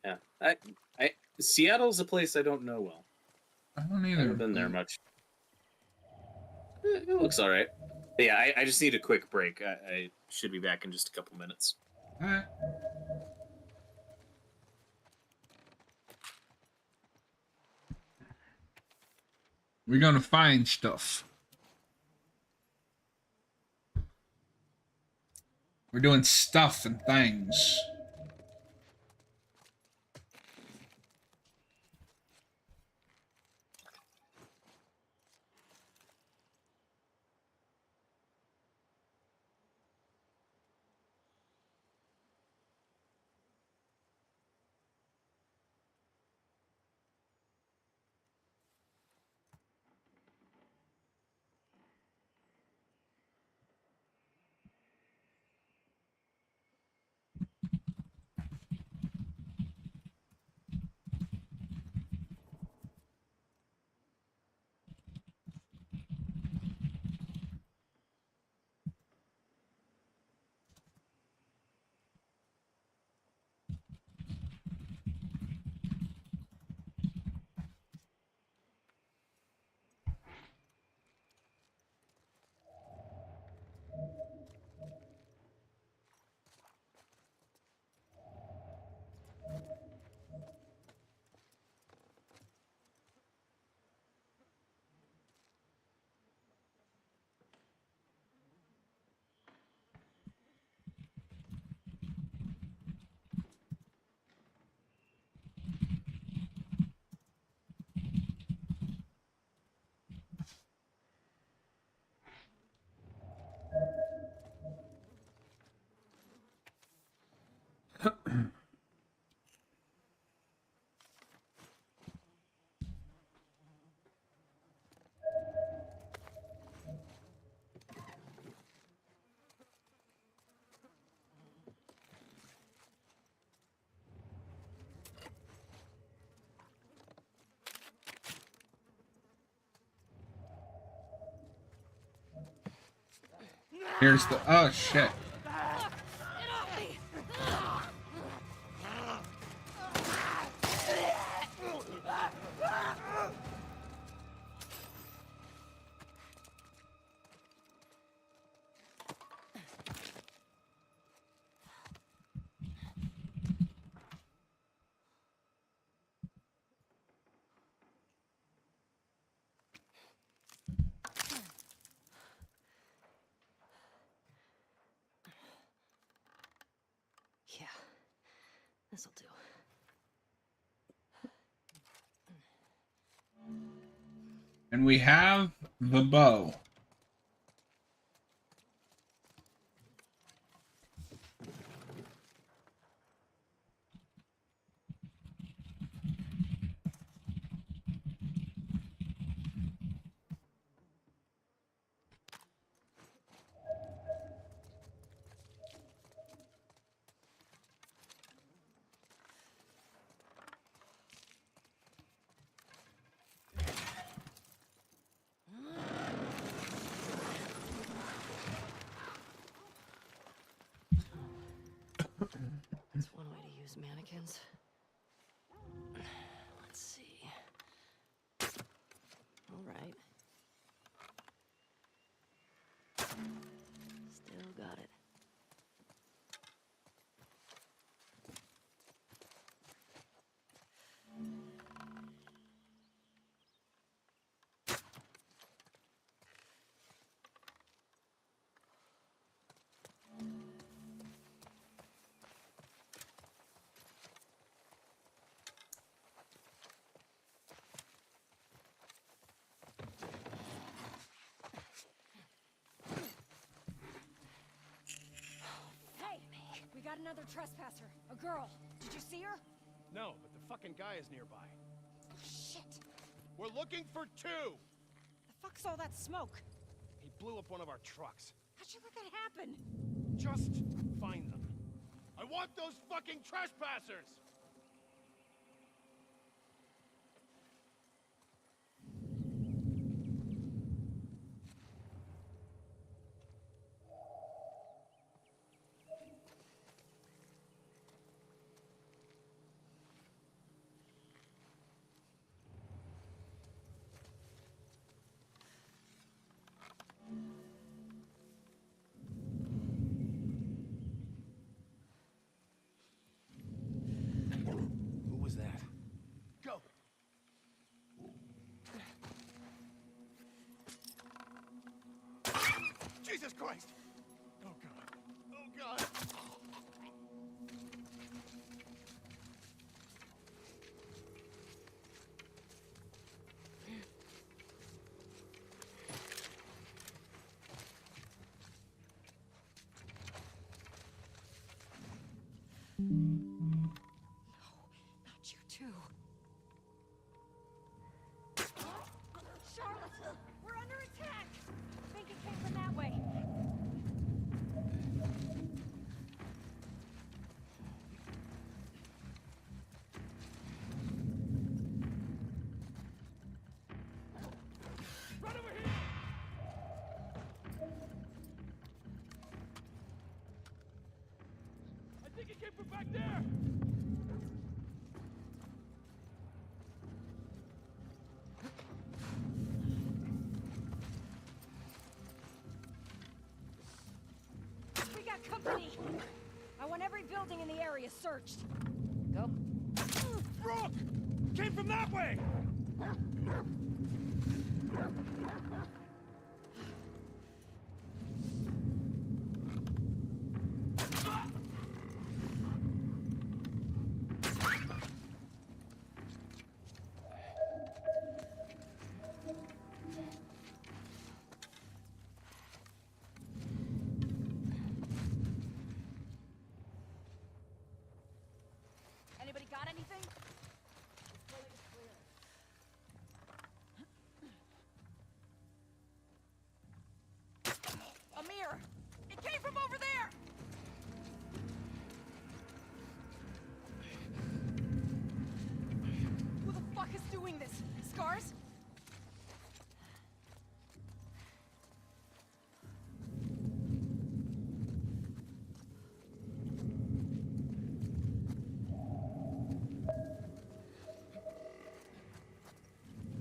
[SPEAKER 3] Yeah, Seattle's a place I don't know well.
[SPEAKER 2] I don't either.
[SPEAKER 3] Never been there much. It looks all right. But yeah, I just need a quick break. I should be back in just a couple minutes.
[SPEAKER 2] Alright. We're gonna find stuff. We're doing stuff and things. Here's the... Oh, shit.
[SPEAKER 1] Yeah, this'll do.
[SPEAKER 2] And we have the bow.
[SPEAKER 1] That's one way to use mannequins. Let's see. All right. Still got it.
[SPEAKER 6] We got another trespasser. A girl. Did you see her?
[SPEAKER 5] No, but the fucking guy is nearby.
[SPEAKER 6] Shit.
[SPEAKER 5] We're looking for two!
[SPEAKER 6] The fuck's all that smoke?
[SPEAKER 5] He blew up one of our trucks.
[SPEAKER 6] How'd you let that happen?
[SPEAKER 5] Just find them. I want those fucking trespassers! Who was that? Go! Jesus Christ! Oh God. Oh God.
[SPEAKER 6] Not you too. Charlotte! We're under attack! I think it came from that way.
[SPEAKER 5] Run over here! I think it came from back there!
[SPEAKER 6] We got company! I want every building in the area searched. Go.
[SPEAKER 5] Brooke! Came from that way!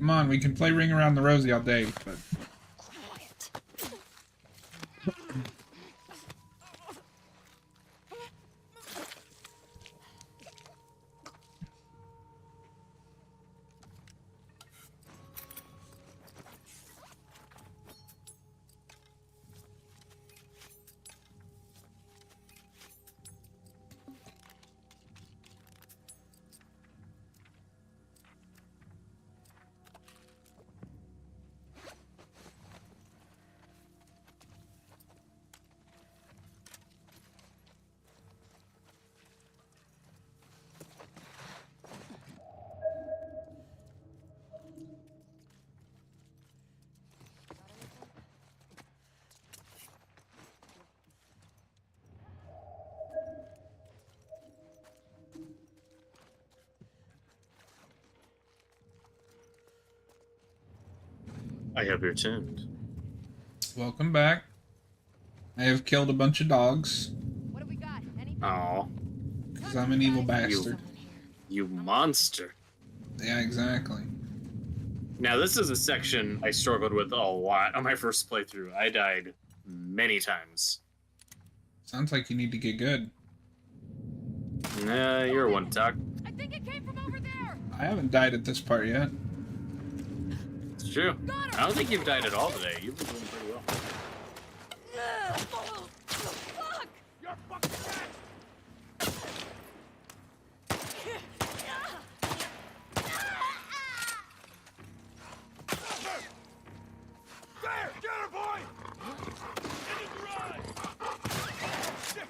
[SPEAKER 2] Come on, we can play Ring Around the Rosie all day, but...
[SPEAKER 3] I have returned.
[SPEAKER 2] Welcome back. I have killed a bunch of dogs.
[SPEAKER 6] What have we got? Any?
[SPEAKER 3] Oh,
[SPEAKER 2] Because I'm an evil bastard.
[SPEAKER 3] you monster.
[SPEAKER 2] Yeah, exactly.
[SPEAKER 3] Now, this is a section I struggled with a lot on my first playthrough. I died many times.
[SPEAKER 2] Sounds like you need to get good.
[SPEAKER 3] Nah, you're one, Tuck.
[SPEAKER 6] I think it came from over there.
[SPEAKER 2] I haven't died at this part yet.
[SPEAKER 3] It's true. I don't think you've died at all today. You've been doing pretty well.
[SPEAKER 6] Fuck! You're fucking next. There! Get her, boy! In the garage! Shit!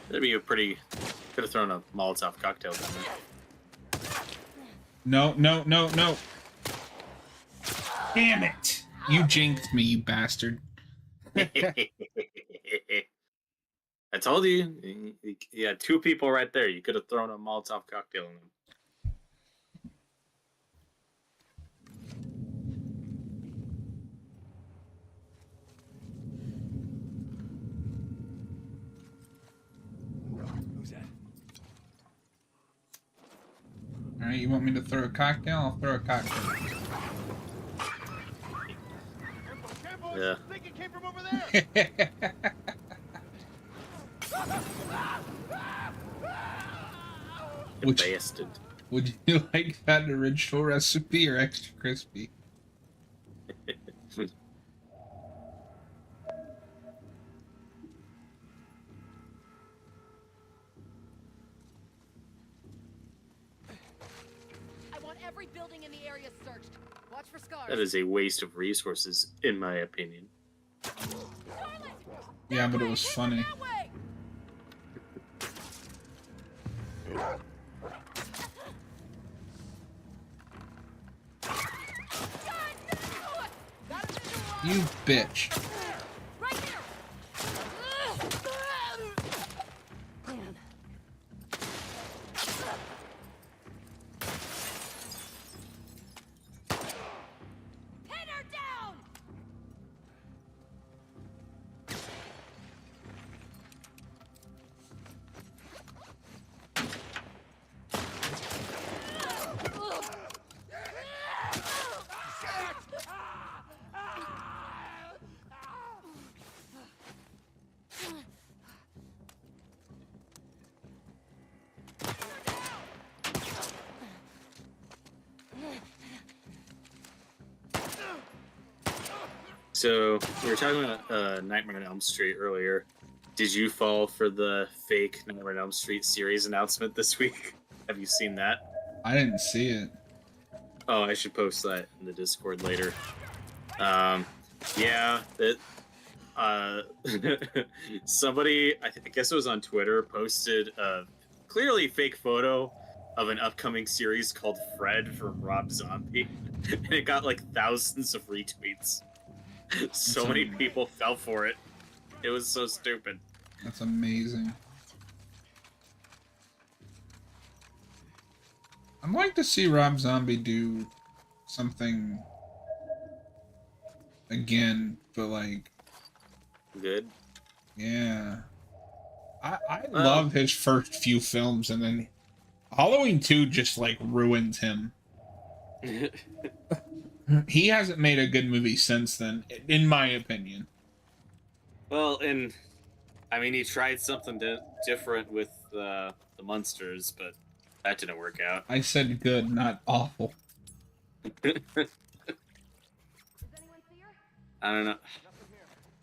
[SPEAKER 3] That'd be a pretty... Could have thrown a Molotov cocktail down there.
[SPEAKER 2] No, no, no, no. Damn it. You jinxed me, you bastard.
[SPEAKER 3] I told you. You had two people right there. You could have thrown a Molotov cocktail in them.
[SPEAKER 5] Who's that?
[SPEAKER 2] Alright, you want me to throw a cocktail? I'll throw a cocktail.
[SPEAKER 3] Yeah.
[SPEAKER 6] I think it came from over there.
[SPEAKER 2] Which-
[SPEAKER 3] Bastard.
[SPEAKER 2] Would you like that original recipe or extra crispy?
[SPEAKER 6] I want every building in the area searched. Watch for scars.
[SPEAKER 3] That is a waste of resources, in my opinion.
[SPEAKER 6] Darling!
[SPEAKER 2] Yeah, but it
[SPEAKER 6] That
[SPEAKER 2] was
[SPEAKER 6] way,
[SPEAKER 2] funny.
[SPEAKER 6] that way! Got him in the
[SPEAKER 2] You bitch.
[SPEAKER 6] right here! Man. Pin her down!
[SPEAKER 3] So, we were talking about Nightmare on Elm Street earlier. Did you fall for the fake Nightmare on Elm Street series announcement this week? Have you seen that?
[SPEAKER 2] I didn't see it.
[SPEAKER 3] Oh, I should post that in the Discord later. Yeah, it, somebody, I guess it was on Twitter, posted a clearly fake photo of an upcoming series called Fred from Rob Zombie, and it got like thousands of retweets. So many people fell for it. It was so stupid.
[SPEAKER 2] That's amazing. I'd like to see Rob Zombie do something again, but like,
[SPEAKER 3] Good.
[SPEAKER 2] yeah. I love his first few films, and then Halloween 2 just like ruined him. He hasn't made a good movie since then, in my opinion.
[SPEAKER 3] Well, and I mean, he tried something different with the Munsters, but that didn't work out.
[SPEAKER 2] I said good, not awful.
[SPEAKER 3] I don't know.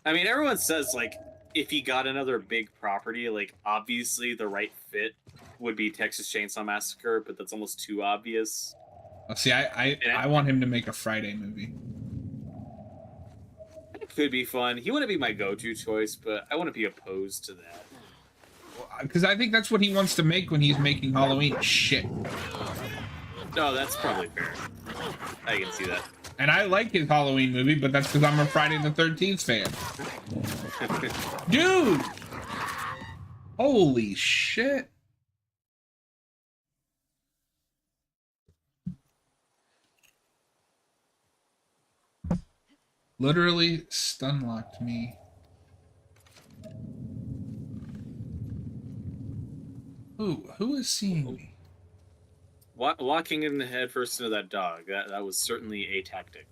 [SPEAKER 3] I mean, everyone says, like, if he got another big property, like, obviously the right fit would be Texas Chainsaw Massacre, but that's almost too obvious.
[SPEAKER 2] See, I want him to make a Friday movie.
[SPEAKER 3] It could be fun. He wouldn't be my go-to choice, but I wouldn't be opposed to that.
[SPEAKER 2] Because I think that's what he wants to make when he's making Halloween. Shit.
[SPEAKER 3] No, that's probably fair. I can see that.
[SPEAKER 2] And I like his Halloween movie, but that's because I'm a Friday the 13th fan. Dude! Holy shit. Literally stun-locked me. Who is seeing me?
[SPEAKER 3] Walking in the head first into that dog, that was certainly a tactic.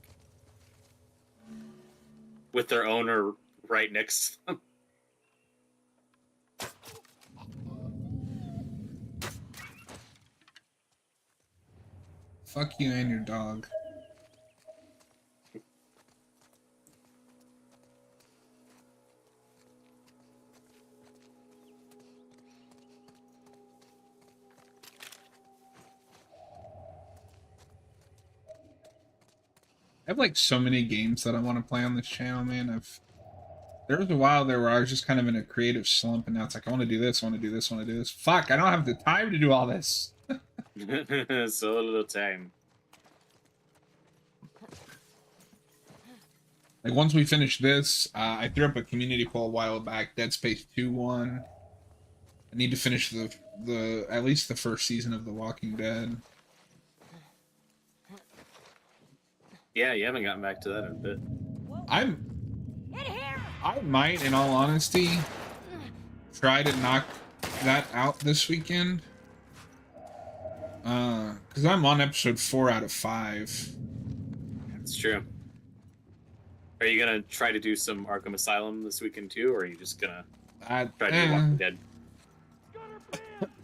[SPEAKER 3] With their owner right next to them.
[SPEAKER 2] Fuck you and your dog. I have like so many games that I want to play on this channel, man. There was a while there where I was just kind of in a creative slump, and now it's like I want to do this, I want to do this, I want to do this. Fuck, I don't have the time to do all this.
[SPEAKER 3] So little time.
[SPEAKER 2] Like once we finish this, I threw up a community poll a while back. Dead Space 2 won. I need to finish the at least the first season of The Walking Dead.
[SPEAKER 3] Yeah, you haven't gotten back to that in a bit.
[SPEAKER 2] I might, in all honesty, try to knock that out this weekend. Because I'm on episode 4 out of 5.
[SPEAKER 3] That's true. Are you gonna try to do some Arkham Asylum this weekend too, or are you just gonna try to do Walking Dead?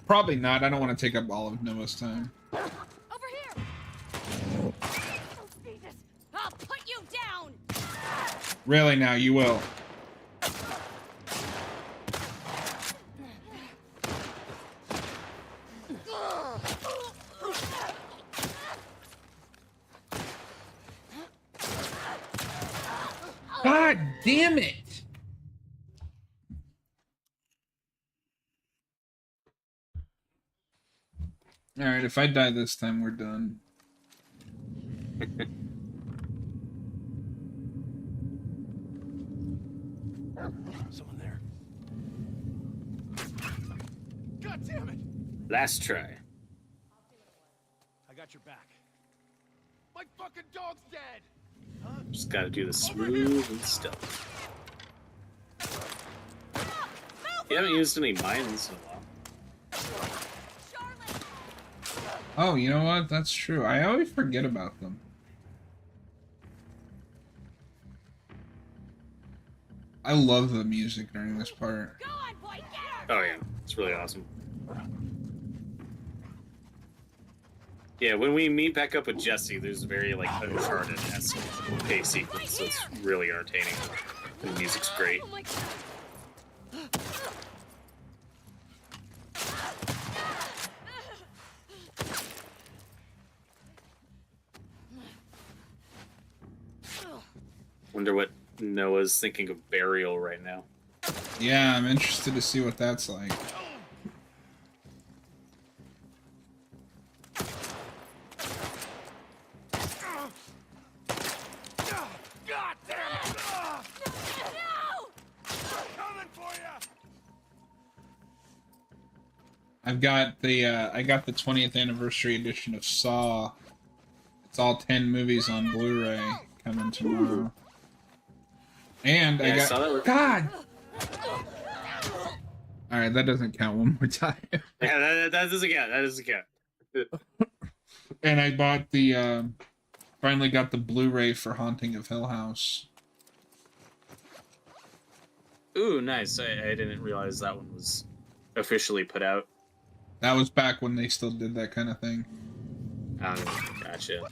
[SPEAKER 2] Probably not. I don't want to take up all of Noah's time.
[SPEAKER 6] Over here! Jesus! I'll put you down!
[SPEAKER 2] Really now, you will. God damn it! Alright, if I die this time, we're done.
[SPEAKER 5] Someone there. God damn it!
[SPEAKER 3] Last try.
[SPEAKER 5] I got your back. My fucking dog's dead! Huh?
[SPEAKER 3] Just gotta do the smooth and stealth. You haven't used any mines in a while.
[SPEAKER 2] Oh, you know what? That's true. I always forget about them. I love the music during this part.
[SPEAKER 6] Go on, boy, get her!
[SPEAKER 3] Oh yeah, it's really awesome. Yeah, when we meet back up with Jesse, there's a very like Uncharted-esque pace sequence, so it's really entertaining. The music's great.
[SPEAKER 6] Oh my God.
[SPEAKER 3] Wonder what Noah's thinking of Burial right now.
[SPEAKER 2] Yeah, I'm interested to see what that's like.
[SPEAKER 5] God damn it!
[SPEAKER 2] I've got the I got the 20th anniversary edition of Saw. It's all 10 movies on Blu-ray coming tomorrow. And
[SPEAKER 3] Yeah,
[SPEAKER 2] I
[SPEAKER 3] saw that
[SPEAKER 2] got God. All right, that doesn't count. One more time.
[SPEAKER 3] Yeah, that doesn't count. That doesn't count.
[SPEAKER 2] And I bought the finally got the Blu-ray for Haunting of Hill House.
[SPEAKER 3] Ooh, nice. I didn't realize that one was officially put out.
[SPEAKER 2] That was back when they still did that kind of thing.
[SPEAKER 3] Gotcha.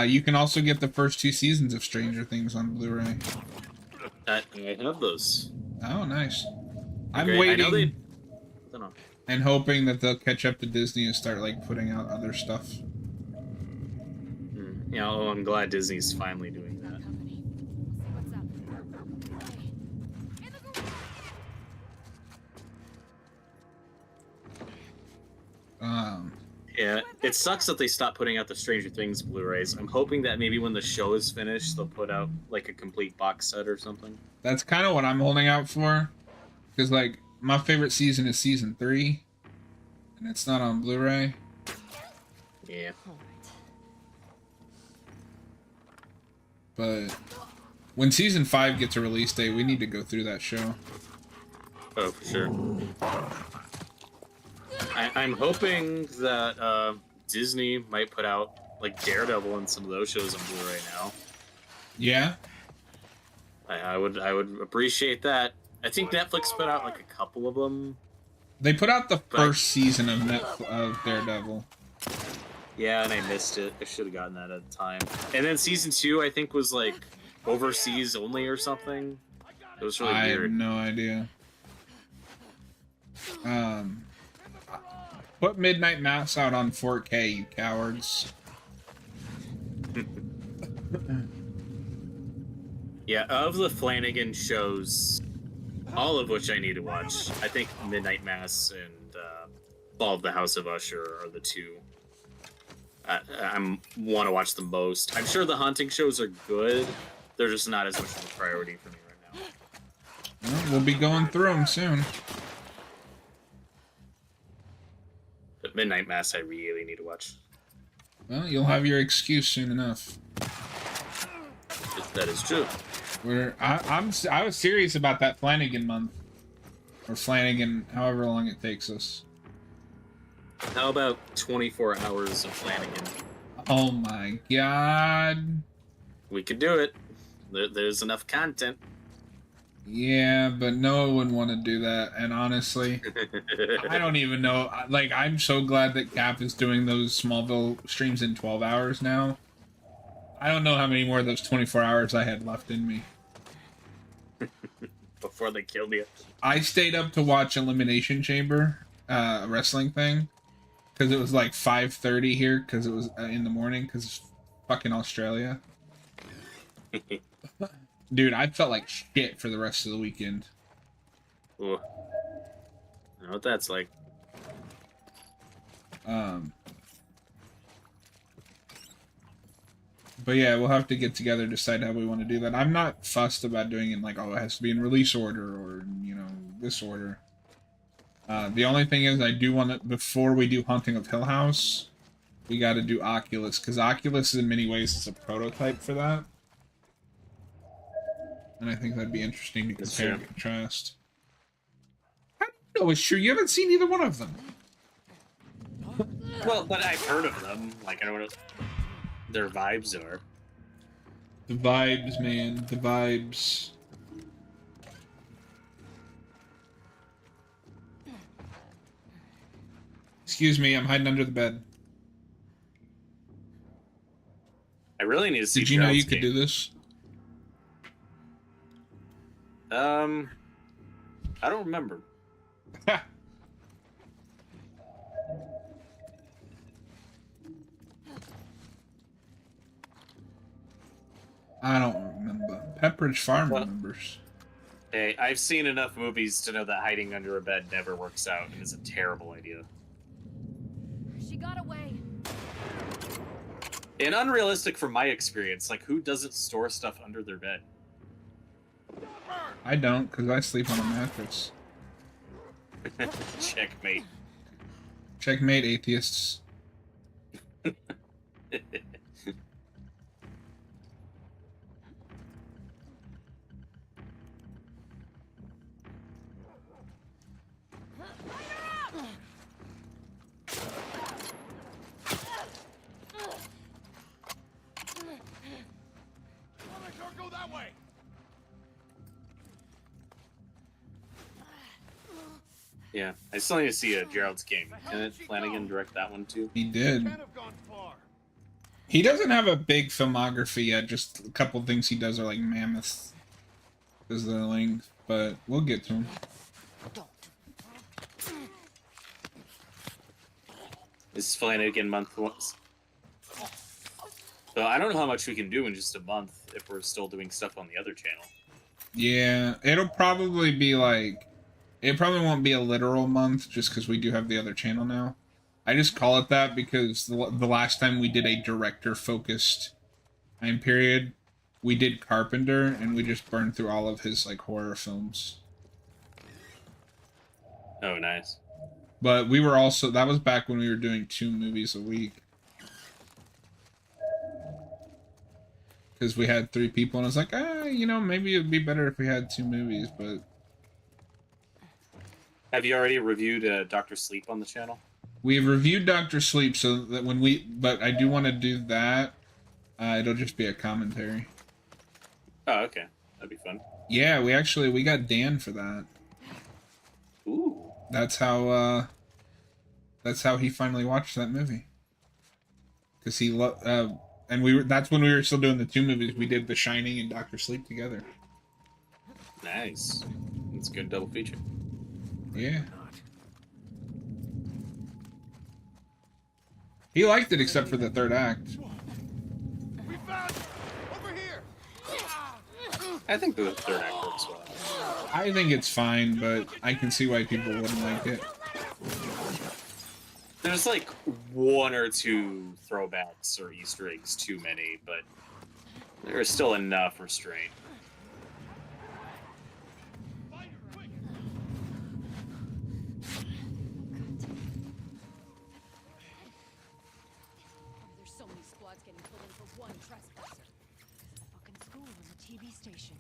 [SPEAKER 2] You can also get the first 2 seasons of Stranger Things on Blu-ray.
[SPEAKER 3] I have those.
[SPEAKER 2] Oh, nice. I'm
[SPEAKER 3] Great.
[SPEAKER 2] waiting
[SPEAKER 3] I don't know.
[SPEAKER 2] and hoping that they'll catch up to Disney and start like putting out other stuff.
[SPEAKER 3] Yeah, well, I'm glad Disney's finally doing that.
[SPEAKER 4] Company. What's up? Hey.
[SPEAKER 3] Yeah, it sucks that they stopped putting out the Stranger Things Blu-rays. I'm hoping that maybe when the show is finished, they'll put out like a complete box set or something.
[SPEAKER 2] That's kind of what I'm holding out for, because like my favorite season is season 3, and it's not on Blu-ray.
[SPEAKER 3] Yeah.
[SPEAKER 2] But when season 5 gets a release date, we need to go through that show.
[SPEAKER 3] Oh, for sure. I'm hoping that Disney might put out like Daredevil and some of those shows on Blu-ray now.
[SPEAKER 2] Yeah.
[SPEAKER 3] I would appreciate that. I think Netflix put out like a couple of them.
[SPEAKER 2] They put out the first season of Daredevil.
[SPEAKER 3] Yeah, and I missed it. I should have gotten that at the time. And then season 2, I think, was like overseas only or something. It was really weird.
[SPEAKER 2] I have no idea. Put Midnight Mass out on 4K, you cowards.
[SPEAKER 3] Yeah, of the Flanagan shows, all of which I need to watch, I think Midnight Mass and Fall of the House of Usher are the two I want to watch the most. I'm sure the Haunting shows are good. They're just not as much of a priority for me right now.
[SPEAKER 2] Well, we'll be going through them soon.
[SPEAKER 3] But Midnight Mass, I really need to watch.
[SPEAKER 2] Well, you'll have your excuse soon enough.
[SPEAKER 3] That is true.
[SPEAKER 2] I was serious about that Flanagan month, or Flanagan, however long it takes us.
[SPEAKER 3] How about 24 hours of Flanagan?
[SPEAKER 2] Oh my god.
[SPEAKER 3] We could do it. There's enough content.
[SPEAKER 2] Yeah, but no one would want to do that, and honestly, I don't even know. Like, I'm so glad that Cap is doing those Smallville streams in 12 hours now. I don't know how many more of those 24 hours I had left in me.
[SPEAKER 3] Before they killed you.
[SPEAKER 2] I stayed up to watch Elimination Chamber, wrestling thing, because it was like 5:30 here, because it was in the morning, because it's fucking Australia. Dude, I felt like shit for the rest of the weekend.
[SPEAKER 3] Ooh. I know what that's like.
[SPEAKER 2] But yeah, we'll have to get together, decide how we want to do that. I'm not fussed about doing it like, oh, it has to be in release order or, you know, this order. The only thing is I do want to, before we do Haunting of Hill House, we got to do Oculus, because Oculus in many ways is a prototype for that. And I think that'd be interesting to compare and contrast. How do you know it's true? You haven't seen either one of them.
[SPEAKER 3] Well, but I've heard of them. Like, I don't know what their vibes are.
[SPEAKER 2] The vibes, man. The vibes. Excuse me, I'm hiding under the bed.
[SPEAKER 3] I really need to see.
[SPEAKER 2] Did you know you could do this?
[SPEAKER 3] I don't remember.
[SPEAKER 2] I don't remember. Pepperidge Farm remembers.
[SPEAKER 3] Hey, I've seen enough movies to know that hiding under a bed never works out and is a terrible idea.
[SPEAKER 6] She got away.
[SPEAKER 3] And unrealistic from my experience. Like, who doesn't store stuff under their bed?
[SPEAKER 2] I don't, because I sleep on a mattress.
[SPEAKER 3] Checkmate.
[SPEAKER 2] Checkmate, atheists.
[SPEAKER 5] Go that way.
[SPEAKER 3] Yeah, I still need to see Gerald's game. Can Flanagan direct that one too?
[SPEAKER 2] He did.
[SPEAKER 5] Can't have gone far.
[SPEAKER 2] He doesn't have a big filmography yet. Just a couple things he does are like mammoth because of their length, but we'll get to him.
[SPEAKER 3] This is Flanagan month once. So I don't know how much we can do in just a month if we're still doing stuff on the other channel.
[SPEAKER 2] Yeah, it'll probably be like, it probably won't be a literal month just because we do have the other channel now. I just call it that because the last time we did a director-focused time period, we did Carpenter, and we just burned through all of his like horror films.
[SPEAKER 3] Oh, nice.
[SPEAKER 2] But we were also, that was back when we were doing 2 movies a week. Because we had 3 people, and I was like, you know, maybe it'd be better if we had 2 movies, but...
[SPEAKER 3] Have you already reviewed Dr. Sleep on the channel?
[SPEAKER 2] We've reviewed Dr. Sleep, so that when we... But I do want to do that. It'll just be a commentary.
[SPEAKER 3] Oh, okay. That'd be fun.
[SPEAKER 2] Yeah, we got Dan for that.
[SPEAKER 3] Ooh.
[SPEAKER 2] That's how he finally watched that movie. Because he and that's when we were still doing the 2 movies. We did The Shining and Dr. Sleep together.
[SPEAKER 3] Nice. It's a good double feature.
[SPEAKER 2] Yeah. He liked it except for the 3rd act.
[SPEAKER 5] We found it. Over here.
[SPEAKER 3] I think the 3rd act works well.
[SPEAKER 2] I think it's fine, but I can see why people wouldn't like it.
[SPEAKER 3] There's like 1 or 2 throwbacks or Easter eggs too many, but there is still enough restraint.
[SPEAKER 1] There's so many squads getting pulled in for one trespasser. The fucking school and the TV station.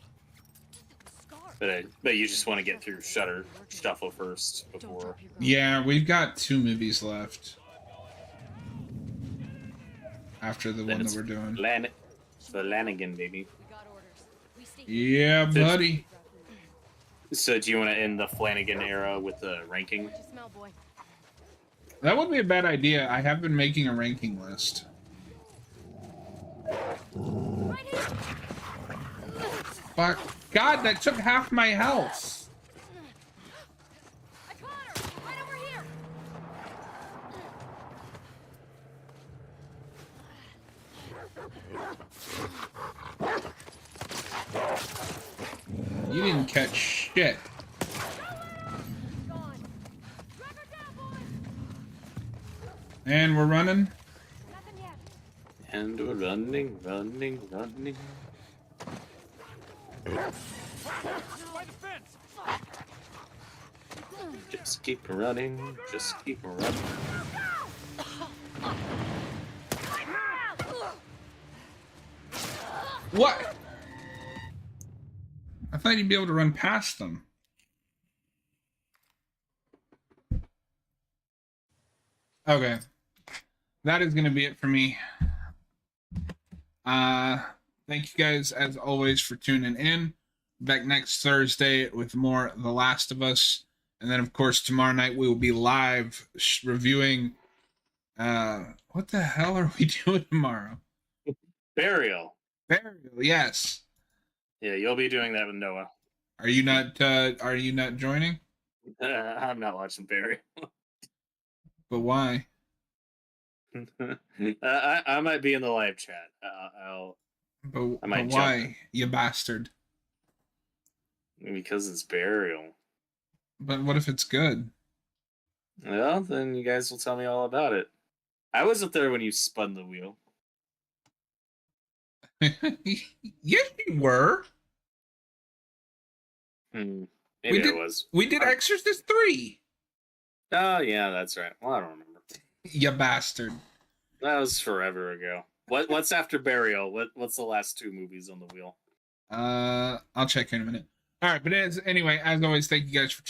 [SPEAKER 3] But you just want to get through Shuffle first before.
[SPEAKER 2] Yeah, we've got 2 movies left. After the one that we're doing.
[SPEAKER 3] Flanagan, baby.
[SPEAKER 2] Yeah, buddy.
[SPEAKER 3] So do you want to end the Flanagan era with the ranking?
[SPEAKER 2] That wouldn't be a bad idea. I have been making a ranking list. Fuck. God, that took half my health.
[SPEAKER 1] I caught her! Right over here!
[SPEAKER 2] You didn't catch shit. And we're running.
[SPEAKER 3] And we're running. Just keep running.
[SPEAKER 2] What? I thought you'd be able to run past them. Okay. That is going to be it for me. Thank you guys, as always, for tuning in. Back next Thursday with more The Last of Us. And then, of course, tomorrow night we will be live reviewing... what the hell are we doing tomorrow?
[SPEAKER 3] Burial,
[SPEAKER 2] yes.
[SPEAKER 3] Yeah, you'll be doing that with Noah.
[SPEAKER 2] Are you not joining?
[SPEAKER 3] I'm not watching Burial.
[SPEAKER 2] But why?
[SPEAKER 3] I might be in the live chat.
[SPEAKER 2] But
[SPEAKER 3] might
[SPEAKER 2] why,
[SPEAKER 3] jump.
[SPEAKER 2] you bastard?
[SPEAKER 3] Because it's Burial.
[SPEAKER 2] But what if it's good?
[SPEAKER 3] Well, then you guys will tell me all about it. I wasn't there when you spun the wheel.
[SPEAKER 2] Yes, you were.
[SPEAKER 3] Maybe I was.
[SPEAKER 2] We did Exorcist 3.
[SPEAKER 3] Oh, yeah, that's right. Well, I don't remember.
[SPEAKER 2] You bastard.
[SPEAKER 3] That was forever ago. What's after Burial? What's the last 2 movies on the wheel?
[SPEAKER 2] I'll check here in a minute. All right, but anyway, as always, thank you guys for tuning